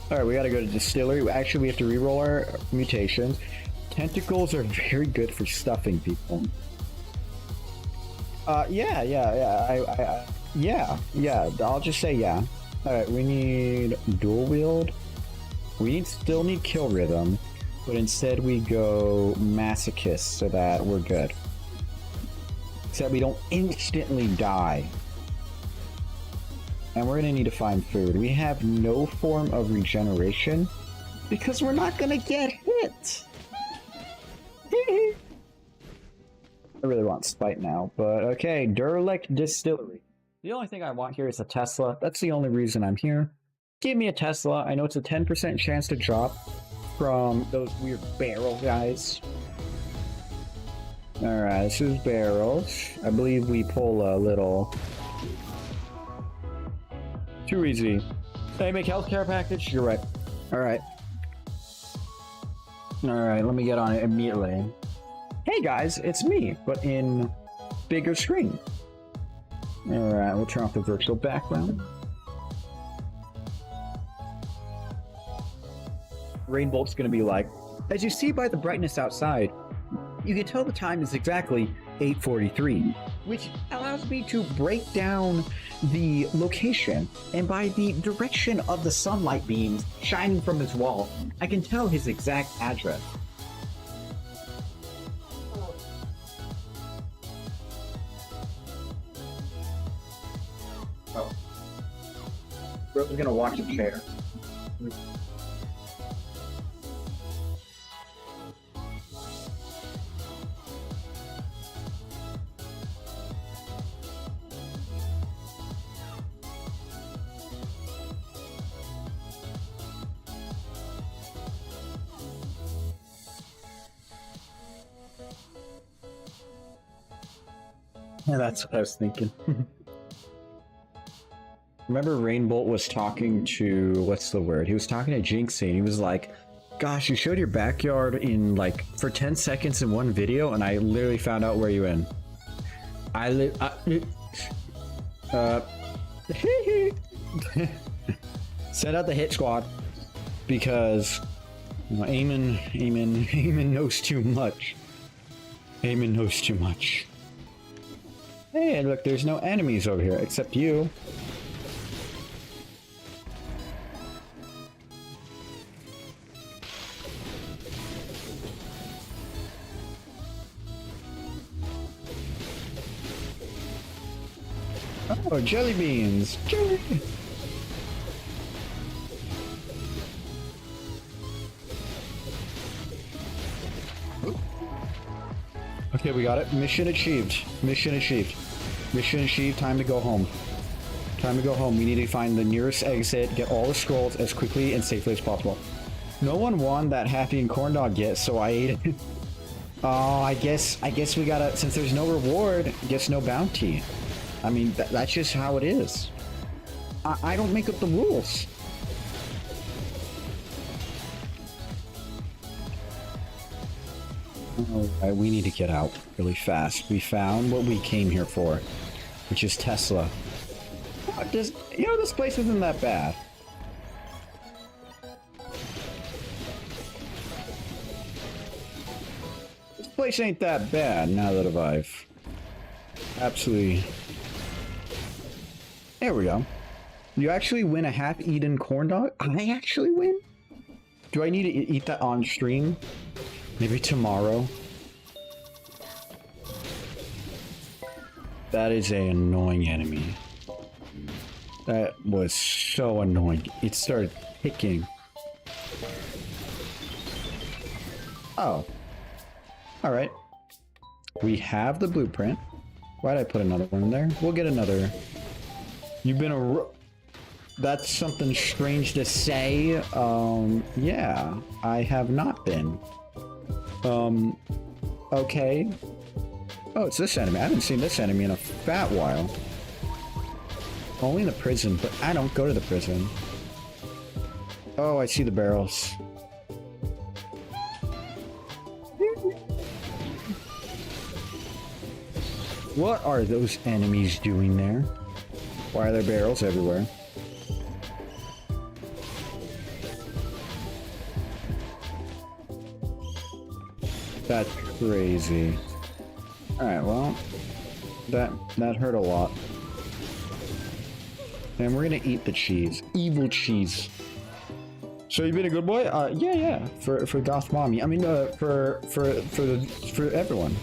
Alright, we gotta go to Distillery. Actually, we have to reroll our mutations. Tentacles are very good for stuffing people. Yeah. I'll just say yeah. Alright, we need dual wield. We still need kill rhythm. But instead we go masochist so that we're good. Except we don't instantly die. And we're gonna need to find food. We have no form of regeneration because we're not gonna get hit. I really want Spite now, but okay, Durlec Distillery. The only thing I want here is a Tesla. That's the only reason I'm here. Give me a Tesla. I know it's a 10% chance to drop from those weird barrel guys. Alright, this is barrels. I believe we pull a little... Too easy. Hey, make healthcare package? You're right. Alright. Alright, let me get on it immediately. Hey guys, it's me, but in bigger screen. Alright, we'll turn off the virtual background. Rainbolt's gonna be like, as you see by the brightness outside, you can tell the time is exactly 8:43, which allows me to break down the location, and by the direction of the sunlight beams shining from his wall, I can tell his exact address. Oh. Bro's gonna watch a chair. Yeah, that's what I was thinking. Remember Rainbolt was talking to, what's the word? He was talking to Jinxie and he was like, gosh, you showed your backyard in like, for 10 seconds in one video and I literally found out where you in. Send out the hit squad because you know, Eamon knows too much. Eamon knows too much. Hey, look, there's no enemies over here except you. Oh, jelly beans! Jelly! Okay, we got it. Mission achieved. Mission achieved. Mission achieved. Time to go home. Time to go home. We need to find the nearest exit, get all the scrolls as quickly and safely as possible. No one won that Happy and Corn Dog yet, so I ate it. Oh, I guess we gotta, since there's no reward, I guess no bounty. I mean, that's just how it is. I don't make up the rules. Alright, we need to get out really fast. We found what we came here for, which is Tesla. Just, you know, this place isn't that bad. This place ain't that bad now that I've absolutely... There we go. You actually win a half-eaten corn dog? I actually win? Do I need to eat that on stream? Maybe tomorrow? That is an annoying enemy. That was so annoying. It started picking. Oh. Alright. We have the blueprint. Why'd I put another one in there? We'll get another. You've been a... That's something strange to say. Yeah. I have not been. Okay. Oh, it's this enemy. I haven't seen this enemy in a fat while. Only in the prison, but I don't go to the prison. Oh, I see the barrels. What are those enemies doing there? Why are there barrels everywhere? That's crazy. Alright, well, that hurt a lot. And we're gonna eat the cheese. Evil cheese. So you been a good boy? Yeah. For Goth Mommy. I mean, for everyone.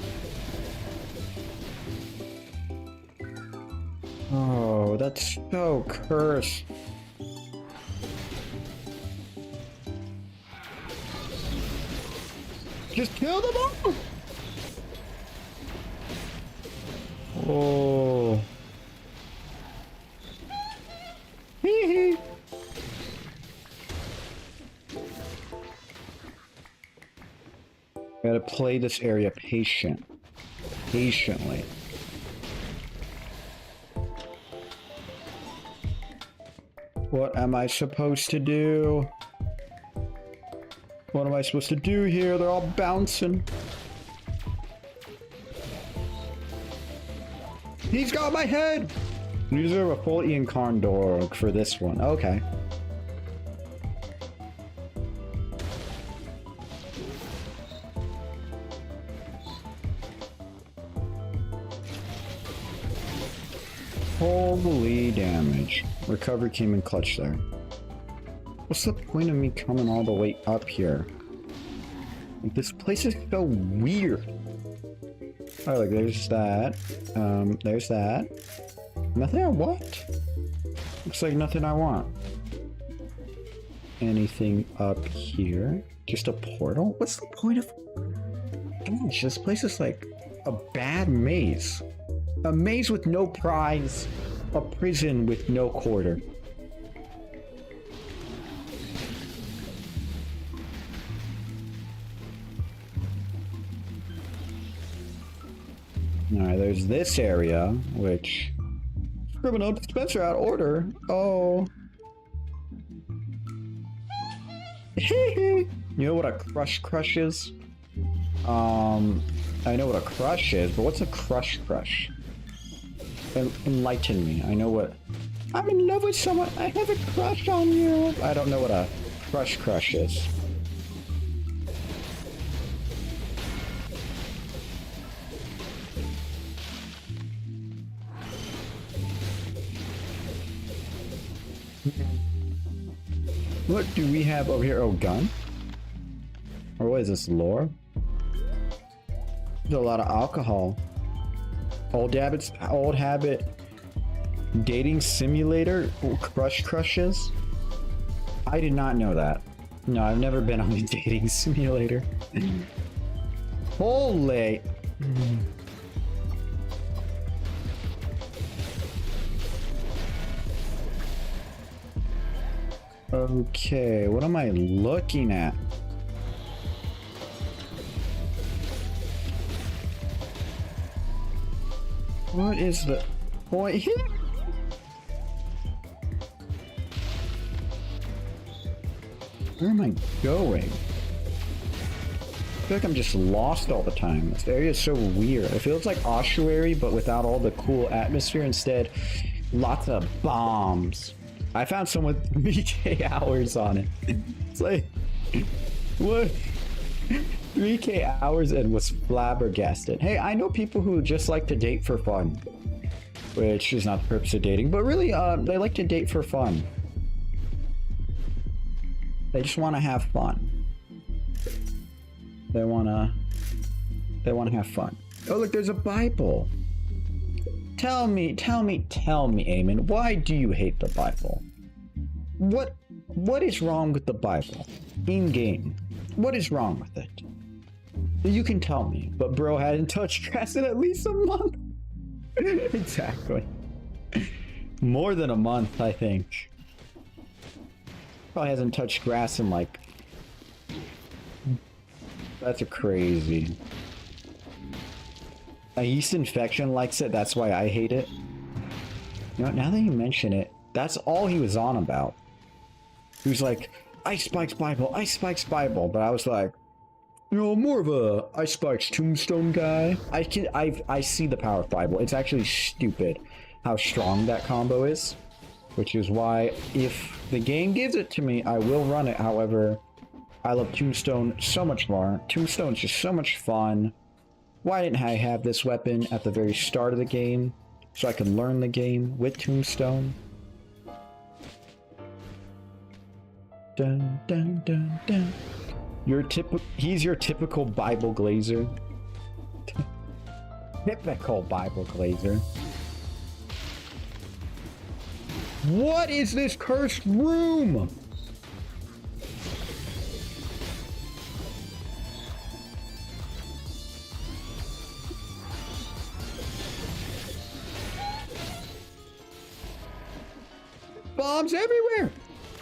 Oh, that's so cursed. Just kill them all! Oh. Hee hee. Gotta play this area patiently. What am I supposed to do? What am I supposed to do here? They're all bouncing. He's got my head! You deserve a full Ian Condor for this one. Okay. Holy damage. Recovery came in clutch there. What's the point of me coming all the way up here? Like, this place is so weird. Oh, look, there's that. There's that. Nothing I want? Looks like nothing I want. Anything up here? Just a portal? What's the point of... Gosh, this place is like a bad maze. A maze with no prize. A prison with no quarter. Alright, there's this area, which... Criminal dispenser out of order. Oh. You know what a crush is? I know what a crush is, but what's a crush? Enlighten me. I know what... I'm in love with someone. I have a crush on you. I don't know what a crush is. What do we have over here? Oh, gun? Or what is this, lore? There's a lot of alcohol. Old habit. Dating simulator? Crushes? I did not know that. No, I've never been on a dating simulator. Holy... Okay, what am I looking at? What is the point here? Where am I going? I feel like I'm just lost all the time. This area is so weird. It feels like ossuary, but without all the cool atmosphere. Instead, lots of bombs. I found some with 3K hours on it. It's like, what? 3K hours and was flabbergasted. Hey, I know people who just like to date for fun. Which is not the purpose of dating, but really, they like to date for fun. They just want to have fun. They want to have fun. Oh, look, there's a Bible. Tell me, Eamon, why do you hate the Bible? What is wrong with the Bible? In game. What is wrong with it? You can tell me, but bro hadn't touched grass in at least a month. Exactly. More than a month, I think. Probably hasn't touched grass in like... That's a crazy... A yeast infection likes it, that's why I hate it. You know, now that you mention it, that's all he was on about. He was like, Ice Spike's Bible, but I was like, you know, more of a Ice Spike's Tombstone guy. I see the power of Bible. It's actually stupid how strong that combo is, which is why if the game gives it to me, I will run it. However, I love Tombstone so much more. Tombstone's just so much fun. Why didn't I have this weapon at the very start of the game so I could learn the game with Tombstone? Dun, dun, dun, dun. He's your typical Bible glazer. Typical Bible glazer. What is this cursed room? Bombs everywhere.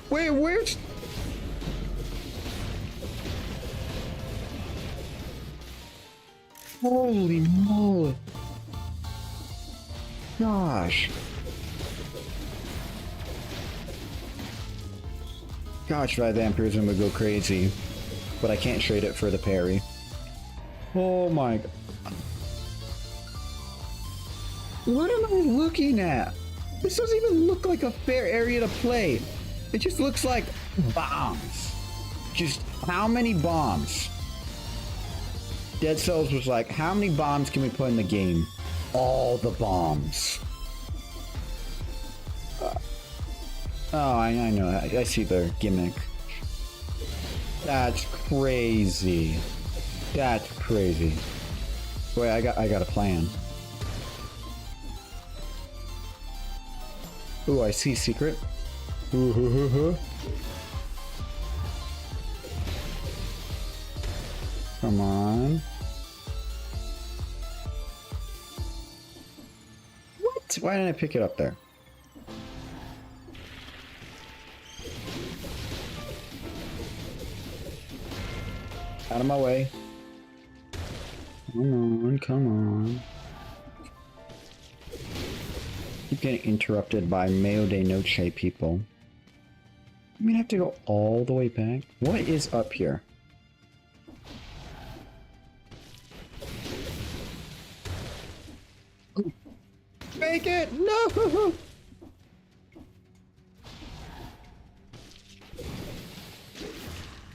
Where's... Holy moly. Gosh. Gosh, that vampirism would go crazy. But I can't trade it for the parry. Oh my god. What am I looking at? This doesn't even look like a fair area to play. It just looks like bombs. Just how many bombs? DeadCells was like, how many bombs can we put in the game? All the bombs. Oh, I know. I see their gimmick. That's crazy. That's crazy. Wait, I got a plan. Ooh, I see secret. Ooh, Come on. What? Why didn't I pick it up there? Out of my way. Come on, come on. Keep getting interrupted by Mayo de Noche people. I'm gonna have to go all the way back. What is up here? Make it! No!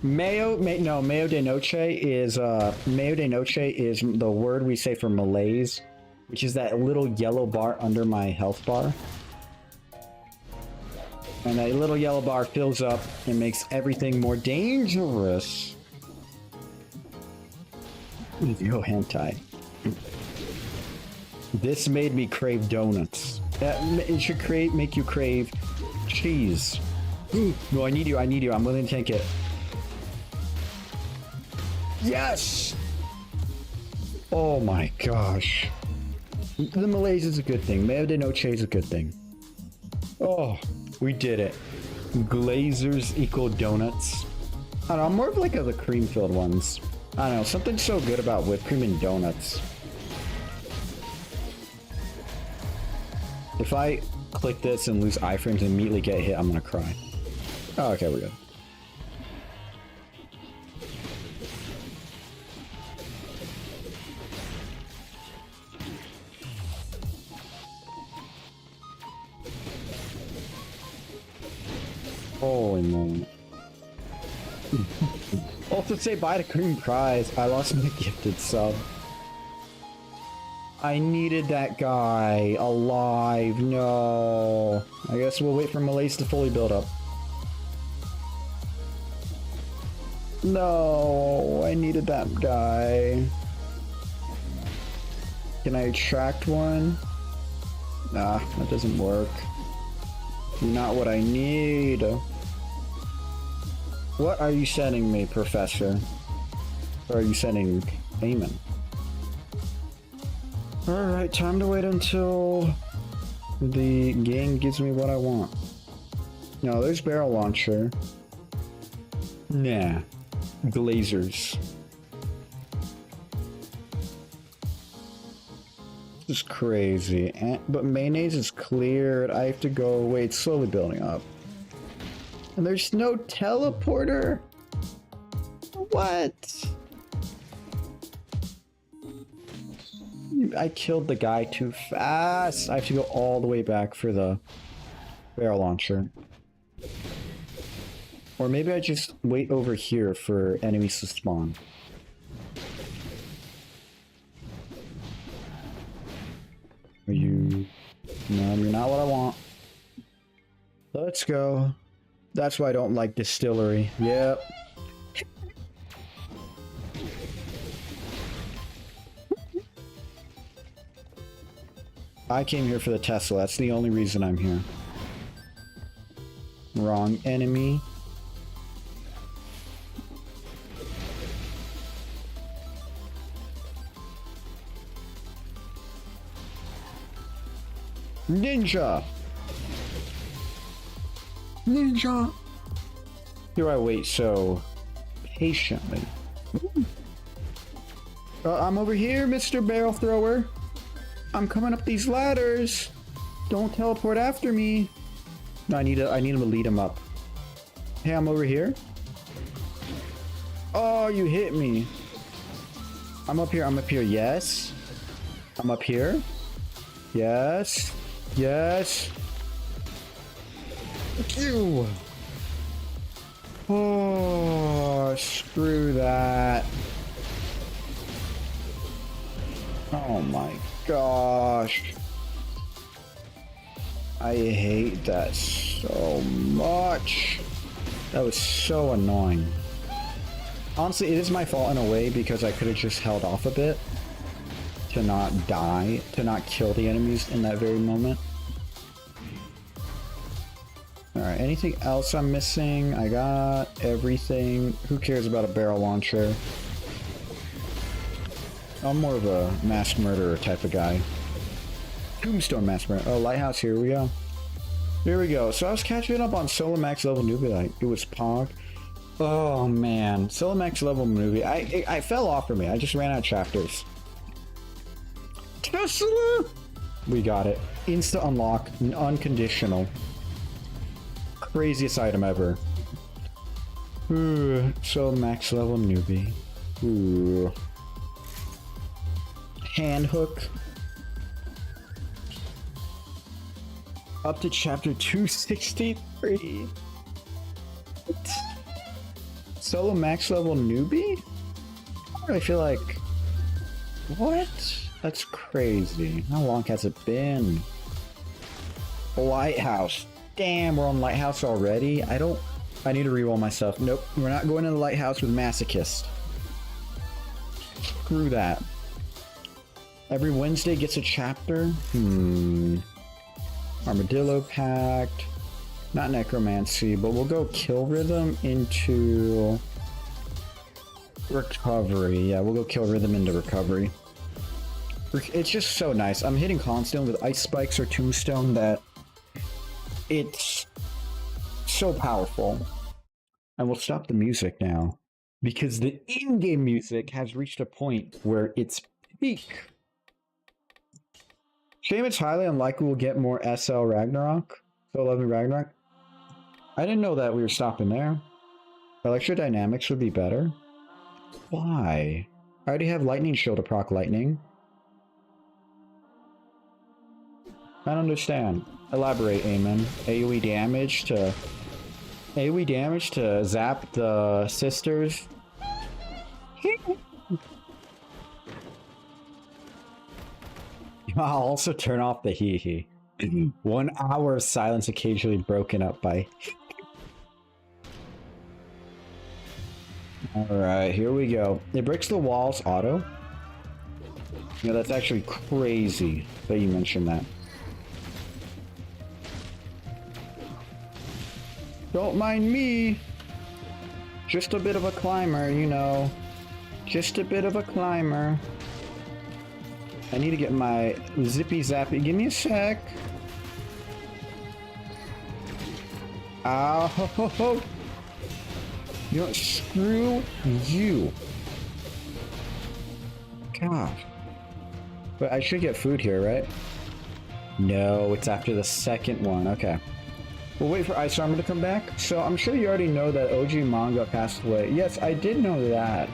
Mayo de Noche is the word we say for malaise, which is that little yellow bar under my health bar. And that little yellow bar fills up and makes everything more dangerous. Yo, hentai. This made me crave donuts. It should make you crave cheese. No, I need you. I'm willing to take it. Yes! Oh my gosh. The malaise is a good thing. Mayo de Noche is a good thing. Oh, we did it. Glazers equal donuts. I don't know, I'm more of like the cream-filled ones. I don't know, something so good about whipped cream and donuts. If I click this and lose iframes and immediately get hit, I'm gonna cry. Oh, okay, we're good. Holy moly. Also say bye to Cream Prize. I lost my gifted sub. I needed that guy alive. No. I guess we'll wait for Malaise to fully build up. No, I needed that guy. Can I attract one? Nah, that doesn't work. Not what I need. What are you sending me, Professor? Or are you sending Eamon? Alright, time to wait until the game gives me what I want. No, there's barrel launcher. Nah. Glazers. This is crazy. But mayonnaise is cleared. I have to go. Wait, it's slowly building up. And there's no teleporter? What? I killed the guy too fast. I have to go all the way back for the barrel launcher. Or maybe I just wait over here for enemies to spawn. Are you... No, you're not what I want. Let's go. That's why I don't like distillery. Yep. I came here for the Tesla. That's the only reason I'm here. Wrong enemy. Ninja! Ninja! Here I wait so patiently. I'm over here, Mr. Barrel Thrower. I'm coming up these ladders. Don't teleport after me. No, I need him to lead him up. Hey, I'm over here. Oh, you hit me. I'm up here. I'm up here. Yes. I'm up here. Yes. Yes. Ew. Oh, screw that. Oh my gosh. I hate that so much. That was so annoying. Honestly, it is my fault in a way because I could have just held off a bit to not die, to not kill the enemies in that very moment. Alright, anything else I'm missing? I got everything. Who cares about a barrel launcher? I'm more of a mass murderer type of guy. Tombstone mass murderer. Oh, lighthouse, here we go. Here we go. So I was catching up on Solo Max level newbie, like it was Pog. Oh man, Solo Max level newbie. I fell off for me. I just ran out of chapters. Tesla! We got it. Insta unlock, unconditional. Craziest item ever. Ooh, Solo Max level newbie. Ooh. Hand hook. Up to chapter 263. What? Solo max level newbie? I feel like... What? That's crazy. How long has it been? Lighthouse. Damn, we're on Lighthouse already? I need to reroll myself. Nope, we're not going to the Lighthouse with Masochist. Screw that. Every Wednesday gets a chapter? Armadillo Pact. Not Necromancy, but we'll go Kill Rhythm into... Recovery. Yeah, we'll go Kill Rhythm into Recovery. It's just so nice. I'm hitting constantly with Ice Spikes or Tombstone that... It's... so powerful. And we'll stop the music now. Because the in-game music has reached a point where it's peak. Shame it's highly unlikely we'll get more SL Ragnarok. So 11 Ragnarok. I didn't know that we were stopping there. Electrodynamics would be better. Why? I already have Lightning Shield to proc Lightning. I don't understand. Elaborate, Amen. AoE damage to zap the sisters. I'll also turn off the hee-hee. 1 hour of silence occasionally broken up by... Alright, here we go. It breaks the walls auto. Yeah, that's actually crazy that you mentioned that. Don't mind me. Just a bit of a climber, you know. Just a bit of a climber. I need to get my zippy zappy. Give me a sec. Ow. Ho, ho, ho. You know what? Screw you. God. But I should get food here, right? No, it's after the second one. Okay. We'll wait for Ice Armor to come back. So I'm sure you already know that OG manga passed away. Yes, I did know that.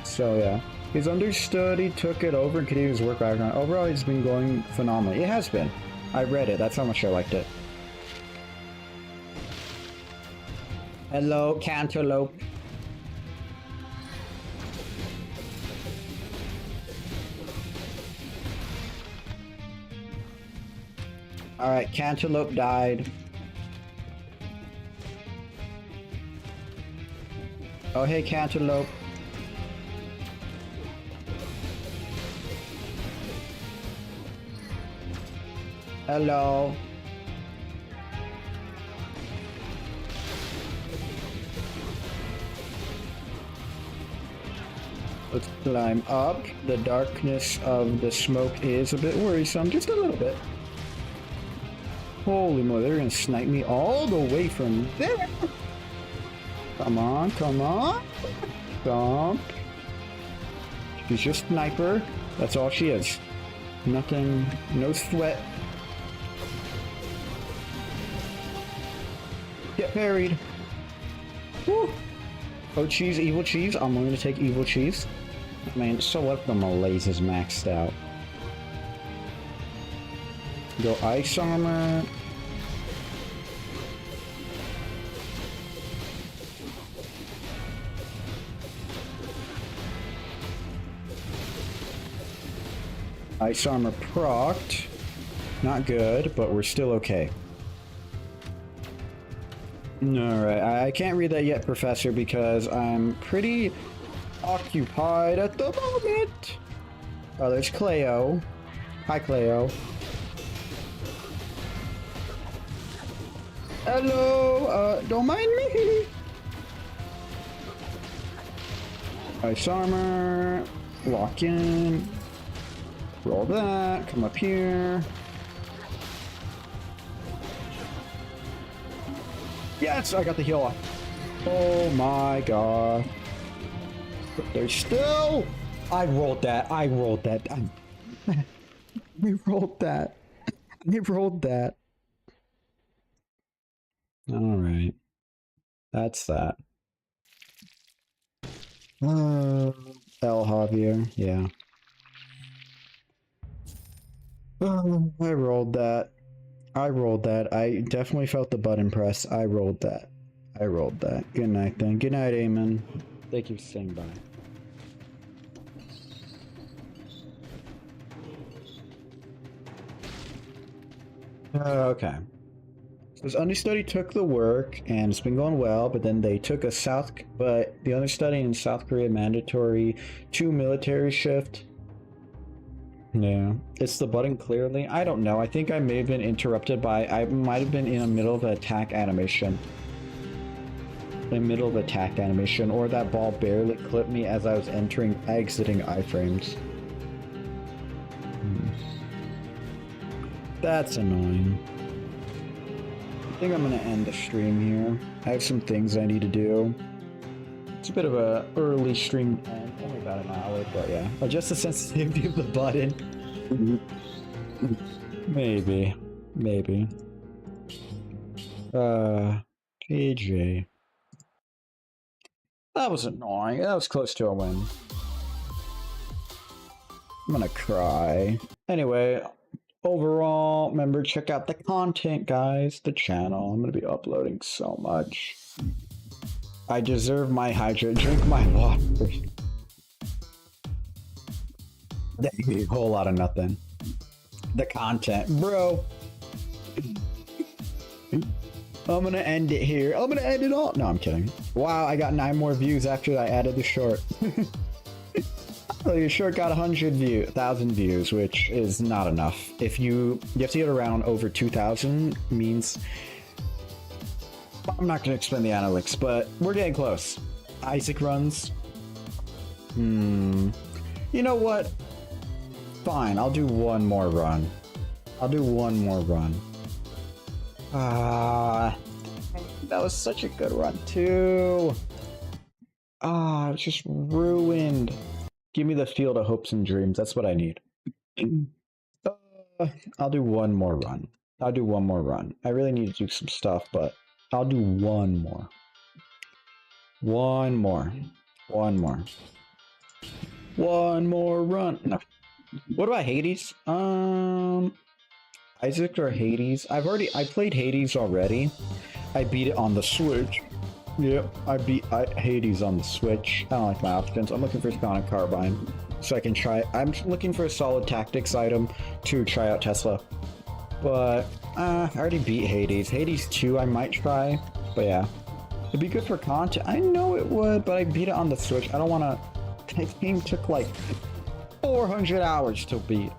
So yeah. He's understood, he took it over and continued his work background. Overall, it's been going phenomenally. It has been. I read it. That's how much I liked it. Hello, Cantaloupe. Alright, Cantaloupe died. Oh, hey, cantaloupe. Hello. Let's climb up. The darkness of the smoke is a bit worrisome, just a little bit. Holy moly, they're gonna snipe me all the way from there. Come on, come on. Stomp. She's just sniper. That's all she is. Nothing, no sweat. Get parried. Woo. Oh, cheese, evil cheese. I'm going to take evil cheese. Man, so what if the malaise is maxed out? Go ice armor. Ice armor procced. Not good, but we're still okay. Alright, I can't read that yet, Professor, because I'm pretty occupied at the moment. Oh, there's Cleo. Hi, Cleo. Hello, don't mind me. Ice armor. Lock in. Roll that. Come up here. Yes, I got the heal off. Oh my god. There's still... I rolled that. I rolled that. I rolled that. I rolled that. Alright. That's that. El Javier. Yeah. I rolled that. I rolled that. I definitely felt the button press. I rolled that. I rolled that. Good night then. Good night, Eamon. Thank you for saying bye. Okay. So this understudy took the work and it's been going well, but then they took a the understudy in South Korea mandatory 2 military shift. Yeah, it's the button clearly. I don't know. I think I may have been interrupted by... I might have been in the middle of an attack animation. In the middle of attack animation, or that ball barely clipped me as I was exiting iframes. That's annoying. I think I'm gonna end the stream here. I have some things I need to do. It's a bit of a early stream end, only about an hour, but yeah. Adjust the sensitivity of the button. Maybe. Maybe. PJ. That was annoying. That was close to a win. I'm gonna cry. Anyway, overall, remember, check out the content, guys. The channel. I'm gonna be uploading so much. I deserve my hydrate. Drink my water. A whole lot of nothing. The content, bro. I'm gonna end it here. I'm gonna end it all. No, I'm kidding. Wow, I got 9 more views after I added the short. So your short got 1,000 views, which is not enough. If you have to get around over 2,000, means... I'm not going to explain the analytics, but we're getting close. Isaac runs. You know what? Fine, I'll do one more run. I'll do one more run. That was such a good run, too. It's just ruined. Give me the field of hopes and dreams. That's what I need. I'll do one more run. I'll do one more run. I really need to do some stuff, but I'll do one more. One more. One more. One more run. No. What about Hades? Isaac or Hades? I played Hades already. I beat it on the Switch. Yep, I beat Hades on the Switch. I don't like my options. I'm looking for Sonic Carbine so I can try. I'm looking for a solid tactics item to try out Tesla. But I already beat Hades. Hades 2 I might try, but yeah. It'd be good for content. I know it would, but I beat it on the Switch. I don't want to... That game took like 400 hours to beat.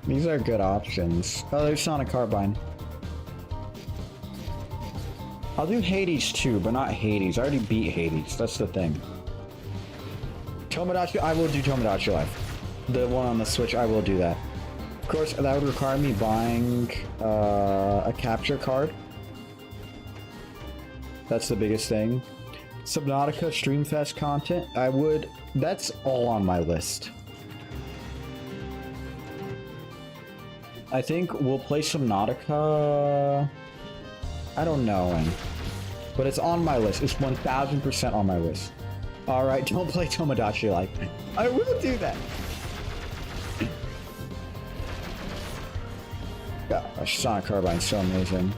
These are good options. Oh, there's Sonic Carbine. I'll do Hades too, but not Hades. I already beat Hades. That's the thing. Tomodachi, I will do Tomodachi Life. The one on the Switch, I will do that. Of course, that would require me buying a capture card. That's the biggest thing. Subnautica Streamfest content, I would... That's all on my list. I think we'll play Subnautica... I don't know, but it's on my list. It's 1000% on my list. Alright, don't play Tomodachi Life. I will do that! Gosh, Sonic Carbine's so amazing.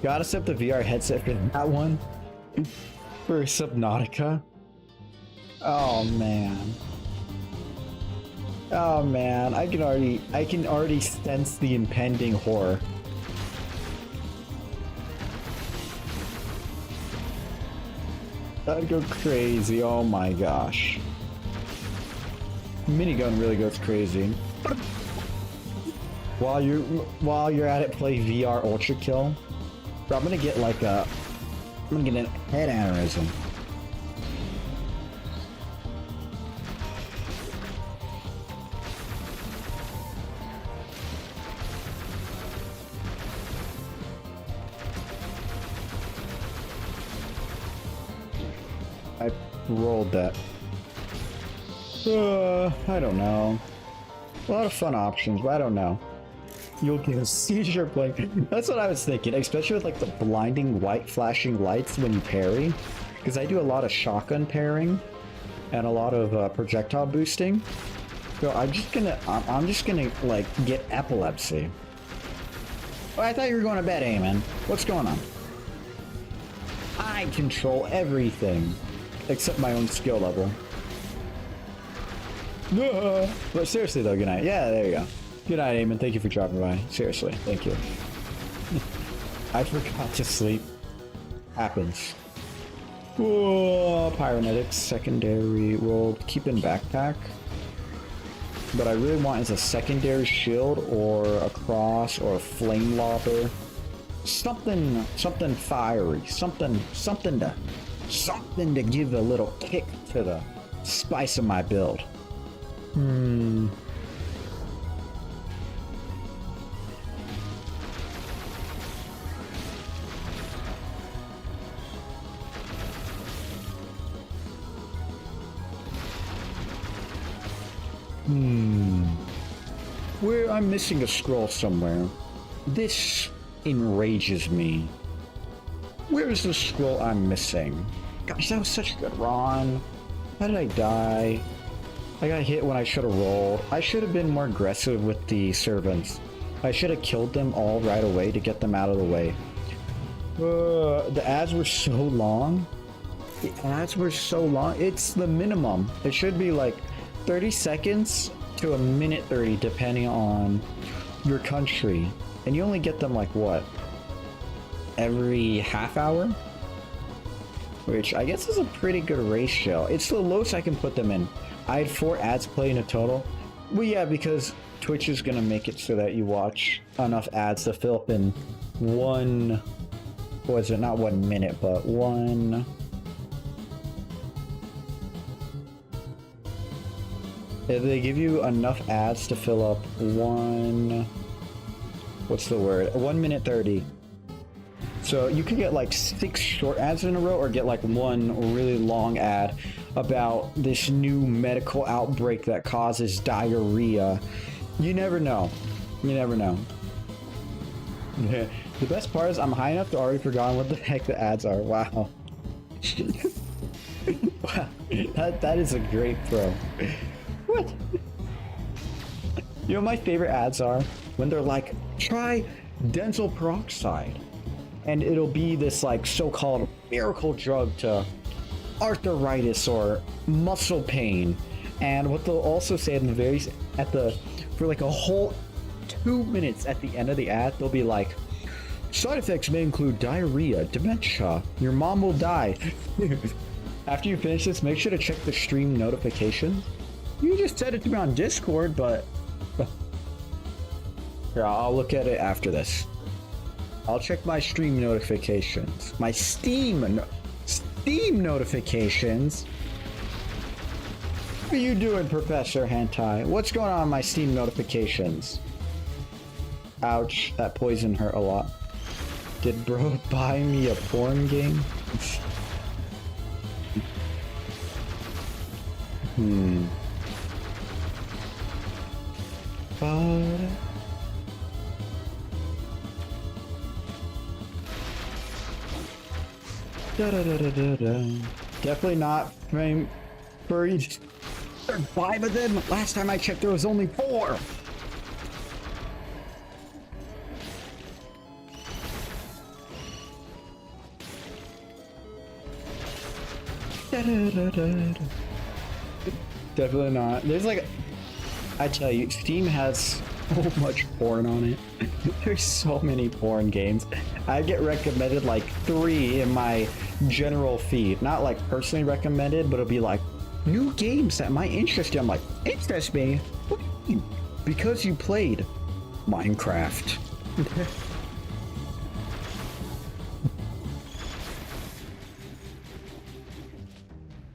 Gotta set the VR headset for that one. For Subnautica. Oh man. Oh man, I can already sense the impending horror. That'd go crazy, oh my gosh. Minigun really goes crazy. While you're at it, play VR Ultra Kill. Bro, I'm gonna get like I'm gonna get a head aneurysm. I rolled that. I don't know. A lot of fun options, but I don't know. You'll get a seizure playing. That's what I was thinking, especially with like the blinding white flashing lights when you parry. Because I do a lot of shotgun parrying and a lot of projectile boosting. So I'm just gonna like get epilepsy. Oh, I thought you were going to bed, Eamon. What's going on? I control everything except my own skill level. No. But seriously though, good night. Yeah, there you go. Good night, Eamon. Thank you for dropping by. Seriously, thank you. I forgot to sleep. Happens. Whoa, Pyronetics, secondary. We'll keep in backpack. But I really want is a secondary shield or a cross or a flame lobber. Something fiery. Something to give a little kick to the spice of my build. Where I'm missing a scroll somewhere. This enrages me. Where is the scroll I'm missing? Gosh, that was such a good run. How did I die? I got hit when I should have rolled. I should have been more aggressive with the servants. I should have killed them all right away to get them out of the way. The ads were so long. The ads were so long. It's the minimum. It should be like 30 seconds to a minute 30 depending on your country. And you only get them like what? Every half hour? Which I guess is a pretty good ratio. It's the lowest I can put them in. I had 4 ads play in a total. Well, yeah, because Twitch is gonna make it so that you watch enough ads to fill up in one... What was it? Not 1 minute, but one... They give you enough ads to fill up one... What's the word? 1 minute 30. So you could get like 6 short ads in a row or get like one really long ad about this new medical outbreak that causes diarrhea. You never know. You never know. The best part is I'm high enough to already forgotten what the heck the ads are. Wow. Wow. That is a great throw. What? You know what my favorite ads are? When they're like, try dental peroxide. And it'll be this like so-called miracle drug to arthritis or muscle pain. And what they'll also say in the for like a whole 2 minutes at the end of the ad, they'll be like, Side effects may include diarrhea, dementia. Your mom will die. After you finish this, make sure to check the stream notifications. You just said it to me on Discord, but... Here, I'll look at it after this. I'll check my stream notifications. My Steam notifications? What are you doing, Professor Hentai? What's going on in my Steam notifications? Ouch, that poison hurt a lot. Did bro buy me a porn game? Definitely not frame furry. There are 5 of them. Last time I checked, there was only 4. Definitely not. There's like, I tell you, Steam has so much porn on it. There's so many porn games. I get recommended like 3 in my general feed. Not like personally recommended, but it'll be like new games that might interest you. I'm like, interest me? What do you mean? Because you played Minecraft.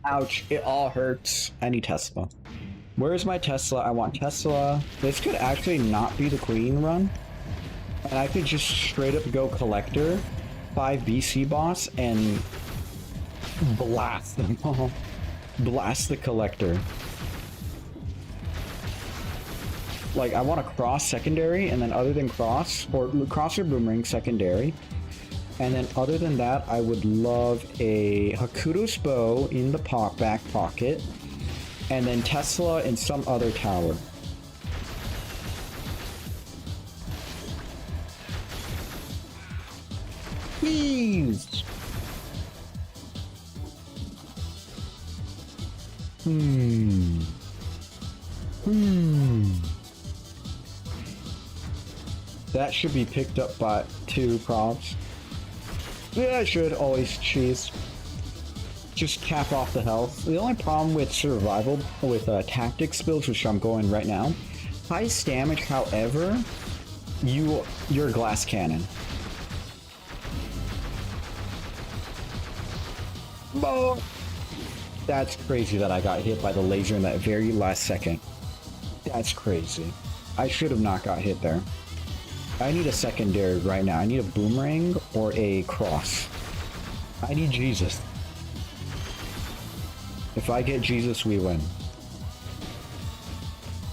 Ouch, it all hurts. I need Tesla. Where's my Tesla? I want Tesla. This could actually not be the Queen run. And I could just straight up go collector, 5 BC boss, and blast them all. Blast the collector. Like, I want a cross secondary, and then other than cross, or cross or boomerang secondary. And then other than that, I would love a Hakuto's bow in the back pocket. And then Tesla in some other tower. Please! That should be picked up by 2 props. Yeah, I should always cheese. Just cap off the health. The only problem with survival, with tactics builds, which I'm going right now, highest damage, however, you're a glass cannon. Boom! That's crazy that I got hit by the laser in that very last second. That's crazy. I should have not got hit there. I need a secondary right now. I need a boomerang or a cross. I need Jesus. If I get Jesus, we win.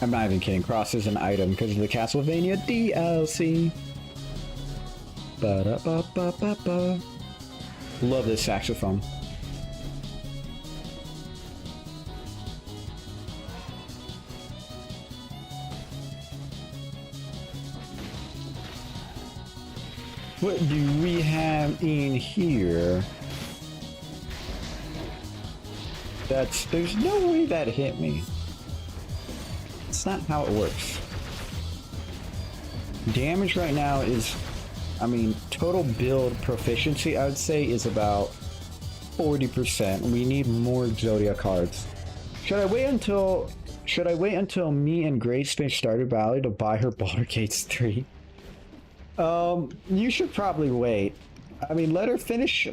I'm not even kidding. Cross is an item because of the Castlevania DLC. Ba-da-ba-ba-ba-ba. Love this saxophone. What do we have in here? There's no way that hit me. It's not how it works. Damage right now is, I mean, total build proficiency, I would say, is about 40%. We need more Zodiac cards. Should I wait until me and Grace finish Stardew Valley to buy her Baldur's Gate 3? You should probably wait. I mean, let her finish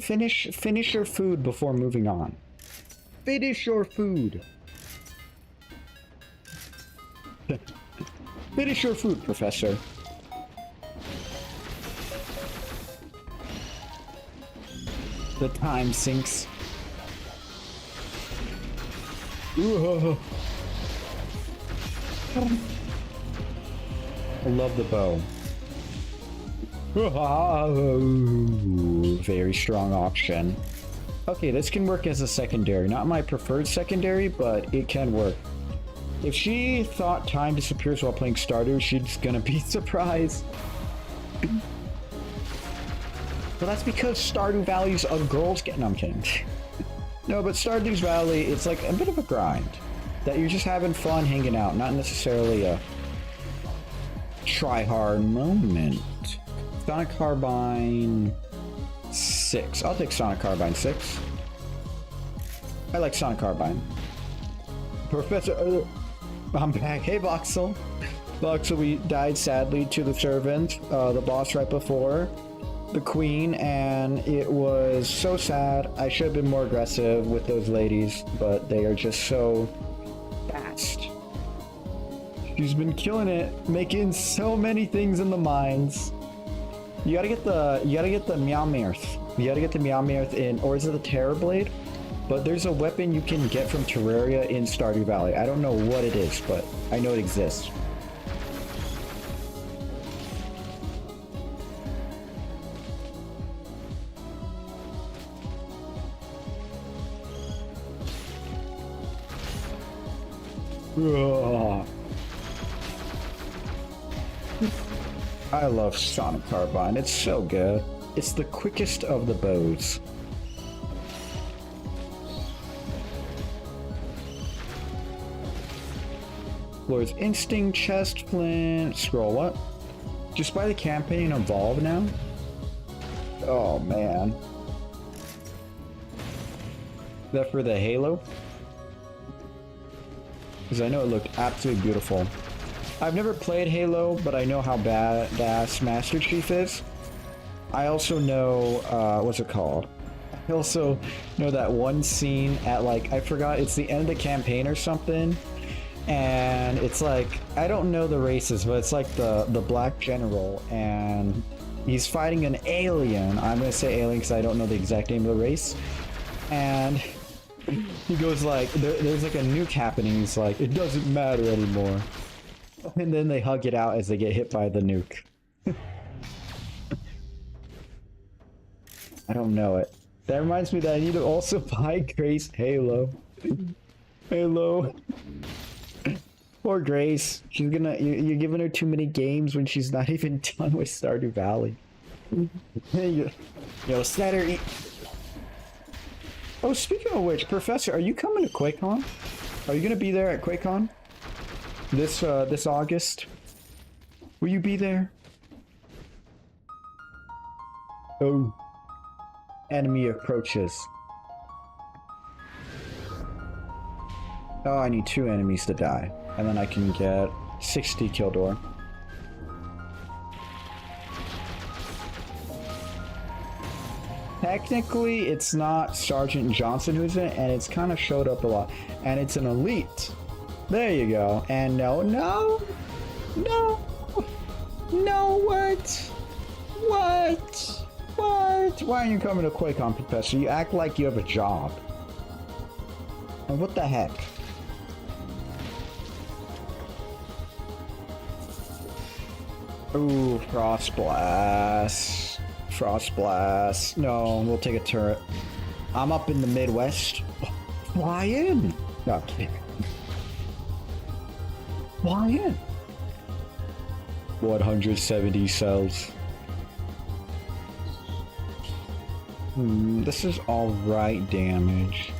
her food before moving on. Finish your food. Finish your food, Professor. The time sinks. Ooh. I love the bow. Very strong option. Okay, this can work as a secondary. Not my preferred secondary, but it can work. If she thought time disappears while playing Stardew, she's gonna be surprised. Well, that's because Stardew Valley's a girls get. No, I'm kidding. No, but Stardew Valley, it's like a bit of a grind. That you're just having fun hanging out, not necessarily a try-hard moment. Sonic Carbine 6. I'll take Sonic Carbine 6. I like Sonic Carbine. Professor, I'm back. Hey, Voxel. Voxel, we died sadly to the servant, the boss right before the queen, and it was so sad. I should have been more aggressive with those ladies, but they are just so fast. She's been killing it, making so many things in the mines. You gotta get the Meowmirth. You gotta get the Meowmirth in, or is it the Terror Blade? But there's a weapon you can get from Terraria in Stardew Valley. I don't know what it is, but I know it exists. Ugh. I love Sonic Carbine. It's so good. It's the quickest of the bows. Lord's Instinct, Chest Flint, Scroll, what? Just buy the campaign and evolve now? Oh man. Is that for the Halo? Because I know it looked absolutely beautiful. I've never played Halo, but I know how badass Master Chief is. I also know, what's it called? I also know that one scene at, like, I forgot, it's the end of the campaign or something. And it's like, I don't know the races, but it's like the Black General, and he's fighting an alien. I'm gonna say alien because I don't know the exact name of the race. And he goes like, there's like a nuke happening. He's like, it doesn't matter anymore. And then they hug it out as they get hit by the nuke. I don't know it. That reminds me that I need to also buy Grace Halo. Halo. Poor Grace. She's gonna, you're giving her too many games when she's not even done with Stardew Valley. Yo, set her. Oh, speaking of which, Professor, are you coming to QuakeCon? Are you gonna be there at QuakeCon? This August? Will you be there? Oh. Enemy approaches. Oh, I need 2 enemies to die. And then I can get 60 kill door. Technically, it's not Sergeant Johnson who's in it, and it's kind of showed up a lot. And it's an elite. There you go. And no, what? Why are you coming to QuakeCon, Professor? You act like you have a job. And what the heck? Ooh, Frost Blast. Frost Blast. No, we'll take a turret. I'm up in the Midwest. Fly in. No, I'm kidding. Fly in. 170 cells. This is alright damage.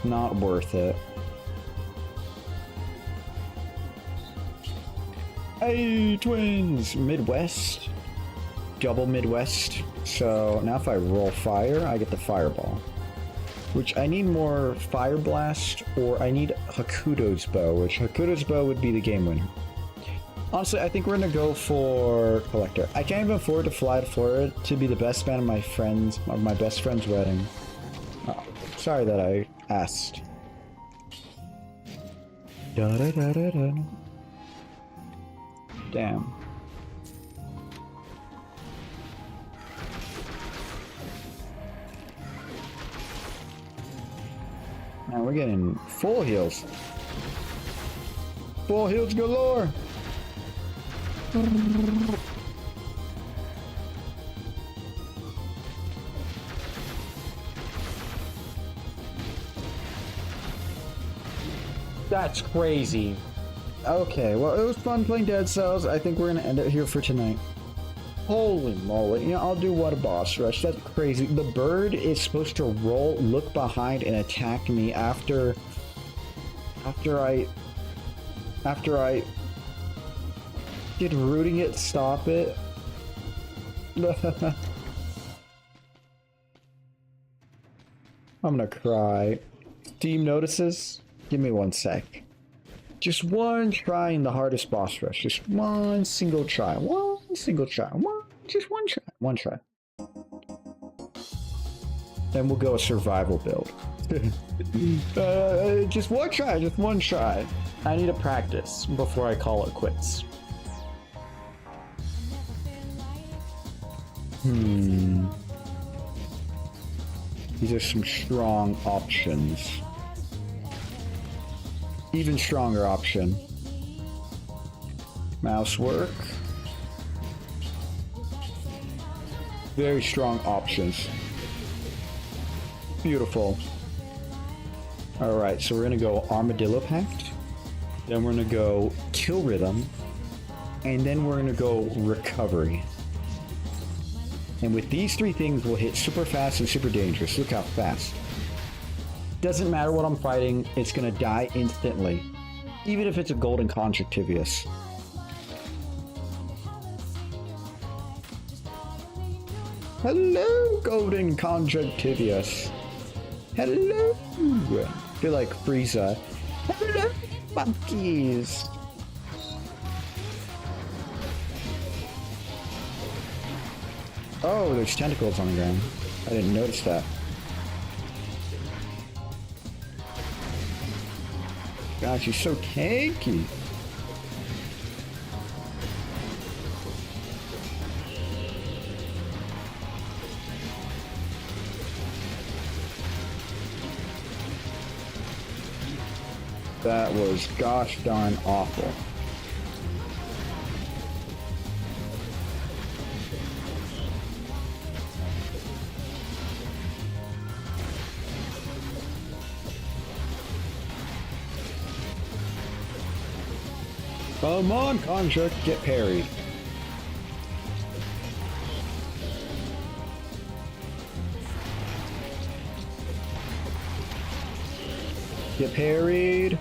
Not worth it. Hey, twins! Midwest. Double Midwest. So now if I roll fire, I get the fireball. Which I need more Fire Blast, or I need Hakuto's Bow, which Hakuto's Bow would be the game winner. Honestly, I think we're gonna go for Collector. I can't even afford to fly to Florida to be the best man of my best friend's wedding. Oh, sorry that I asked. Da da da da da. Damn. Now we're getting full heals. Full heals galore. That's crazy. Okay, well, it was fun playing DeadCells. I think we're gonna end it here for tonight. Holy moly. You know, I'll do what a boss rush. That's crazy. The bird is supposed to roll, look behind, and attack me after Did rooting it stop it? I'm gonna cry. Steam notices? Give me 1 sec. Just one try in the hardest boss rush. Just one single try. One single try. Just one try. One try. Then we'll go a survival build. Just one try. Just one try. I need to practice before I call it quits. These are some strong options. Even stronger option. Mouse work. Very strong options. Beautiful. Alright, so we're gonna go Armadillo Pact. Then we're gonna go Kill Rhythm. And then we're gonna go Recovery. And with these 3 things, we'll hit super fast and super dangerous. Look how fast. Doesn't matter what I'm fighting, it's gonna die instantly. Even if it's a golden conjunctivius. Hello, golden conjunctivius. Hello. I feel like Frieza. Hello, monkeys. Oh, there's tentacles on the ground. I didn't notice that. God, she's so tanky. That was gosh darn awful. Come on, Construct, get parried. Get parried.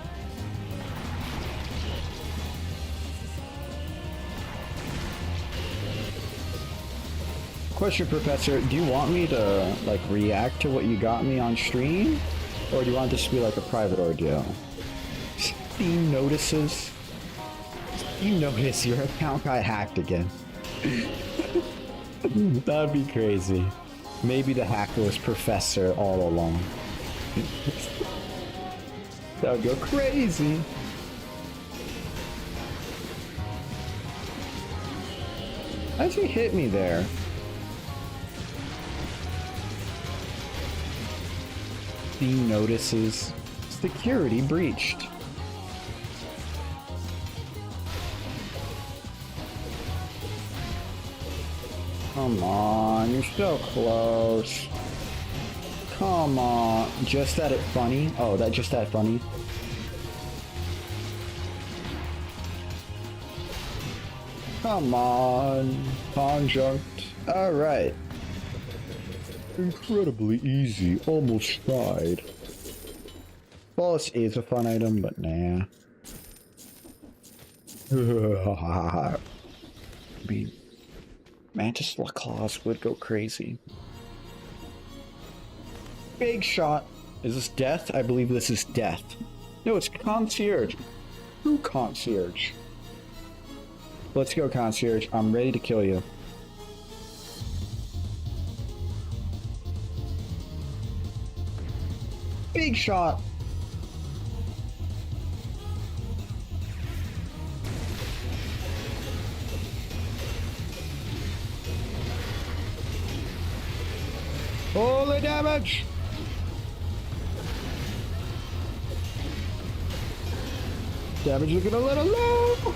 Question, Professor, do you want me to, like, react to what you got me on stream? Or do you want this to be like a private ordeal? Steam notices. You notice your account got hacked again. That'd be crazy. Maybe the hacker was Professor all along. That would go crazy. How'd you hit me there? Steam notices. Security breached. Come on, you're so close. Come on. Just that it funny? Oh, that just that funny? Come on. Conjunct. Alright. Incredibly easy. Almost tried. Boss is a fun item, but nah. I mean, Mantis Claws would go crazy. Big shot. Is this death? I believe this is death. No, it's concierge. Who concierge? Let's go, concierge. I'm ready to kill you. Big shot. Holy damage! Damage looking a little low.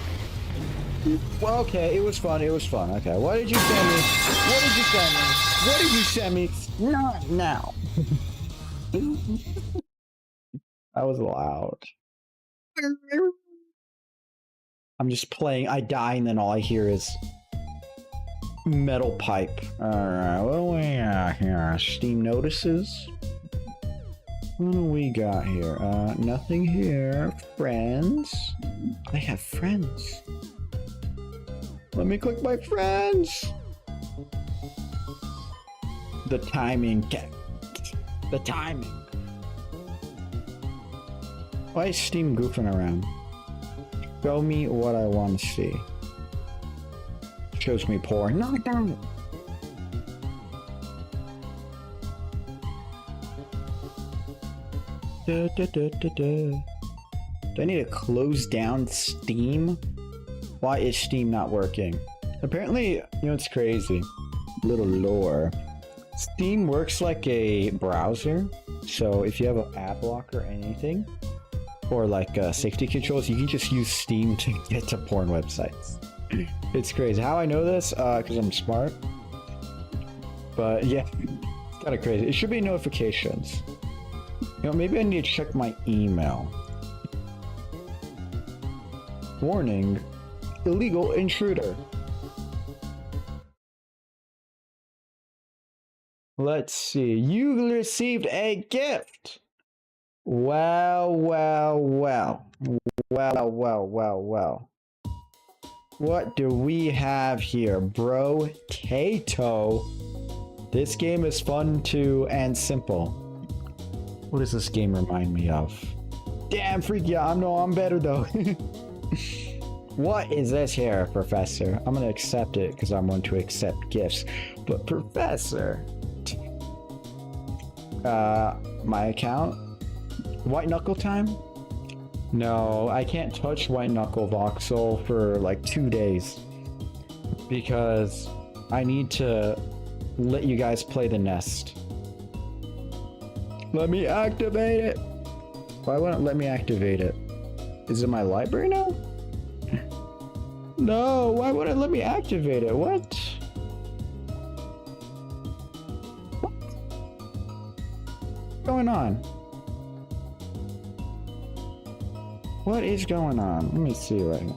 Well, okay, it was fun. It was fun. Okay, what did you send me? What did you send me? What did you send me? Not now. That was loud. I'm just playing. I die, and then all I hear is metal pipe. Alright, what do we got here? Steam notices? What do we got here? Nothing here. Friends? I have friends. Let me click my friends. The timing. The timing. Why is Steam goofing around? Show me what I want to see. Shows me porn. No, it don't. Do I need to close down Steam? Why is Steam not working? Apparently, you know, it's crazy. Little lore. Steam works like a browser. So if you have an ad block or anything, or like safety controls, you can just use Steam to get to porn websites. It's crazy. How I know this? Because I'm smart. But yeah, it's kind of crazy. It should be notifications. You know, maybe I need to check my email. Warning, illegal intruder. Let's see. You received a gift. Well. What do we have here? Bro Tato. This game is fun too and simple. What does this game remind me of? Damn, freak, yeah, I'm better though. What is this here, Professor? I'm gonna accept it because I'm going to accept gifts. But Professor, my account? White Knuckle time? No, I can't touch White Knuckle Voxel for like 2 days because I need to let you guys play the nest. Let me activate it. Why wouldn't it let me activate it? Is it my library now? No, why wouldn't it let me activate it? What? What's going on? What is going on? Let me see right now.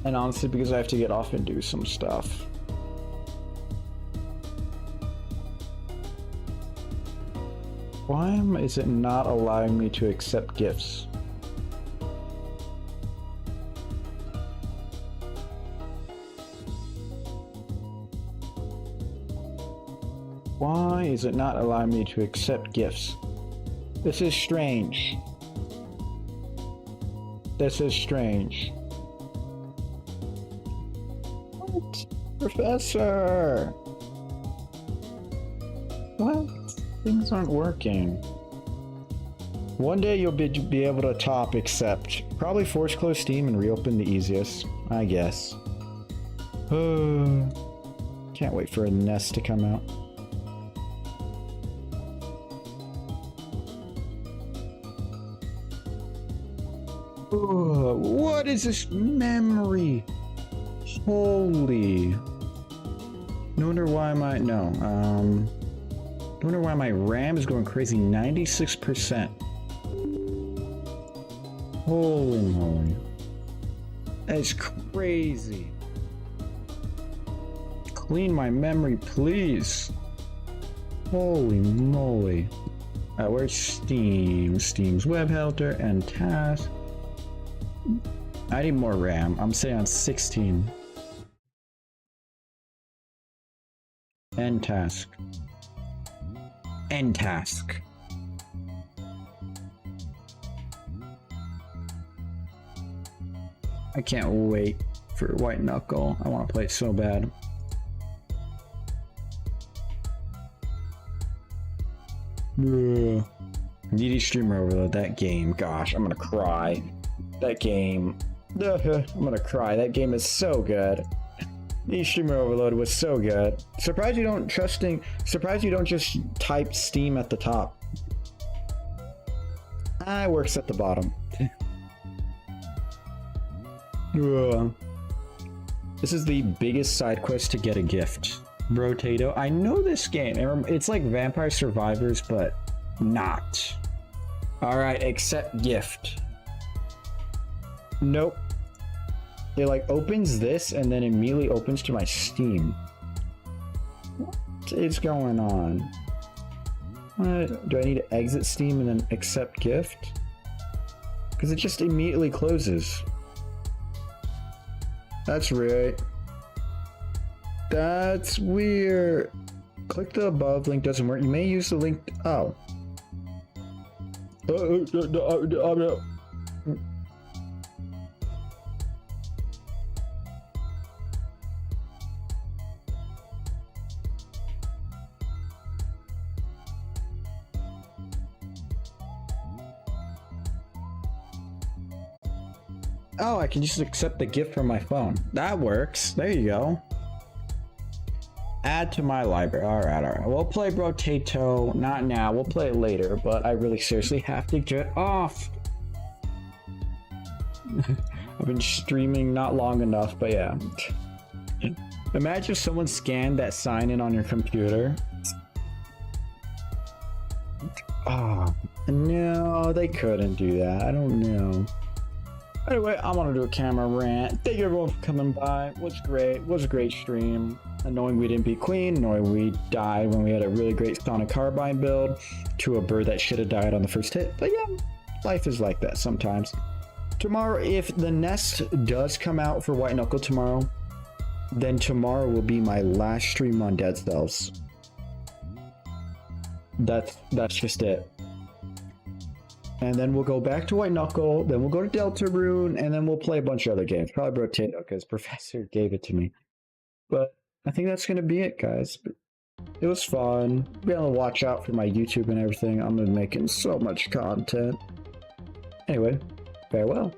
And honestly, because I have to get off and do some stuff. Why is it not allowing me to accept gifts? Why is it not allowing me to accept gifts? This is strange. This is strange. What? Professor! What? Things aren't working. One day you'll be able to top accept. Probably force close Steam and reopen the easiest, I guess. Can't wait for a nest to come out. What is this memory? Holy. No wonder why no wonder why my RAM is going crazy. 96%. Holy moly. That's crazy. Clean my memory, please. Holy moly. Where's Steam? Steam's web helper and task. I need more RAM. I'm sitting on 16. End task. End task. I can't wait for White Knuckle. I want to play it so bad. Needy Streamer Overload, that game. Gosh, I'm gonna cry. That game. I'm gonna cry. That game is so good. Needy Streamer Overload was so good. Surprised you don't just type Steam at the top. It works at the bottom. This is the biggest side quest to get a gift. Rotato. I know this game. It's like Vampire Survivors, but not. Alright, accept gift. Nope. It like opens this and then immediately opens to my Steam. What is going on? What? Do I need to exit Steam and then accept gift? Because it just immediately closes. That's right. That's weird. Click the above link, doesn't work. You may use the link. Oh. Oh, I can just accept the gift from my phone. That works. There you go. Add to my library. All right. We'll play Brotato. Not now. We'll play it later, but I really seriously have to get off. I've been streaming not long enough, but yeah. Imagine if someone scanned that sign in on your computer. Oh, no, they couldn't do that. I don't know. Anyway, I want to do a camera rant. Thank you everyone for coming by. Was great. Was a great stream. And knowing we didn't beat Queen, knowing we died when we had a really great Sonic Carbine build to a bird that should have died on the first hit. But yeah, life is like that sometimes. Tomorrow, if the nest does come out for White Knuckle tomorrow, then tomorrow will be my last stream on DeadCells. That's just it. And then we'll go back to White Knuckle, then we'll go to Deltarune, and then we'll play a bunch of other games. Probably Brotato, because Professor gave it to me. But I think that's going to be it, guys. But it was fun. Be able to watch out for my YouTube and everything. I'm going to be making so much content. Anyway, farewell.